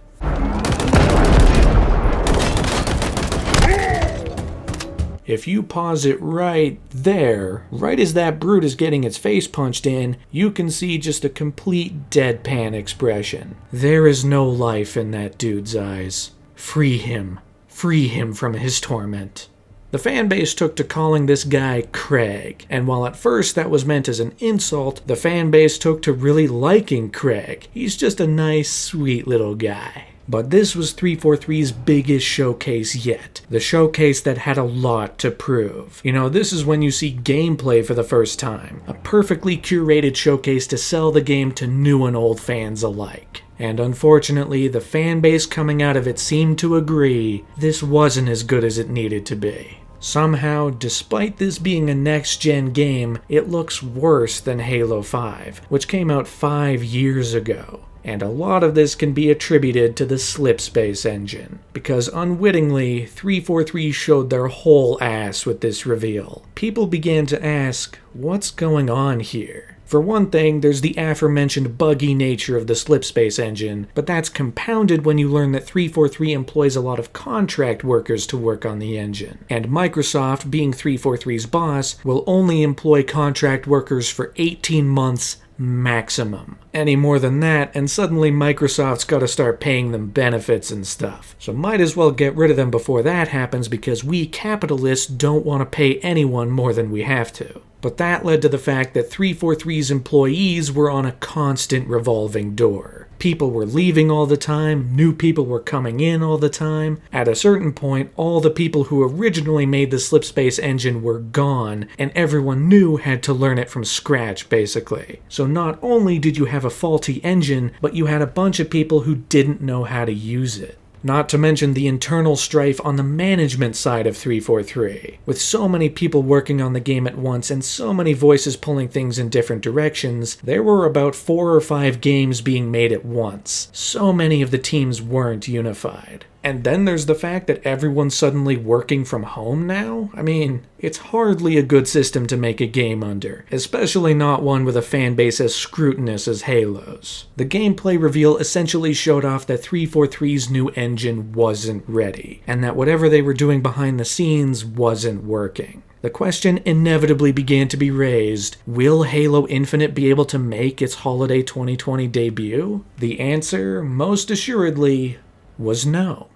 If you pause it right there, right as that brute is getting its face punched in, you can see just a complete deadpan expression. There is no life in that dude's eyes. Free him. Free him from his torment. The fanbase took to calling this guy Craig, and while at first that was meant as an insult, the fanbase took to really liking Craig. He's just a nice, sweet little guy. But this was 343's biggest showcase yet. The showcase that had a lot to prove. You know, this is when you see gameplay for the first time. A perfectly curated showcase to sell the game to new and old fans alike. And unfortunately, the fanbase coming out of it seemed to agree this wasn't as good as it needed to be. Somehow, despite this being a next-gen game, it looks worse than Halo 5, which came out 5 years ago. And a lot of this can be attributed to the Slipspace Engine, because unwittingly, 343 showed their whole ass with this reveal. People began to ask, what's going on here? For one thing, there's the aforementioned buggy nature of the Slipspace Engine, but that's compounded when you learn that 343 employs a lot of contract workers to work on the engine. And Microsoft, being 343's boss, will only employ contract workers for 18 months maximum. Any more than that, and suddenly Microsoft's gotta start paying them benefits and stuff. So might as well get rid of them before that happens, because we capitalists don't want to pay anyone more than we have to. But that led to the fact that 343's employees were on a constant revolving door. People were leaving all the time, new people were coming in all the time. At a certain point, all the people who originally made the Slipspace Engine were gone, and everyone new had to learn it from scratch, basically. So not only did you have a faulty engine, but you had a bunch of people who didn't know how to use it. Not to mention the internal strife on the management side of 343. With so many people working on the game at once and so many voices pulling things in different directions, there were about 4 or 5 games being made at once. So many of the teams weren't unified. And then there's the fact that everyone's suddenly working from home now? I mean, it's hardly a good system to make a game under, especially not one with a fanbase as scrutinous as Halo's. The gameplay reveal essentially showed off that 343's new engine wasn't ready, and that whatever they were doing behind the scenes wasn't working. The question inevitably began to be raised, will Halo Infinite be able to make its holiday 2020 debut? The answer, most assuredly, was no.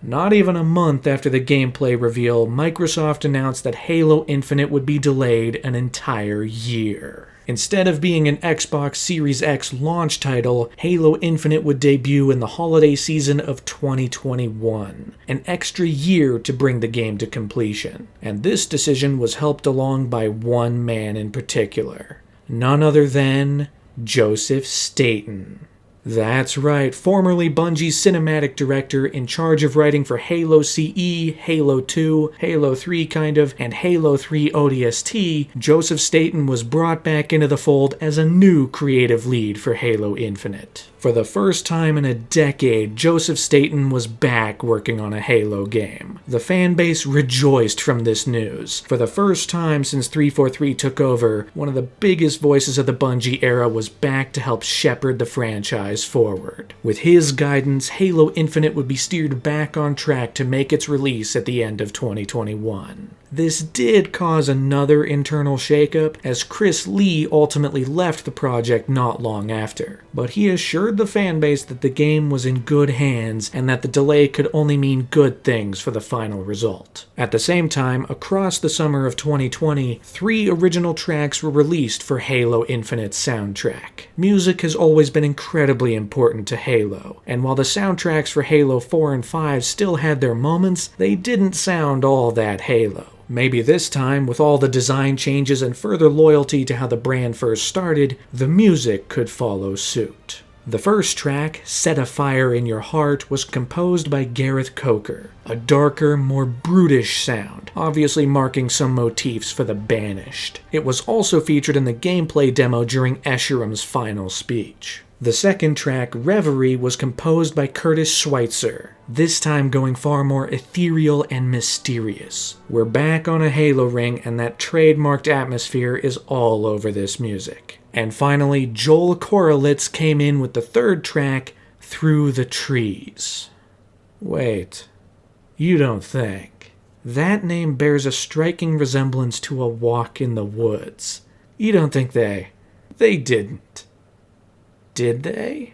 Not even a month after the gameplay reveal, Microsoft announced that Halo Infinite would be delayed an entire year. Instead of being an Xbox Series X launch title, Halo Infinite would debut in the holiday season of 2021, an extra year to bring the game to completion. And this decision was helped along by one man in particular, none other than Joseph Staten. That's right, formerly Bungie's cinematic director in charge of writing for Halo CE, Halo 2, Halo 3 and Halo 3 ODST, Joseph Staten was brought back into the fold as a new creative lead for Halo Infinite. For the first time in a decade, Joseph Staten was back working on a Halo game. The fanbase rejoiced from this news. For the first time since 343 took over, one of the biggest voices of the Bungie era was back to help shepherd the franchise forward. With his guidance, Halo Infinite would be steered back on track to make its release at the end of 2021. This did cause another internal shakeup, as Chris Lee ultimately left the project not long after. But he assured the fanbase that the game was in good hands and that the delay could only mean good things for the final result. At the same time, across the summer of 2020, 3 original tracks were released for Halo Infinite's soundtrack. Music has always been incredibly important to Halo, and while the soundtracks for Halo 4 and 5 still had their moments, they didn't sound all that Halo. Maybe this time, with all the design changes and further loyalty to how the brand first started, the music could follow suit. The first track, Set a Fire in Your Heart, was composed by Gareth Coker, a darker, more brutish sound, obviously marking some motifs for the Banished. It was also featured in the gameplay demo during Escherum's final speech. The second track, Reverie, was composed by Curtis Schweitzer, this time going far more ethereal and mysterious. We're back on a Halo ring, and that trademarked atmosphere is all over this music. And finally, Joel Korolitz came in with the third track, Through the Trees. Wait, you don't think? That name bears a striking resemblance to A Walk in the Woods. You don't think they didn't? Did they?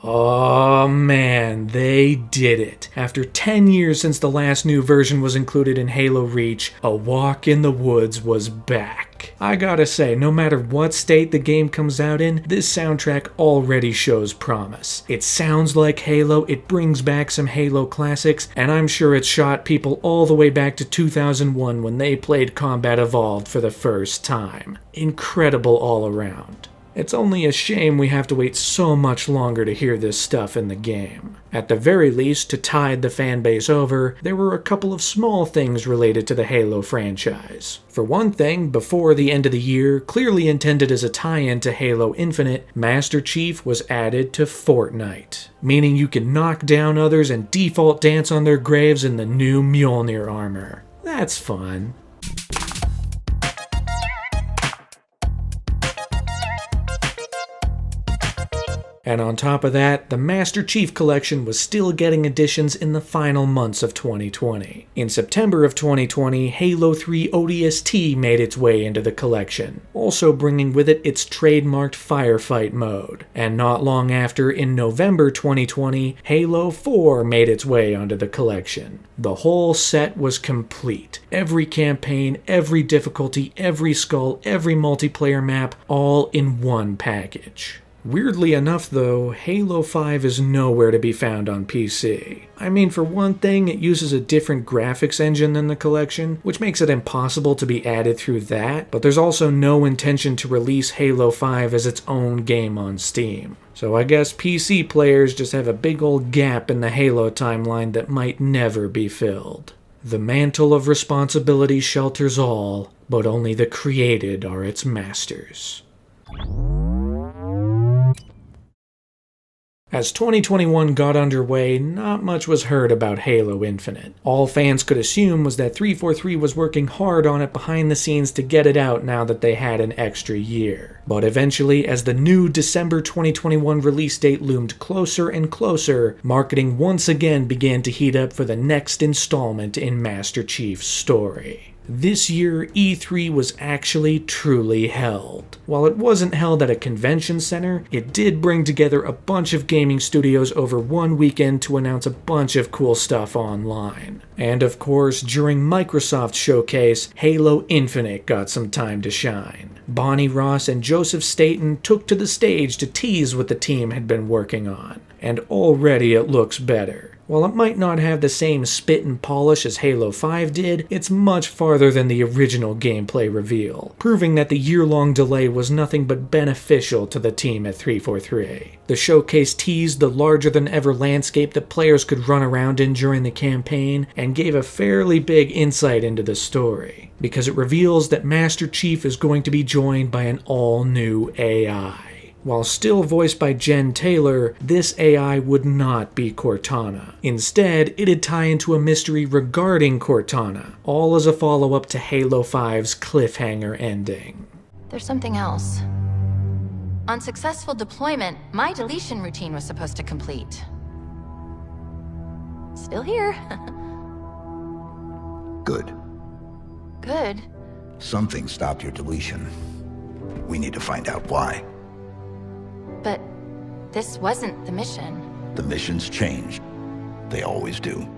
Oh man, they did it. After 10 years since the last new version was included in Halo Reach, A Walk in the Woods was back. I gotta say, no matter what state the game comes out in, this soundtrack already shows promise. It sounds like Halo, it brings back some Halo classics, and I'm sure it shot people all the way back to 2001 when they played Combat Evolved for the first time. Incredible all around. It's only a shame we have to wait so much longer to hear this stuff in the game. At the very least, to tide the fanbase over, there were a couple of small things related to the Halo franchise. For one thing, before the end of the year, clearly intended as a tie-in to Halo Infinite, Master Chief was added to Fortnite, meaning you can knock down others and default dance on their graves in the new Mjolnir armor. That's fun. And on top of that, the Master Chief Collection was still getting additions in the final months of 2020. In September of 2020, Halo 3 ODST made its way into the collection, also bringing with it its trademarked firefight mode. And not long after, in November 2020, Halo 4 made its way onto the collection. The whole set was complete. Every campaign, every difficulty, every skull, every multiplayer map, all in one package. Weirdly enough though, Halo 5 is nowhere to be found on PC. I mean, for one thing, it uses a different graphics engine than the collection, which makes it impossible to be added through that, but there's also no intention to release Halo 5 as its own game on Steam. So I guess PC players just have a big old gap in the Halo timeline that might never be filled. The mantle of responsibility shelters all, but only the created are its masters. As 2021 got underway, not much was heard about Halo Infinite. All fans could assume was that 343 was working hard on it behind the scenes to get it out now that they had an extra year. But eventually, as the new December 2021 release date loomed closer and closer, marketing once again began to heat up for the next installment in Master Chief's story. This year, E3 was actually truly held. While it wasn't held at a convention center, it did bring together a bunch of gaming studios over one weekend to announce a bunch of cool stuff online. And of course, during Microsoft's showcase, Halo Infinite got some time to shine. Bonnie Ross and Joseph Staten took to the stage to tease what the team had been working on. And already it looks better. While it might not have the same spit and polish as Halo 5 did, it's much farther than the original gameplay reveal, proving that the year-long delay was nothing but beneficial to the team at 343. The showcase teased the larger-than-ever landscape that players could run around in during the campaign, and gave a fairly big insight into the story, because it reveals that Master Chief is going to be joined by an all-new AI. While still voiced by Jen Taylor, this AI would not be Cortana. Instead, it'd tie into a mystery regarding Cortana, all as a follow-up to Halo 5's cliffhanger ending. There's something else. On successful deployment, my deletion routine was supposed to complete. Still here. Good. Good. Something stopped your deletion. We need to find out why. But this wasn't the mission. The missions changed. They always do.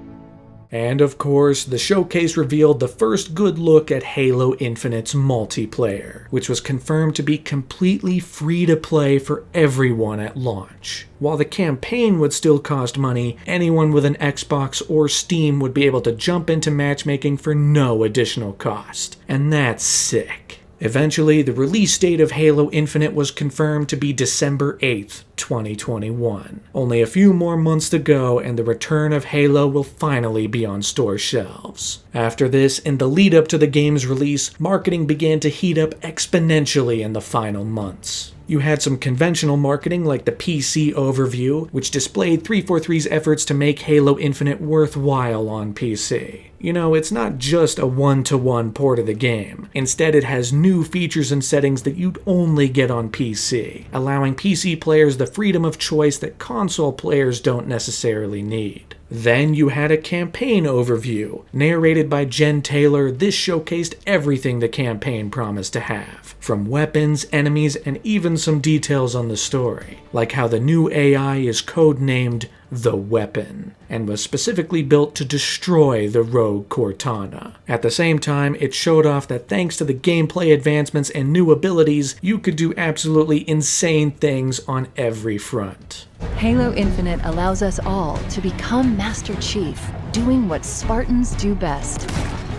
And of course, the showcase revealed the first good look at Halo Infinite's multiplayer, which was confirmed to be completely free to play for everyone at launch. While the campaign would still cost money, anyone with an Xbox or Steam would be able to jump into matchmaking for no additional cost. And that's sick. Eventually, the release date of Halo Infinite was confirmed to be December 8th, 2021. Only a few more months to go, and the return of Halo will finally be on store shelves. After this, in the lead up to the game's release, marketing began to heat up exponentially in the final months. You had some conventional marketing like the PC overview, which displayed 343's efforts to make Halo Infinite worthwhile on PC. You know, it's not just a one-to-one port of the game. Instead, it has new features and settings that you'd only get on PC, allowing PC players the freedom of choice that console players don't necessarily need. Then you had a campaign overview. Narrated by Jen Taylor, this showcased everything the campaign promised to have, from weapons, enemies, and even some details on the story, like how the new AI is codenamed The Weapon, and was specifically built to destroy the rogue Cortana. At the same time, it showed off that thanks to the gameplay advancements and new abilities, you could do absolutely insane things on every front. Halo Infinite allows us all to become Master Chief, doing what Spartans do best,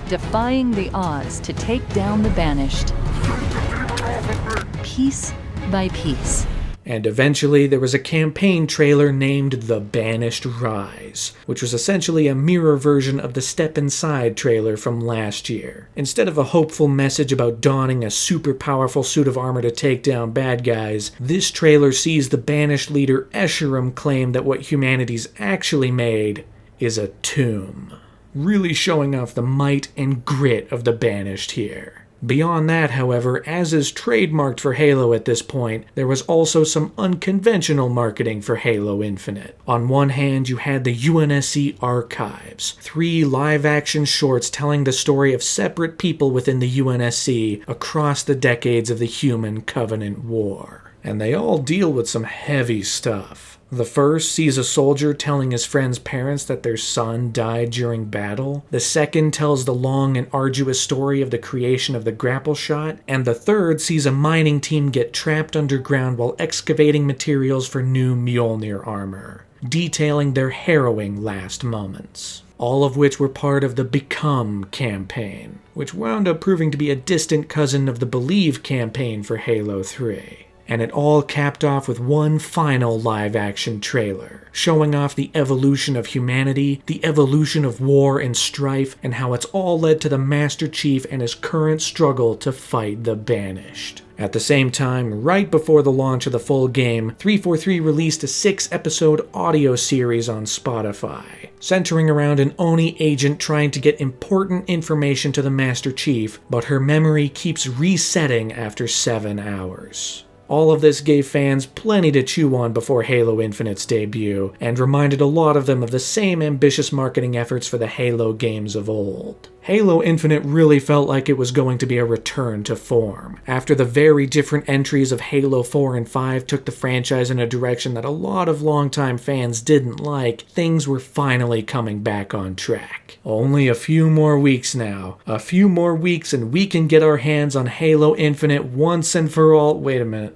defying the odds to take down the banished, piece by piece. And eventually there was a campaign trailer named The Banished Rise, which was essentially a mirror version of the Step Inside trailer from last year. Instead of a hopeful message about donning a super powerful suit of armor to take down bad guys, this trailer sees the Banished leader Escharum claim that what humanity's actually made is a tomb. Really showing off the might and grit of the Banished here. Beyond that, however, as is trademarked for Halo at this point, there was also some unconventional marketing for Halo Infinite. On one hand, you had the UNSC Archives, 3 live-action shorts telling the story of separate people within the UNSC across the decades of the Human Covenant War. And they all deal with some heavy stuff. The first sees a soldier telling his friend's parents that their son died during battle. The second tells the long and arduous story of the creation of the grapple shot. And the third sees a mining team get trapped underground while excavating materials for new Mjolnir armor, detailing their harrowing last moments. All of which were part of the Become campaign, which wound up proving to be a distant cousin of the Believe campaign for Halo 3. And it all capped off with one final live-action trailer, showing off the evolution of humanity, the evolution of war and strife, and how it's all led to the Master Chief and his current struggle to fight the Banished. At the same time, right before the launch of the full game, 343 released a 6-episode audio series on Spotify, centering around an Oni agent trying to get important information to the Master Chief, but her memory keeps resetting after 7 hours. All of this gave fans plenty to chew on before Halo Infinite's debut, and reminded a lot of them of the same ambitious marketing efforts for the Halo games of old. Halo Infinite really felt like it was going to be a return to form, after the very different entries of Halo 4 and 5 took the franchise in a direction that a lot of longtime fans didn't like. Things were finally coming back on track. Only a few more weeks now. A few more weeks and we can get our hands on Halo Infinite once and for all. Wait a minute.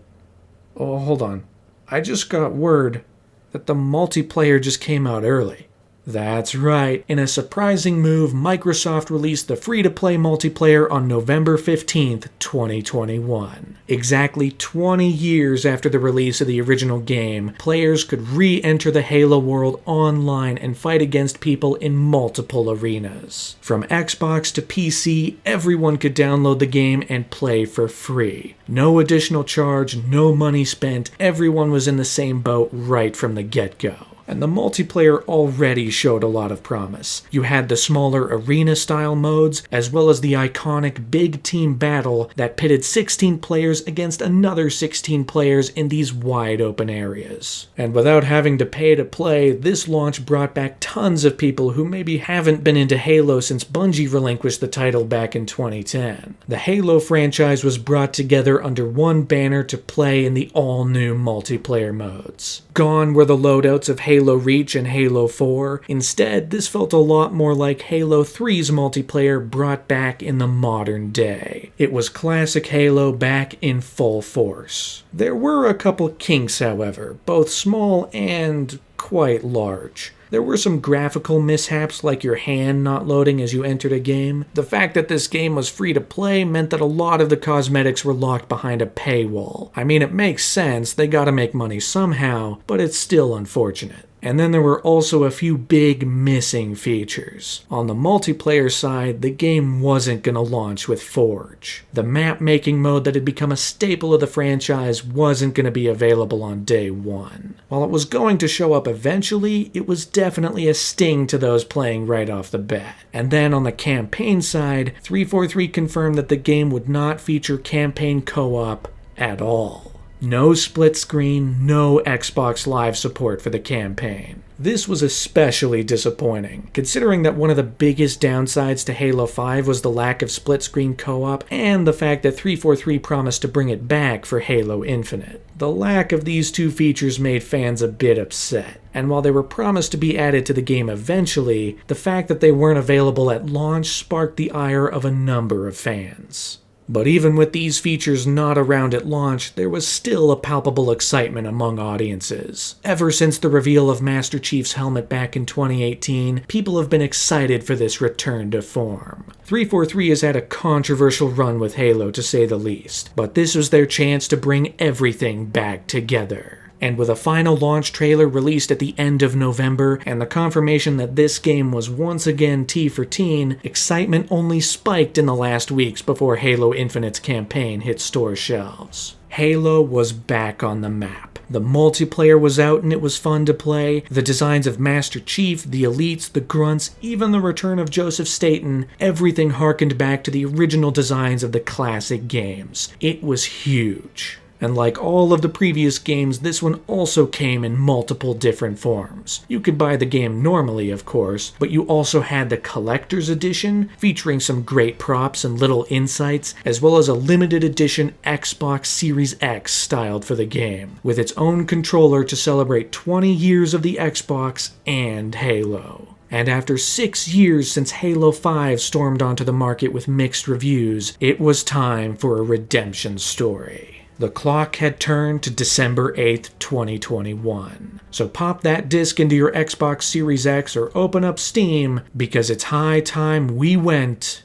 Oh, hold on. I just got word that the multiplayer just came out early. That's right. In a surprising move, Microsoft released the free-to-play multiplayer on November 15th, 2021. Exactly 20 years after the release of the original game, players could re-enter the Halo world online and fight against people in multiple arenas. From Xbox to PC, everyone could download the game and play for free. No additional charge, no money spent, everyone was in the same boat right from the get-go. And the multiplayer already showed a lot of promise. You had the smaller arena-style modes, as well as the iconic big team battle that pitted 16 players against another 16 players in these wide-open areas. And without having to pay to play, this launch brought back tons of people who maybe haven't been into Halo since Bungie relinquished the title back in 2010. The Halo franchise was brought together under one banner to play in the all-new multiplayer modes. Gone were the loadouts of Halo Halo Reach and Halo 4. Instead, this felt a lot more like Halo 3's multiplayer brought back in the modern day. It was classic Halo back in full force. There were a couple kinks, however, both small and quite large. There were some graphical mishaps like your hand not loading as you entered a game. The fact that this game was free to play meant that a lot of the cosmetics were locked behind a paywall. I mean, it makes sense, they gotta make money somehow, but it's still unfortunate. And then there were also a few big missing features. On the multiplayer side, the game wasn't going to launch with Forge. The map-making mode that had become a staple of the franchise wasn't going to be available on day one. While it was going to show up eventually, it was definitely a sting to those playing right off the bat. And then on the campaign side, 343 confirmed that the game would not feature campaign co-op at all. No split screen, no Xbox Live support for the campaign. This was especially disappointing, considering that one of the biggest downsides to Halo 5 was the lack of split screen co-op and the fact that 343 promised to bring it back for Halo Infinite. The lack of these two features made fans a bit upset, and while they were promised to be added to the game eventually, the fact that they weren't available at launch sparked the ire of a number of fans. But even with these features not around at launch, there was still a palpable excitement among audiences. Ever since the reveal of Master Chief's helmet back in 2018, people have been excited for this return to form. 343 has had a controversial run with Halo, to say the least, but this was their chance to bring everything back together. And with a final launch trailer released at the end of November, and the confirmation that this game was once again T for teen, excitement only spiked in the last weeks before Halo Infinite's campaign hit store shelves. Halo was back on the map. The multiplayer was out and it was fun to play. The designs of Master Chief, the Elites, the Grunts, even the return of Joseph Staten, everything harkened back to the original designs of the classic games. It was huge. And like all of the previous games, this one also came in multiple different forms. You could buy the game normally, of course, but you also had the Collector's Edition, featuring some great props and little insights, as well as a limited edition Xbox Series X styled for the game, with its own controller to celebrate 20 years of the Xbox and Halo. And after 6 years since Halo 5 stormed onto the market with mixed reviews, it was time for a redemption story. The clock had turned to December 8th, 2021. So pop that disc into your Xbox Series X or open up Steam, because it's high time we went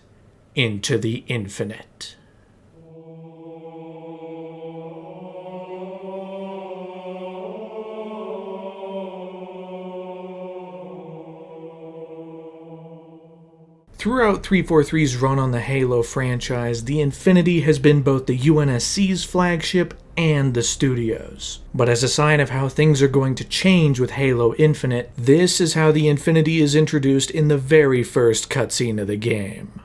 into the infinite. Throughout 343's run on the Halo franchise, the Infinity has been both the UNSC's flagship and the studio's. But as a sign of how things are going to change with Halo Infinite, this is how the Infinity is introduced in the very first cutscene of the game.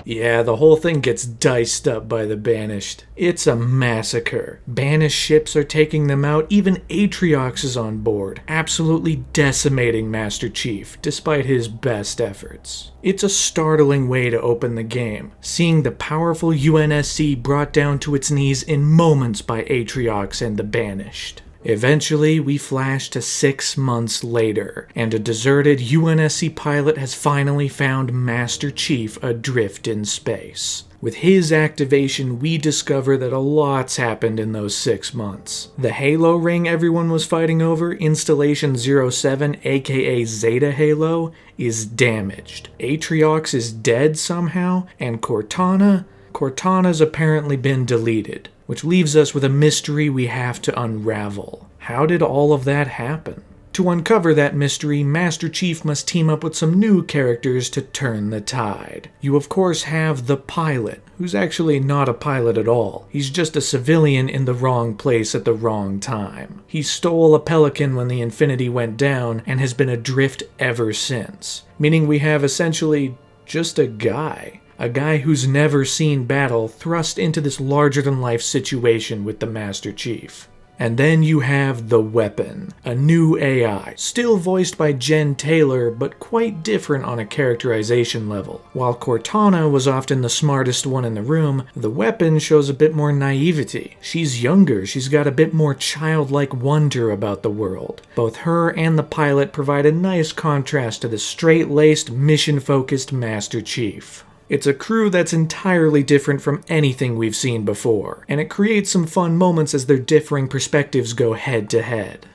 Yeah, the whole thing gets diced up by the Banished. It's a massacre. Banished ships are taking them out, even Atriox is on board, absolutely decimating Master Chief, despite his best efforts. It's a startling way to open the game, seeing the powerful UNSC brought down to its knees in moments by Atriox and the Banished. Eventually, we flash to 6 months later, and a deserted UNSC pilot has finally found Master Chief adrift in space. With his activation, we discover that a lot's happened in those 6 months. The Halo ring everyone was fighting over, Installation 07, aka Zeta Halo, is damaged. Atriox is dead somehow, and Cortana's apparently been deleted, which leaves us with a mystery we have to unravel. How did all of that happen? To uncover that mystery, Master Chief must team up with some new characters to turn the tide. You of course have the pilot, who's actually not a pilot at all. He's just a civilian in the wrong place at the wrong time. He stole a Pelican when the Infinity went down and has been adrift ever since. Meaning we have essentially just a guy. A guy who's never seen battle thrust into this larger-than-life situation with the Master Chief. And then you have the Weapon, a new AI, still voiced by Jen Taylor, but quite different on a characterization level. While Cortana was often the smartest one in the room, the Weapon shows a bit more naivety. She's younger, she's got a bit more childlike wonder about the world. Both her and the pilot provide a nice contrast to the straight-laced, mission-focused Master Chief. It's a crew that's entirely different from anything we've seen before, and it creates some fun moments as their differing perspectives go head to head.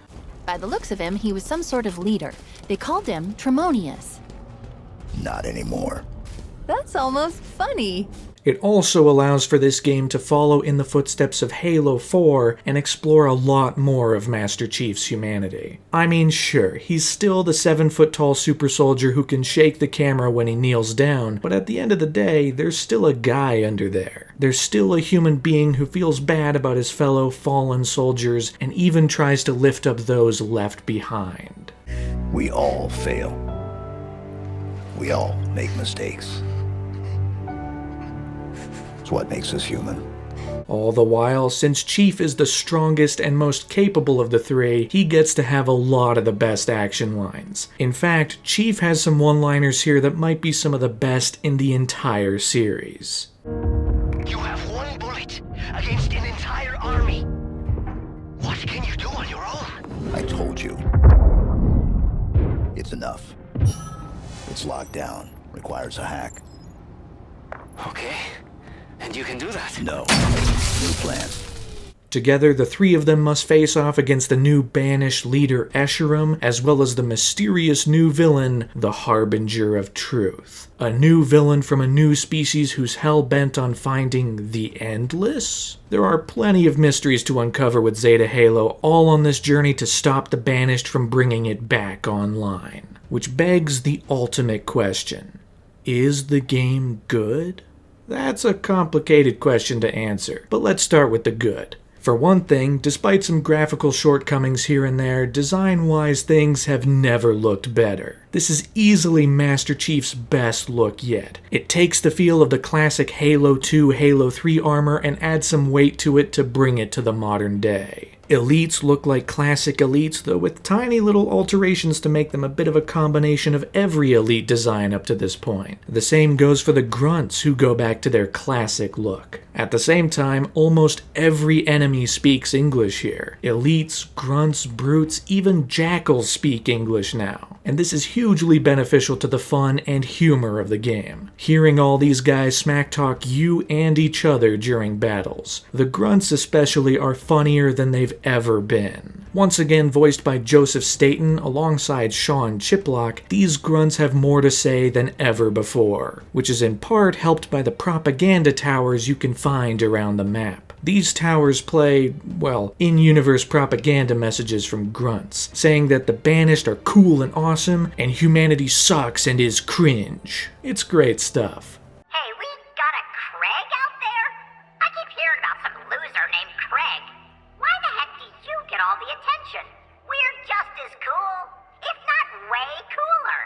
By the looks of him, he was some sort of leader. They called him Tremonius. Not anymore. That's almost funny. It also allows for this game to follow in the footsteps of Halo 4 and explore a lot more of Master Chief's humanity. I mean, sure, he's still the 7-foot-tall super soldier who can shake the camera when he kneels down, but at the end of the day, there's still a guy under there. There's still a human being who feels bad about his fellow fallen soldiers and even tries to lift up those left behind. We all fail. We all make mistakes. It's what makes us human. All the while, since Chief is the strongest and most capable of the three, he gets to have a lot of the best action lines. In fact, Chief has some one-liners here that might be some of the best in the entire series. You have one bullet against an entire army. What can you do on your own? I told you. It's enough. It's locked down. Requires a hack. Okay. And you can do that? No. New plan. Together, the three of them must face off against the new banished leader Escharum, as well as the mysterious new villain, the Harbinger of Truth. A new villain from a new species who's hell-bent on finding the Endless? There are plenty of mysteries to uncover with Zeta Halo, all on this journey to stop the Banished from bringing it back online. Which begs the ultimate question. Is the game good? That's a complicated question to answer, but let's start with the good. For one thing, despite some graphical shortcomings here and there, design-wise things have never looked better. This is easily Master Chief's best look yet. It takes the feel of the classic Halo 2, Halo 3 armor and adds some weight to it to bring it to the modern day. Elites look like classic Elites, though with tiny little alterations to make them a bit of a combination of every Elite design up to this point. The same goes for the Grunts, who go back to their classic look. At the same time, almost every enemy speaks English here. Elites, Grunts, Brutes, even Jackals speak English now. And this is hugely beneficial to the fun and humor of the game. Hearing all these guys smack talk you and each other during battles. The Grunts especially are funnier than they've ever been. Once again voiced by Joseph Staten alongside Sean Chiplock, these Grunts have more to say than ever before, which is in part helped by the propaganda towers you can find around the map. These towers play, well, in-universe propaganda messages from Grunts, saying that the Banished are cool and awesome, and humanity sucks and is cringe. It's great stuff. Hey, we got a Craig out there? I keep hearing about some loser named Craig. Why the heck do you get all the attention? We're just as cool, if not way cooler.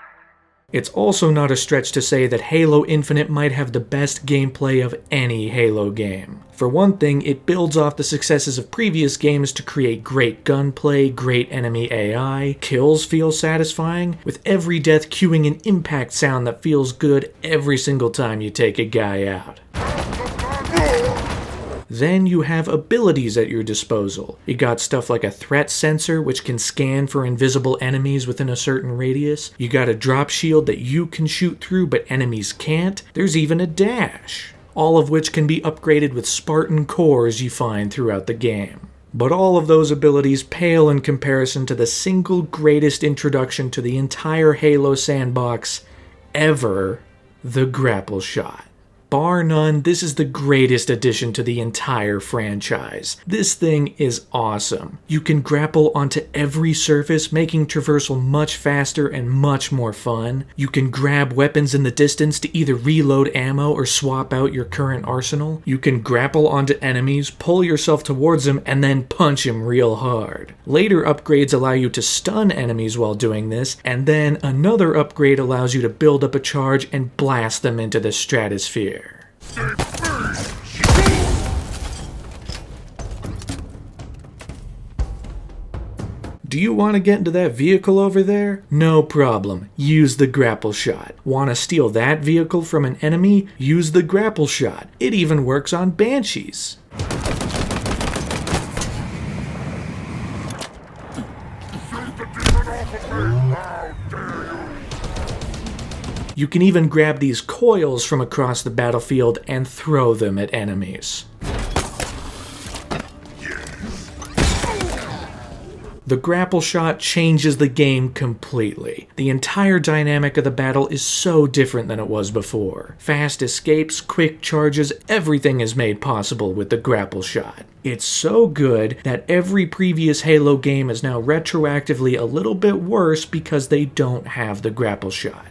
It's also not a stretch to say that Halo Infinite might have the best gameplay of any Halo game. For one thing, it builds off the successes of previous games to create great gunplay, great enemy AI, kills feel satisfying, with every death cueing an impact sound that feels good every single time you take a guy out. Then you have abilities at your disposal. You got stuff like a threat sensor, which can scan for invisible enemies within a certain radius. You got a drop shield that you can shoot through but enemies can't. There's even a dash. All of which can be upgraded with Spartan cores you find throughout the game. But all of those abilities pale in comparison to the single greatest introduction to the entire Halo sandbox ever, the grapple shot. Bar none, this is the greatest addition to the entire franchise. This thing is awesome. You can grapple onto every surface, making traversal much faster and much more fun. You can grab weapons in the distance to either reload ammo or swap out your current arsenal. You can grapple onto enemies, pull yourself towards them, and then punch them real hard. Later upgrades allow you to stun enemies while doing this, and then another upgrade allows you to build up a charge and blast them into the stratosphere. Do you want to get into that vehicle over there? No problem. Use the grapple shot. Want to steal that vehicle from an enemy? Use the grapple shot. It even works on banshees. You can even grab these coils from across the battlefield and throw them at enemies. The grapple shot changes the game completely. The entire dynamic of the battle is so different than it was before. Fast escapes, quick charges, everything is made possible with the grapple shot. It's so good that every previous Halo game is now retroactively a little bit worse because they don't have the grapple shot.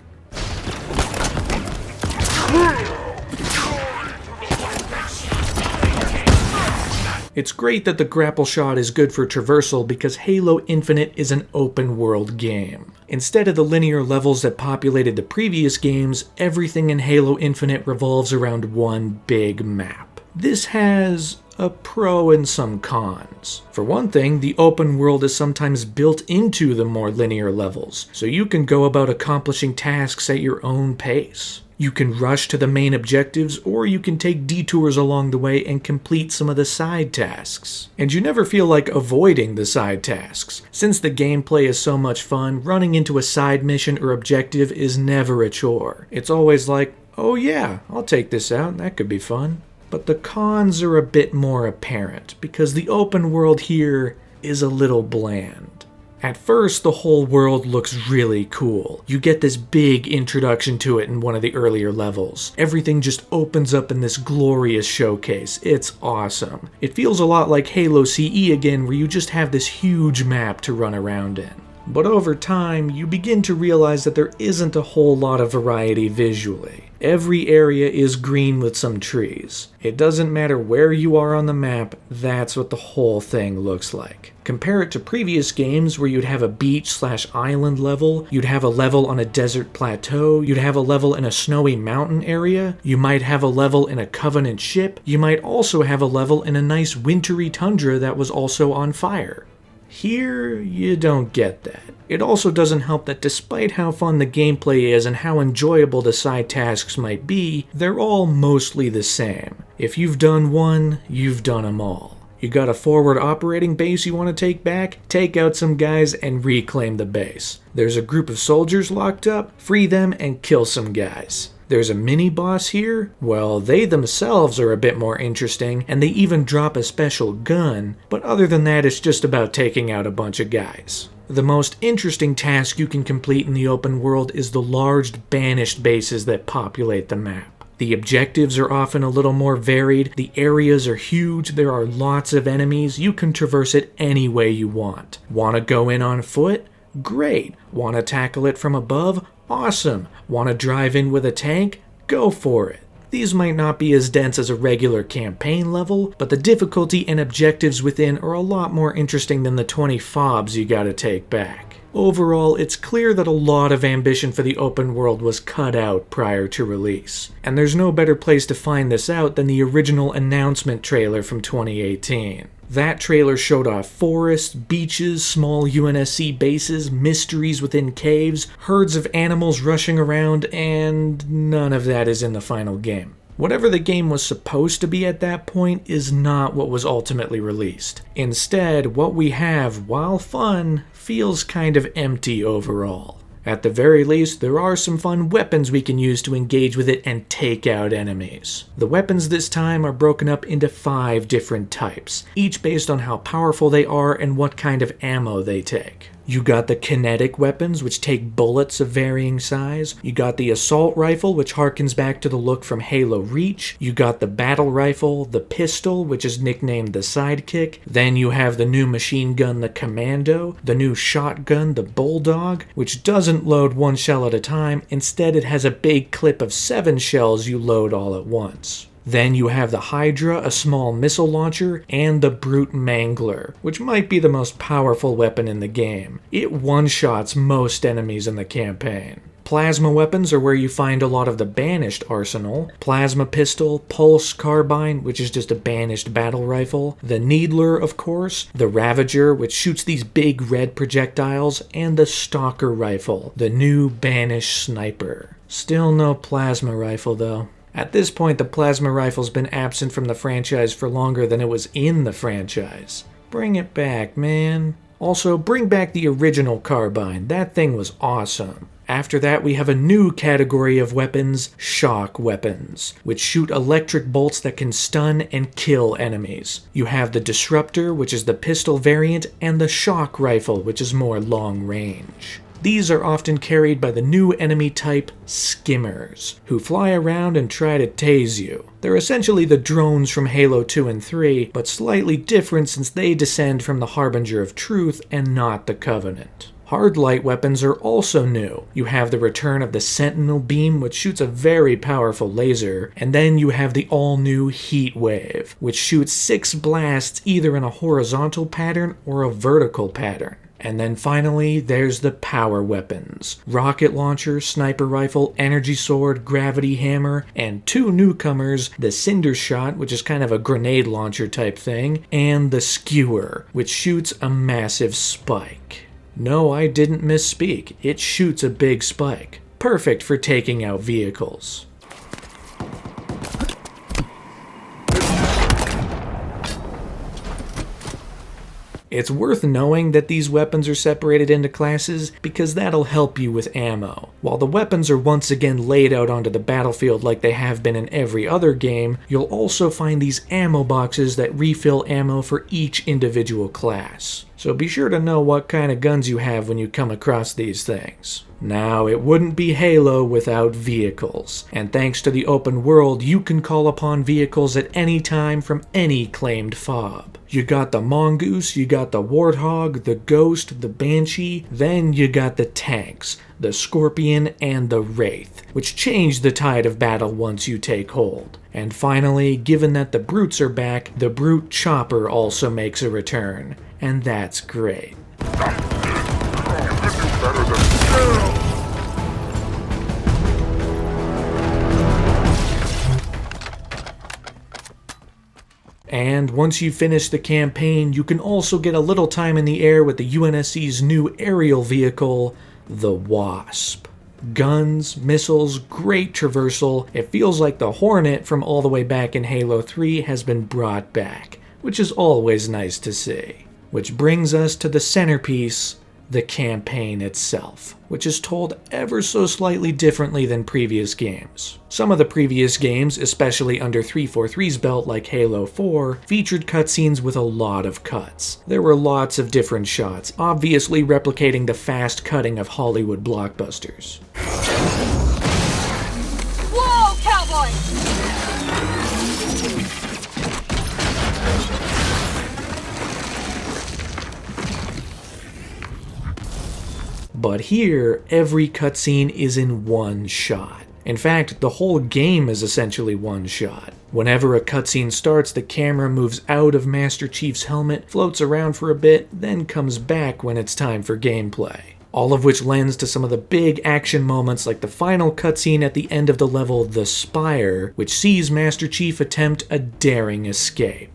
It's great that the grapple shot is good for traversal because Halo Infinite is an open world game. Instead of the linear levels that populated the previous games, everything in Halo Infinite revolves around one big map. This has a pro and some cons. For one thing, the open world is sometimes built into the more linear levels, so you can go about accomplishing tasks at your own pace. You can rush to the main objectives, or you can take detours along the way and complete some of the side tasks. And you never feel like avoiding the side tasks. Since the gameplay is so much fun, running into a side mission or objective is never a chore. It's always like, oh yeah, I'll take this out, that could be fun. But the cons are a bit more apparent, because the open world here is a little bland. At first, the whole world looks really cool. You get this big introduction to it in one of the earlier levels. Everything just opens up in this glorious showcase. It's awesome. It feels a lot like Halo CE again, where you just have this huge map to run around in. But over time, you begin to realize that there isn't a whole lot of variety visually. Every area is green with some trees. It doesn't matter where you are on the map, that's what the whole thing looks like. Compare it to previous games where you'd have a beach/island level, you'd have a level on a desert plateau, you'd have a level in a snowy mountain area, you might have a level in a Covenant ship, you might also have a level in a nice wintry tundra that was also on fire. Here, you don't get that. It also doesn't help that despite how fun the gameplay is and how enjoyable the side tasks might be, they're all mostly the same. If you've done one, you've done them all. You got a forward operating base you want to take back? Take out some guys and reclaim the base. There's a group of soldiers locked up? Free them and kill some guys. There's a mini-boss here? Well, they themselves are a bit more interesting, and they even drop a special gun, but other than that, it's just about taking out a bunch of guys. The most interesting task you can complete in the open world is the large banished bases that populate the map. The objectives are often a little more varied, the areas are huge, there are lots of enemies, you can traverse it any way you want. Want to go in on foot? Great. Want to tackle it from above? Awesome. Want to drive in with a tank? Go for it. These might not be as dense as a regular campaign level, but the difficulty and objectives within are a lot more interesting than the 20 fobs you gotta take back. Overall, it's clear that a lot of ambition for the open world was cut out prior to release. And there's no better place to find this out than the original announcement trailer from 2018. That trailer showed off forests, beaches, small UNSC bases, mysteries within caves, herds of animals rushing around, and none of that is in the final game. Whatever the game was supposed to be at that point is not what was ultimately released. Instead, what we have, while fun, feels kind of empty overall. At the very least, there are some fun weapons we can use to engage with it and take out enemies. The weapons this time are broken up into 5 different types, each based on how powerful they are and what kind of ammo they take. You got the kinetic weapons, which take bullets of varying size. You got the assault rifle, which harkens back to the look from Halo Reach. You got the battle rifle, the pistol, which is nicknamed the Sidekick. Then you have the new machine gun, the Commando. The new shotgun, the Bulldog, which doesn't load 1 shell at a time. Instead, it has a big clip of 7 shells you load all at once. Then you have the Hydra, a small missile launcher, and the Brute Mangler, which might be the most powerful weapon in the game. It one-shots most enemies in the campaign. Plasma weapons are where you find a lot of the banished arsenal. Plasma pistol, pulse carbine, which is just a banished battle rifle, the Needler, of course, the Ravager, which shoots these big red projectiles, and the Stalker rifle, the new banished sniper. Still no plasma rifle though. At this point, the plasma rifle's been absent from the franchise for longer than it was in the franchise. Bring it back, man. Also, bring back the original carbine. That thing was awesome. After that, we have a new category of weapons, shock weapons, which shoot electric bolts that can stun and kill enemies. You have the Disruptor, which is the pistol variant, and the shock rifle, which is more long range. These are often carried by the new enemy type, Skimmers, who fly around and try to tase you. They're essentially the drones from Halo 2 and 3, but slightly different since they descend from the Harbinger of Truth and not the Covenant. Hard light weapons are also new. You have the return of the Sentinel Beam, which shoots a very powerful laser, and then you have the all-new Heat Wave, which shoots 6 blasts either in a horizontal pattern or a vertical pattern. And then finally, there's the power weapons. Rocket launcher, sniper rifle, energy sword, gravity hammer, and 2 newcomers, the Cinder Shot, which is kind of a grenade launcher type thing, and the Skewer, which shoots a massive spike. No, I didn't misspeak. It shoots a big spike. Perfect for taking out vehicles. It's worth knowing that these weapons are separated into classes because that'll help you with ammo. While the weapons are once again laid out onto the battlefield like they have been in every other game, you'll also find these ammo boxes that refill ammo for each individual class. So be sure to know what kind of guns you have when you come across these things. Now, it wouldn't be Halo without vehicles, and thanks to the open world, you can call upon vehicles at any time from any claimed fob. You got the Mongoose, you got the Warthog, the Ghost, the Banshee, then you got the tanks, the Scorpion, and the Wraith, which change the tide of battle once you take hold. And finally, given that the Brutes are back, the Brute Chopper also makes a return, and that's great. And once you finish the campaign, you can also get a little time in the air with the UNSC's new aerial vehicle, the Wasp. Guns, missiles, great traversal. It feels like the Hornet from all the way back in Halo 3 has been brought back, which is always nice to see. Which brings us to the centerpiece, the campaign itself, which is told ever so slightly differently than previous games. Some of the previous games, especially under 343's belt like Halo 4, featured cutscenes with a lot of cuts. There were lots of different shots, obviously replicating the fast cutting of Hollywood blockbusters. Whoa, cowboy! But here, every cutscene is in one shot. In fact, the whole game is essentially one shot. Whenever a cutscene starts, the camera moves out of Master Chief's helmet, floats around for a bit, then comes back when it's time for gameplay. All of which lends to some of the big action moments like the final cutscene at the end of the level, The Spire, which sees Master Chief attempt a daring escape.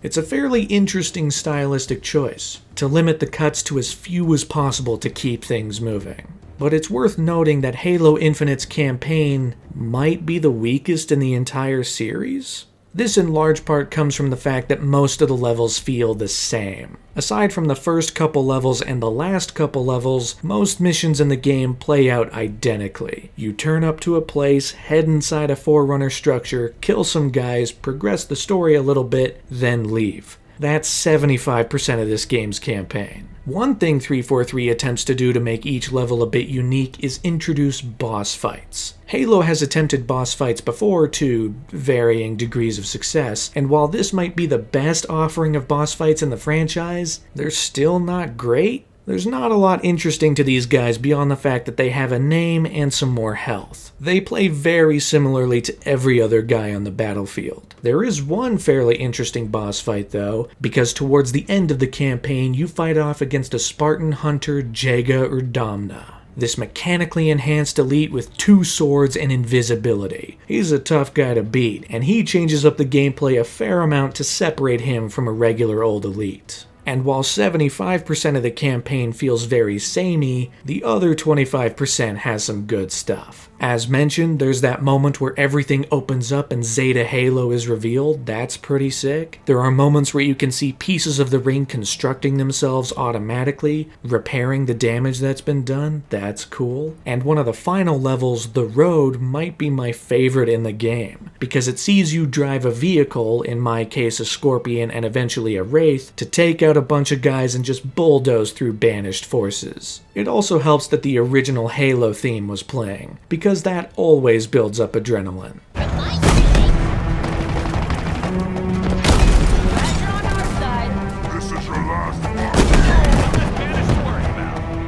It's a fairly interesting stylistic choice, to limit the cuts to as few as possible to keep things moving. But it's worth noting that Halo Infinite's campaign might be the weakest in the entire series. This in large part comes from the fact that most of the levels feel the same. Aside from the first couple levels and the last couple levels, most missions in the game play out identically. You turn up to a place, head inside a Forerunner structure, kill some guys, progress the story a little bit, then leave. That's 75% of this game's campaign. One thing 343 attempts to do to make each level a bit unique is introduce boss fights. Halo has attempted boss fights before to varying degrees of success, and while this might be the best offering of boss fights in the franchise, they're still not great. There's not a lot interesting to these guys beyond the fact that they have a name and some more health. They play very similarly to every other guy on the battlefield. There is one fairly interesting boss fight though, because towards the end of the campaign you fight off against a Spartan hunter, Jaga or Damna. This mechanically enhanced elite with 2 swords and invisibility. He's a tough guy to beat, and he changes up the gameplay a fair amount to separate him from a regular old elite. And while 75% of the campaign feels very samey, the other 25% has some good stuff. As mentioned, there's that moment where everything opens up and Zeta Halo is revealed. That's pretty sick. There are moments where you can see pieces of the ring constructing themselves automatically, repairing the damage that's been done. That's cool. And one of the final levels, The Road, might be my favorite in the game, because it sees you drive a vehicle, in my case a Scorpion and eventually a Wraith, to take out a bunch of guys and just bulldoze through banished forces. It also helps that the original Halo theme was playing, because that always builds up adrenaline.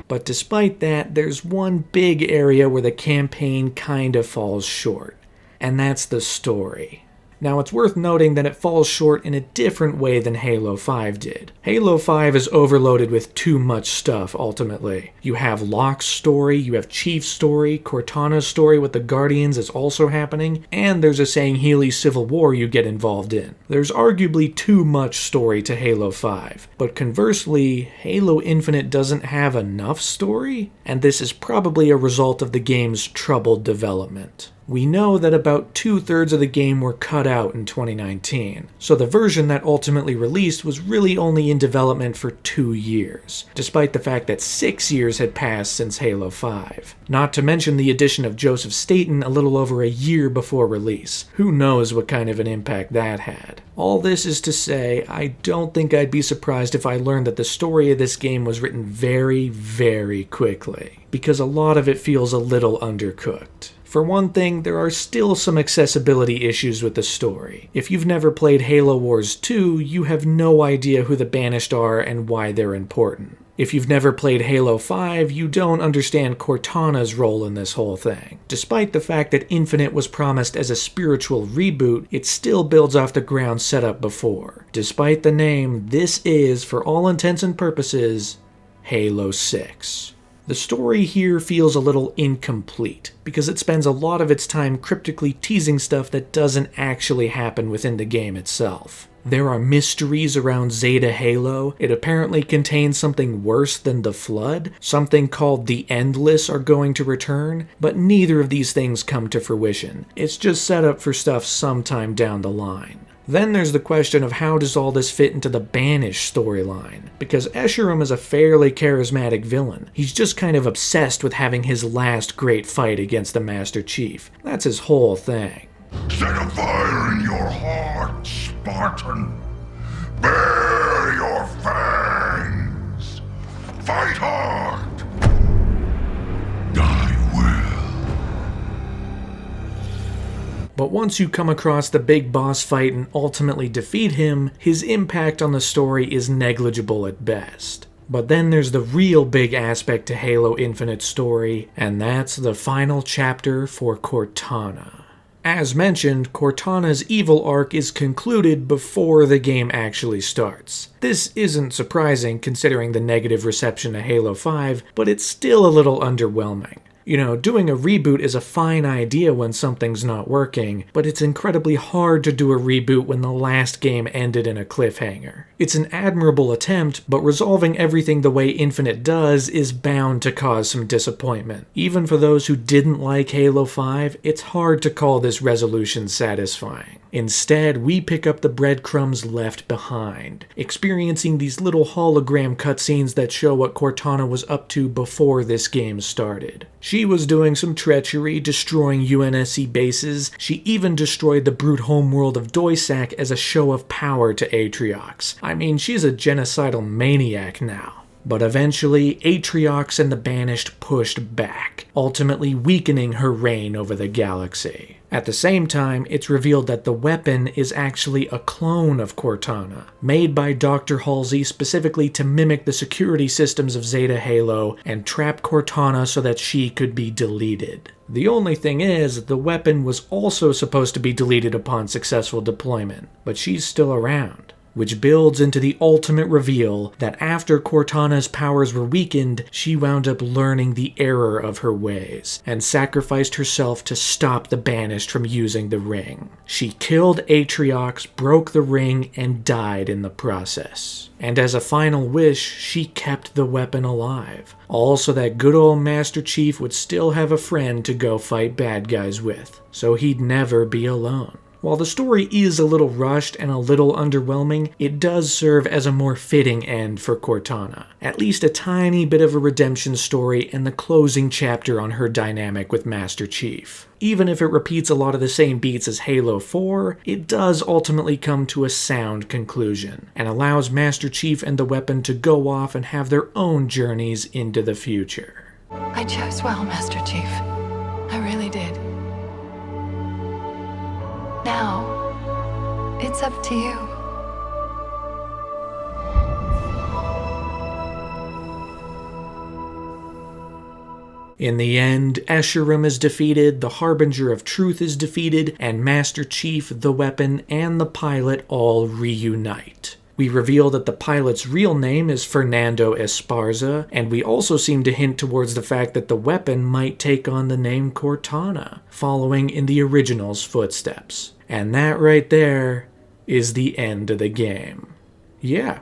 But despite that, there's one big area where the campaign kinda falls short, and that's the story. Now, it's worth noting that it falls short in a different way than Halo 5 did. Halo 5 is overloaded with too much stuff, ultimately. You have Locke's story, you have Chief's story, Cortana's story with the Guardians is also happening, and there's a Sangheili civil war you get involved in. There's arguably too much story to Halo 5, but conversely, Halo Infinite doesn't have enough story, and this is probably a result of the game's troubled development. We know that about 2/3 of the game were cut out in 2019, so the version that ultimately released was really only in development for 2 years, despite the fact that 6 years had passed since Halo 5. Not to mention the addition of Joseph Staten a little over a year before release. Who knows what kind of an impact that had. All this is to say, I don't think I'd be surprised if I learned that the story of this game was written very, very quickly, because a lot of it feels a little undercooked. For one thing, there are still some accessibility issues with the story. If you've never played Halo Wars 2, you have no idea who the Banished are and why they're important. If you've never played Halo 5, you don't understand Cortana's role in this whole thing. Despite the fact that Infinite was promised as a spiritual reboot, it still builds off the ground set up before. Despite the name, this is, for all intents and purposes, Halo 6. The story here feels a little incomplete, because it spends a lot of its time cryptically teasing stuff that doesn't actually happen within the game itself. There are mysteries around Zeta Halo. It apparently contains something worse than the Flood. Something called the Endless are going to return, but neither of these things come to fruition. It's just set up for stuff sometime down the line. Then there's the question of how does all this fit into the Banished storyline? Because Escharum is a fairly charismatic villain. He's just kind of obsessed with having his last great fight against the Master Chief. That's his whole thing. Set a fire in your heart, Spartan. Bare your fangs. Fight hard. Die well. But once you come across the big boss fight and ultimately defeat him, his impact on the story is negligible at best. But then there's the real big aspect to Halo Infinite's story, and that's the final chapter for Cortana. As mentioned, Cortana's evil arc is concluded before the game actually starts. This isn't surprising considering the negative reception to Halo 5, but it's still a little underwhelming. You know, doing a reboot is a fine idea when something's not working, but it's incredibly hard to do a reboot when the last game ended in a cliffhanger. It's an admirable attempt, but resolving everything the way Infinite does is bound to cause some disappointment. Even for those who didn't like Halo 5, it's hard to call this resolution satisfying. Instead, we pick up the breadcrumbs left behind, experiencing these little hologram cutscenes that show what Cortana was up to before this game started. She was doing some treachery, destroying UNSC bases. She even destroyed the brute homeworld of Doisak as a show of power to Atriox. I mean, she's a genocidal maniac now. But eventually, Atriox and the Banished pushed back, ultimately weakening her reign over the galaxy. At the same time, it's revealed that the weapon is actually a clone of Cortana, made by Dr. Halsey specifically to mimic the security systems of Zeta Halo and trap Cortana so that she could be deleted. The only thing is, the weapon was also supposed to be deleted upon successful deployment, but she's still around. Which builds into the ultimate reveal that after Cortana's powers were weakened, she wound up learning the error of her ways, and sacrificed herself to stop the Banished from using the ring. She killed Atriox, broke the ring, and died in the process. And as a final wish, she kept the weapon alive, all so that good old Master Chief would still have a friend to go fight bad guys with, so he'd never be alone. While the story is a little rushed and a little underwhelming, it does serve as a more fitting end for Cortana. At least a tiny bit of a redemption story and the closing chapter on her dynamic with Master Chief. Even if it repeats a lot of the same beats as Halo 4, it does ultimately come to a sound conclusion, and allows Master Chief and the weapon to go off and have their own journeys into the future. I chose well, Master Chief. I really did. Now, it's up to you. In the end, Escharum is defeated, the Harbinger of Truth is defeated, and Master Chief, the weapon, and the pilot all reunite. We reveal that the pilot's real name is Fernando Esparza, and we also seem to hint towards the fact that the weapon might take on the name Cortana, following in the original's footsteps. And that right there is the end of the game. Yeah,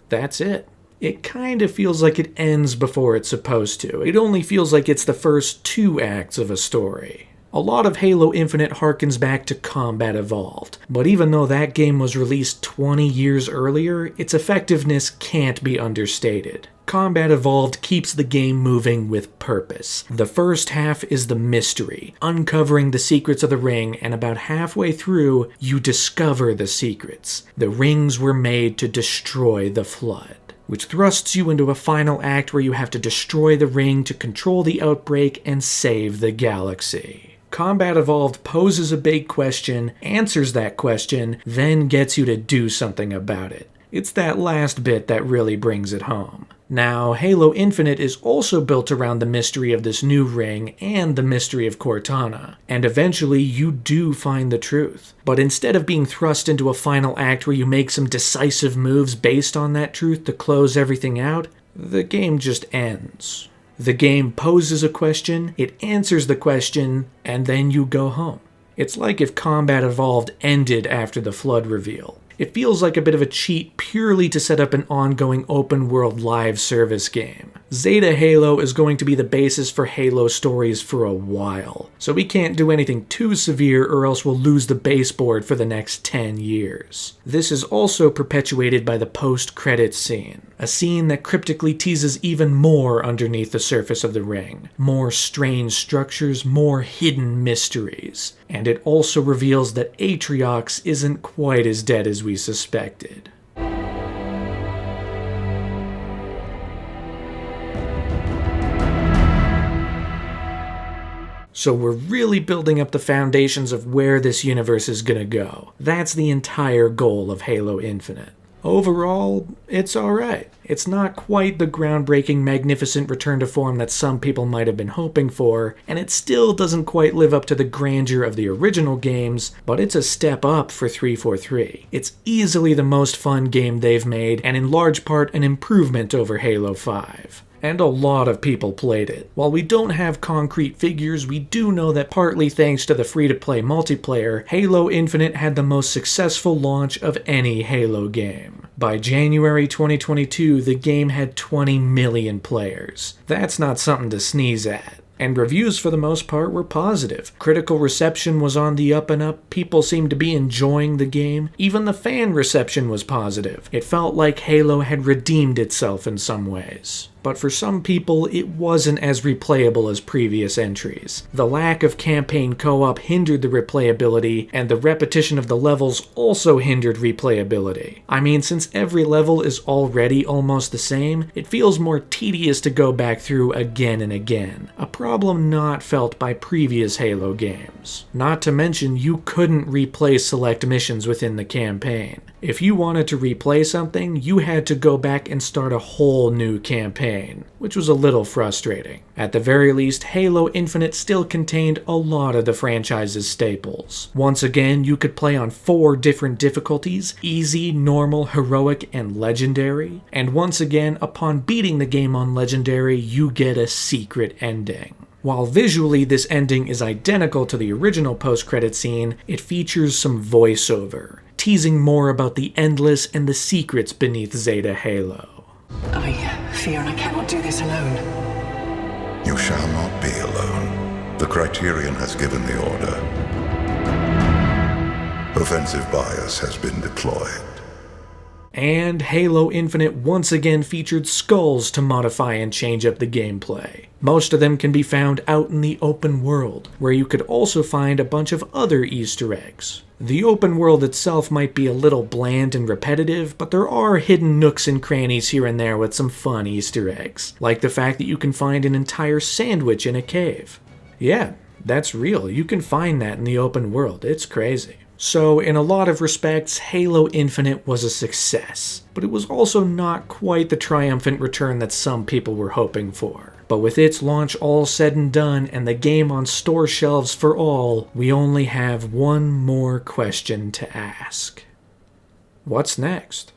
that's it. It kind of feels like it ends before it's supposed to. It only feels like it's the first 2 acts of a story. A lot of Halo Infinite harkens back to Combat Evolved, but even though that game was released 20 years earlier, its effectiveness can't be understated. Combat Evolved keeps the game moving with purpose. The first half is the mystery, uncovering the secrets of the ring, and about halfway through, you discover the secrets. The rings were made to destroy the Flood, which thrusts you into a final act where you have to destroy the ring to control the outbreak and save the galaxy. Combat Evolved poses a big question, answers that question, then gets you to do something about it. It's that last bit that really brings it home. Now, Halo Infinite is also built around the mystery of this new ring and the mystery of Cortana, and eventually you do find the truth. But instead of being thrust into a final act where you make some decisive moves based on that truth to close everything out, the game just ends. The game poses a question, it answers the question, and then you go home. It's like if Combat Evolved ended after the Flood reveal. It feels like a bit of a cheat purely to set up an ongoing open-world live service game. Zeta Halo is going to be the basis for Halo stories for a while, so we can't do anything too severe or else we'll lose the baseboard for the next 10 years. This is also perpetuated by the post-credits scene, a scene that cryptically teases even more underneath the surface of the ring. More strange structures, more hidden mysteries. And it also reveals that Atriox isn't quite as dead as we suspected. So we're really building up the foundations of where this universe is gonna go. That's the entire goal of Halo Infinite. Overall, it's alright. It's not quite the groundbreaking, magnificent return to form that some people might have been hoping for, and it still doesn't quite live up to the grandeur of the original games, but it's a step up for 343. It's easily the most fun game they've made, and in large part an improvement over Halo 5. And a lot of people played it. While we don't have concrete figures, we do know that partly thanks to the free-to-play multiplayer, Halo Infinite had the most successful launch of any Halo game. By January 2022, the game had 20 million players. That's not something to sneeze at. And reviews for the most part were positive. Critical reception was on the up and up, people seemed to be enjoying the game, even the fan reception was positive. It felt like Halo had redeemed itself in some ways. but for some people it wasn't as replayable as previous entries. The lack of campaign co-op hindered the replayability, and the repetition of the levels also hindered replayability. I mean, since every level is already almost the same, it feels more tedious to go back through again and again, a problem not felt by previous Halo games. Not to mention, you couldn't replay select missions within the campaign. If you wanted to replay something, you had to go back and start a whole new campaign, which was a little frustrating. At the very least, Halo Infinite still contained a lot of the franchise's staples. Once again, you could play on 4 different difficulties: easy, normal, heroic, and legendary. And once again, upon beating the game on legendary, you get a secret ending. While visually this ending is identical to the original post-credit scene, it features some voiceover, teasing more about the endless and the secrets beneath Zeta Halo. I fear I cannot do this alone. You shall not be alone. The Criterion has given the order. Offensive bias has been deployed. And Halo Infinite once again featured skulls to modify and change up the gameplay. Most of them can be found out in the open world, where you could also find a bunch of other Easter eggs. The open world itself might be a little bland and repetitive, but there are hidden nooks and crannies here and there with some fun Easter eggs, like the fact that you can find an entire sandwich in a cave. Yeah, that's real. You can find that in the open world. It's crazy. So, in a lot of respects, Halo Infinite was a success, but it was also not quite the triumphant return that some people were hoping for. But with its launch all said and done, and the game on store shelves for all, we only have one more question to ask. What's next?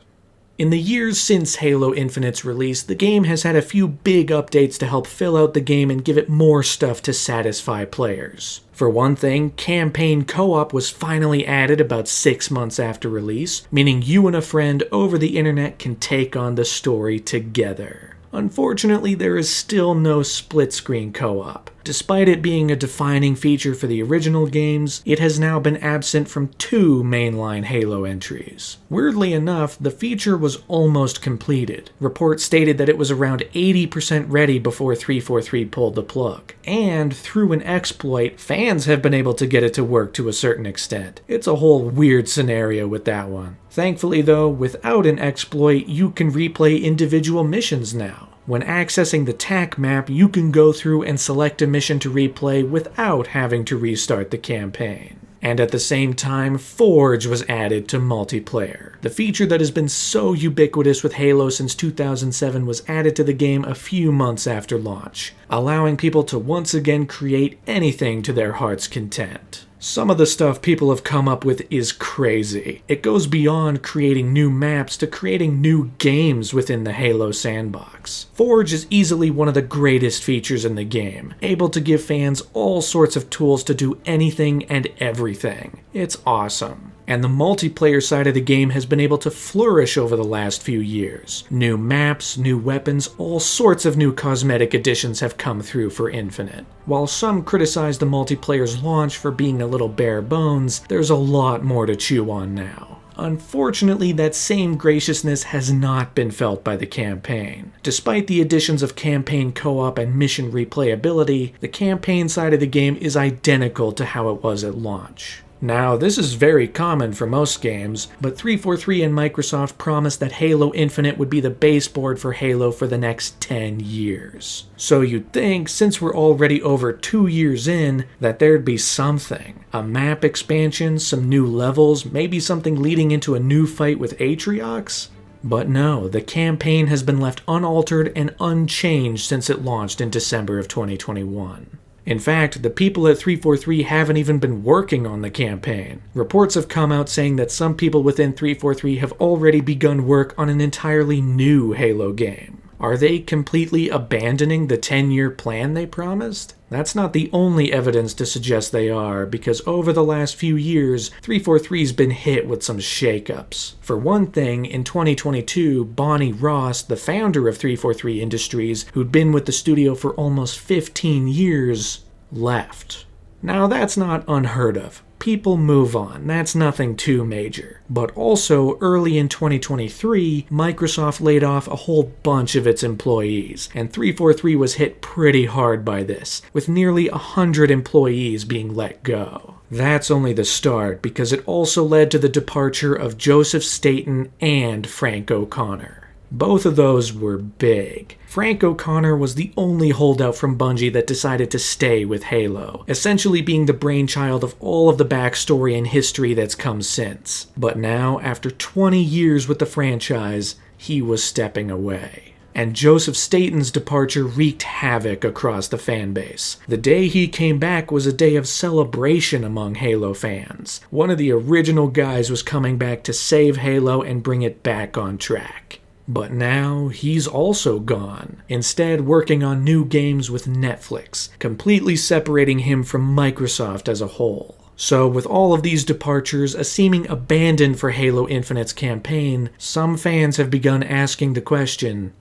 In the years since Halo Infinite's release, the game has had a few big updates to help fill out the game and give it more stuff to satisfy players. For one thing, campaign co-op was finally added about 6 months after release, meaning you and a friend over the internet can take on the story together. Unfortunately, there is still no split-screen co-op. Despite it being a defining feature for the original games, it has now been absent from 2 mainline Halo entries. Weirdly enough, the feature was almost completed. Reports stated that it was around 80% ready before 343 pulled the plug. And through an exploit, fans have been able to get it to work to a certain extent. It's a whole weird scenario with that one. Thankfully though, without an exploit, you can replay individual missions now. When accessing the TAC map, you can go through and select a mission to replay without having to restart the campaign. And at the same time, Forge was added to multiplayer. The feature that has been so ubiquitous with Halo since 2007 was added to the game a few months after launch, allowing people to once again create anything to their heart's content. Some of the stuff people have come up with is crazy. It goes beyond creating new maps to creating new games within the Halo sandbox. Forge is easily one of the greatest features in the game, able to give fans all sorts of tools to do anything and everything. It's awesome. And the multiplayer side of the game has been able to flourish over the last few years. New maps, new weapons, all sorts of new cosmetic additions have come through for Infinite. While some criticize the multiplayer's launch for being a little bare bones, there's a lot more to chew on now. Unfortunately, that same graciousness has not been felt by the campaign. Despite the additions of campaign co-op and mission replayability, the campaign side of the game is identical to how it was at launch. Now, this is very common for most games, but 343 and Microsoft promised that Halo Infinite would be the baseboard for Halo for the next 10 years. So you'd think, since we're already over 2 years in, that there'd be something. A map expansion, some new levels, maybe something leading into a new fight with Atriox? But no, the campaign has been left unaltered and unchanged since it launched in December of 2021. In fact, the people at 343 haven't even been working on the campaign. Reports have come out saying that some people within 343 have already begun work on an entirely new Halo game. Are they completely abandoning the 10-year plan they promised? That's not the only evidence to suggest they are, because over the last few years, 343's been hit with some shakeups. For one thing, in 2022, Bonnie Ross, the founder of 343 Industries, who'd been with the studio for almost 15 years, left. Now that's not unheard of. people move on, that's nothing too major. But also, early in 2023, Microsoft laid off a whole bunch of its employees, and 343 was hit pretty hard by this, with nearly 100 employees being let go. That's only the start, because it also led to the departure of Joseph Staten and Frank O'Connor. Both of those were big. Frank O'Connor was the only holdout from Bungie that decided to stay with Halo, essentially being the brainchild of all of the backstory and history that's come since. But now, after 20 years with the franchise, he was stepping away. And Joseph Staten's departure wreaked havoc across the fanbase. The day he came back was a day of celebration among Halo fans. One of the original guys was coming back to save Halo and bring it back on track. But now, he's also gone, instead working on new games with Netflix, completely separating him from Microsoft as a whole. So with all of these departures, a seeming abandon for Halo Infinite's campaign, some fans have begun asking the question,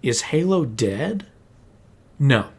is Halo dead? No,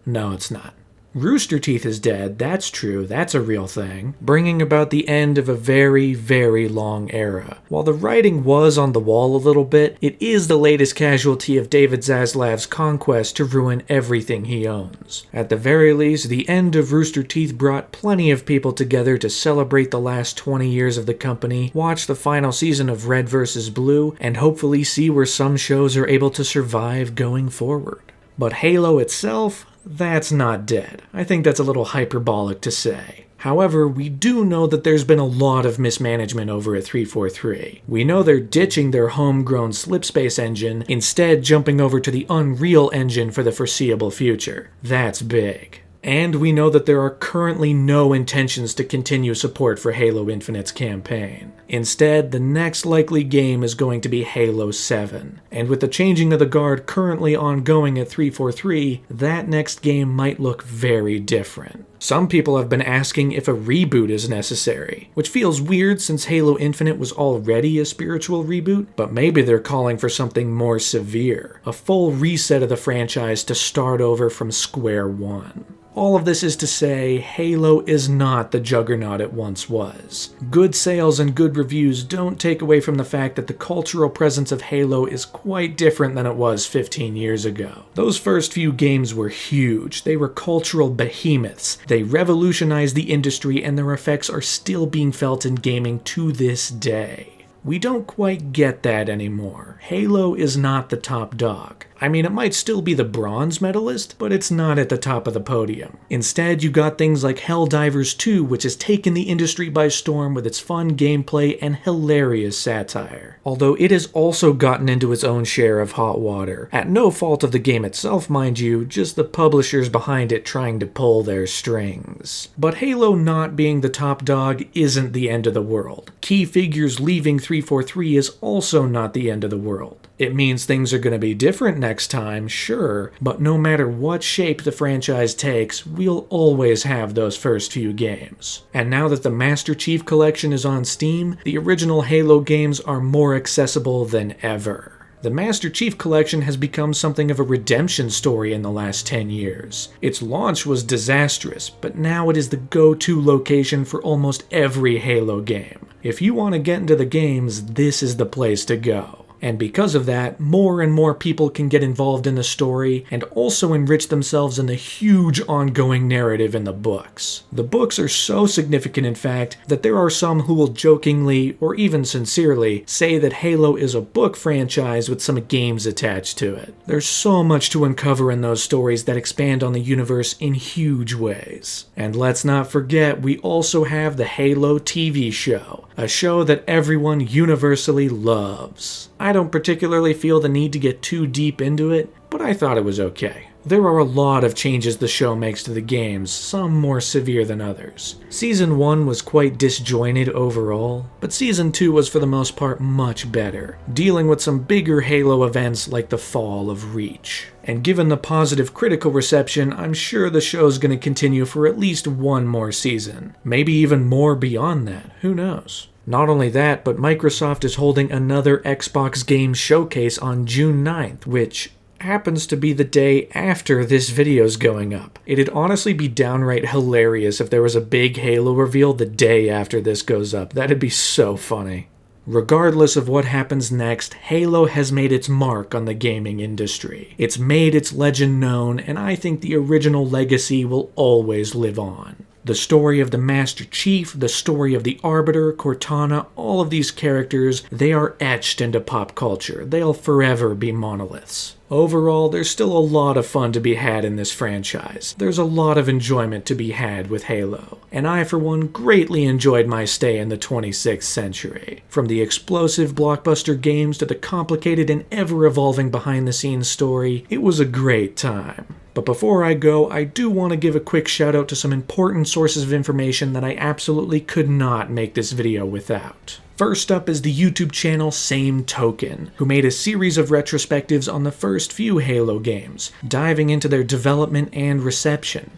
it's not. Rooster Teeth is dead, that's true, that's a real thing, bringing about the end of a very, very long era. While the writing was on the wall a little bit, it is the latest casualty of David Zaslav's conquest to ruin everything he owns. At the very least, the end of Rooster Teeth brought plenty of people together to celebrate the last 20 years of the company, watch the final season of Red vs. Blue, and hopefully see where some shows are able to survive going forward. But Halo itself, that's not dead. I think that's a little hyperbolic to say. However, we do know that there's been a lot of mismanagement over at 343. We know they're ditching their homegrown Slipspace Engine, instead jumping over to the Unreal Engine for the foreseeable future. That's big. And we know that there are currently no intentions to continue support for Halo Infinite's campaign. Instead, the next likely game is going to be Halo 7. And with the changing of the guard currently ongoing at 343, that next game might look very different. Some people have been asking if a reboot is necessary, which feels weird since Halo Infinite was already a spiritual reboot, but maybe they're calling for something more severe, a full reset of the franchise to start over from square one. All of this is to say, Halo is not the juggernaut it once was. Good sales and good reviews don't take away from the fact that the cultural presence of Halo is quite different than it was 15 years ago. Those first few games were huge. They were cultural behemoths. They revolutionized the industry, and their effects are still being felt in gaming to this day. We don't quite get that anymore. Halo is not the top dog. I mean, it might still be the bronze medalist, but it's not at the top of the podium. Instead, you got things like Helldivers 2, which has taken the industry by storm with its fun gameplay and hilarious satire. Although it has also gotten into its own share of hot water. At no fault of the game itself, mind you, just the publishers behind it trying to pull their strings. But Halo not being the top dog isn't the end of the world. Key figures leaving 343 is also not the end of the world. It means things are going to be different next time, sure, but no matter what shape the franchise takes, we'll always have those first few games. And now that the Master Chief Collection is on Steam, the original Halo games are more accessible than ever. The Master Chief Collection has become something of a redemption story in the last 10 years. Its launch was disastrous, but now it is the go-to location for almost every Halo game. If you want to get into the games, this is the place to go. And because of that, more and more people can get involved in the story and also enrich themselves in the huge ongoing narrative in the books. The books are so significant, in fact, that there are some who will jokingly, or even sincerely, say that Halo is a book franchise with some games attached to it. There's so much to uncover in those stories that expand on the universe in huge ways. And let's not forget, we also have the Halo TV show, a show that everyone universally loves. I don't particularly feel the need to get too deep into it, but I thought it was okay. There are a lot of changes the show makes to the games, some more severe than others. Season 1 was quite disjointed overall, but Season 2 was for the most part much better, dealing with some bigger Halo events like the fall of Reach. And given the positive critical reception, I'm sure the show's gonna continue for at least one more season. Maybe even more beyond that, who knows? Not only that, but Microsoft is holding another Xbox game showcase on June 9th, which, happens to be the day after this video's going up. It'd honestly be downright hilarious if there was a big Halo reveal the day after this goes up. That'd be so funny. Regardless of what happens next, Halo has made its mark on the gaming industry. It's made its legend known, and I think the original legacy will always live on. The story of the Master Chief, the story of the Arbiter, Cortana, all of these characters, they are etched into pop culture. They'll forever be monoliths. Overall, there's still a lot of fun to be had in this franchise. There's a lot of enjoyment to be had with Halo, and I for one greatly enjoyed my stay in the 26th century. From the explosive blockbuster games to the complicated and ever-evolving behind-the-scenes story, it was a great time. But before I go, I do want to give a quick shout out to some important sources of information that I absolutely could not make this video without. First up is the YouTube channel SameToken, who made a series of retrospectives on the first few Halo games, diving into their development and reception.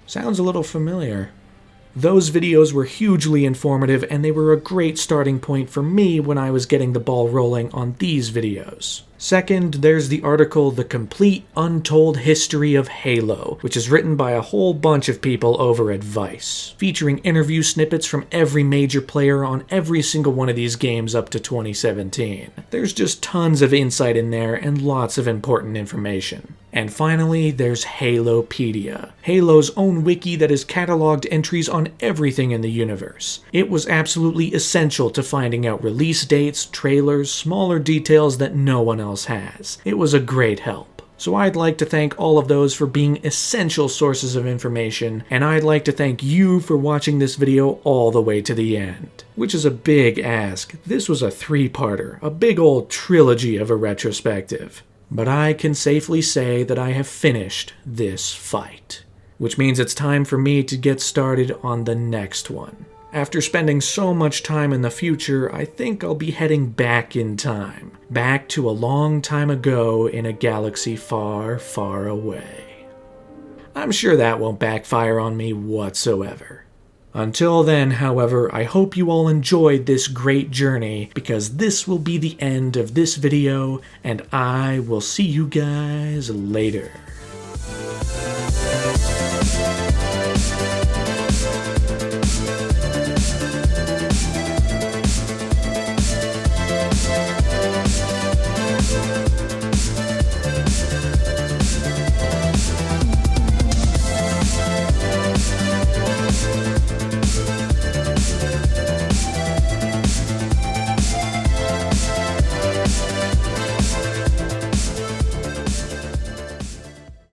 Sounds a little familiar. Those videos were hugely informative, and they were a great starting point for me when I was getting the ball rolling on these videos. Second, there's the article The Complete Untold History of Halo, which is written by a whole bunch of people over at Vice, featuring interview snippets from every major player on every single one of these games up to 2017. There's just tons of insight in there and lots of important information. And finally, there's Halopedia, Halo's own wiki that has cataloged entries on everything in the universe. It was absolutely essential to finding out release dates, trailers, smaller details that no one else has. It was a great help. So I'd like to thank all of those for being essential sources of information, and I'd like to thank you for watching this video all the way to the end. Which is a big ask. This was a three-parter, a big old trilogy of a retrospective. But I can safely say that I have finished this fight. Which means it's time for me to get started on the next one. After spending so much time in the future, I think I'll be heading back in time. Back to a long time ago in a galaxy far, far away. I'm sure that won't backfire on me whatsoever. Until then, however, I hope you all enjoyed this great journey, because this will be the end of this video, and I will see you guys later.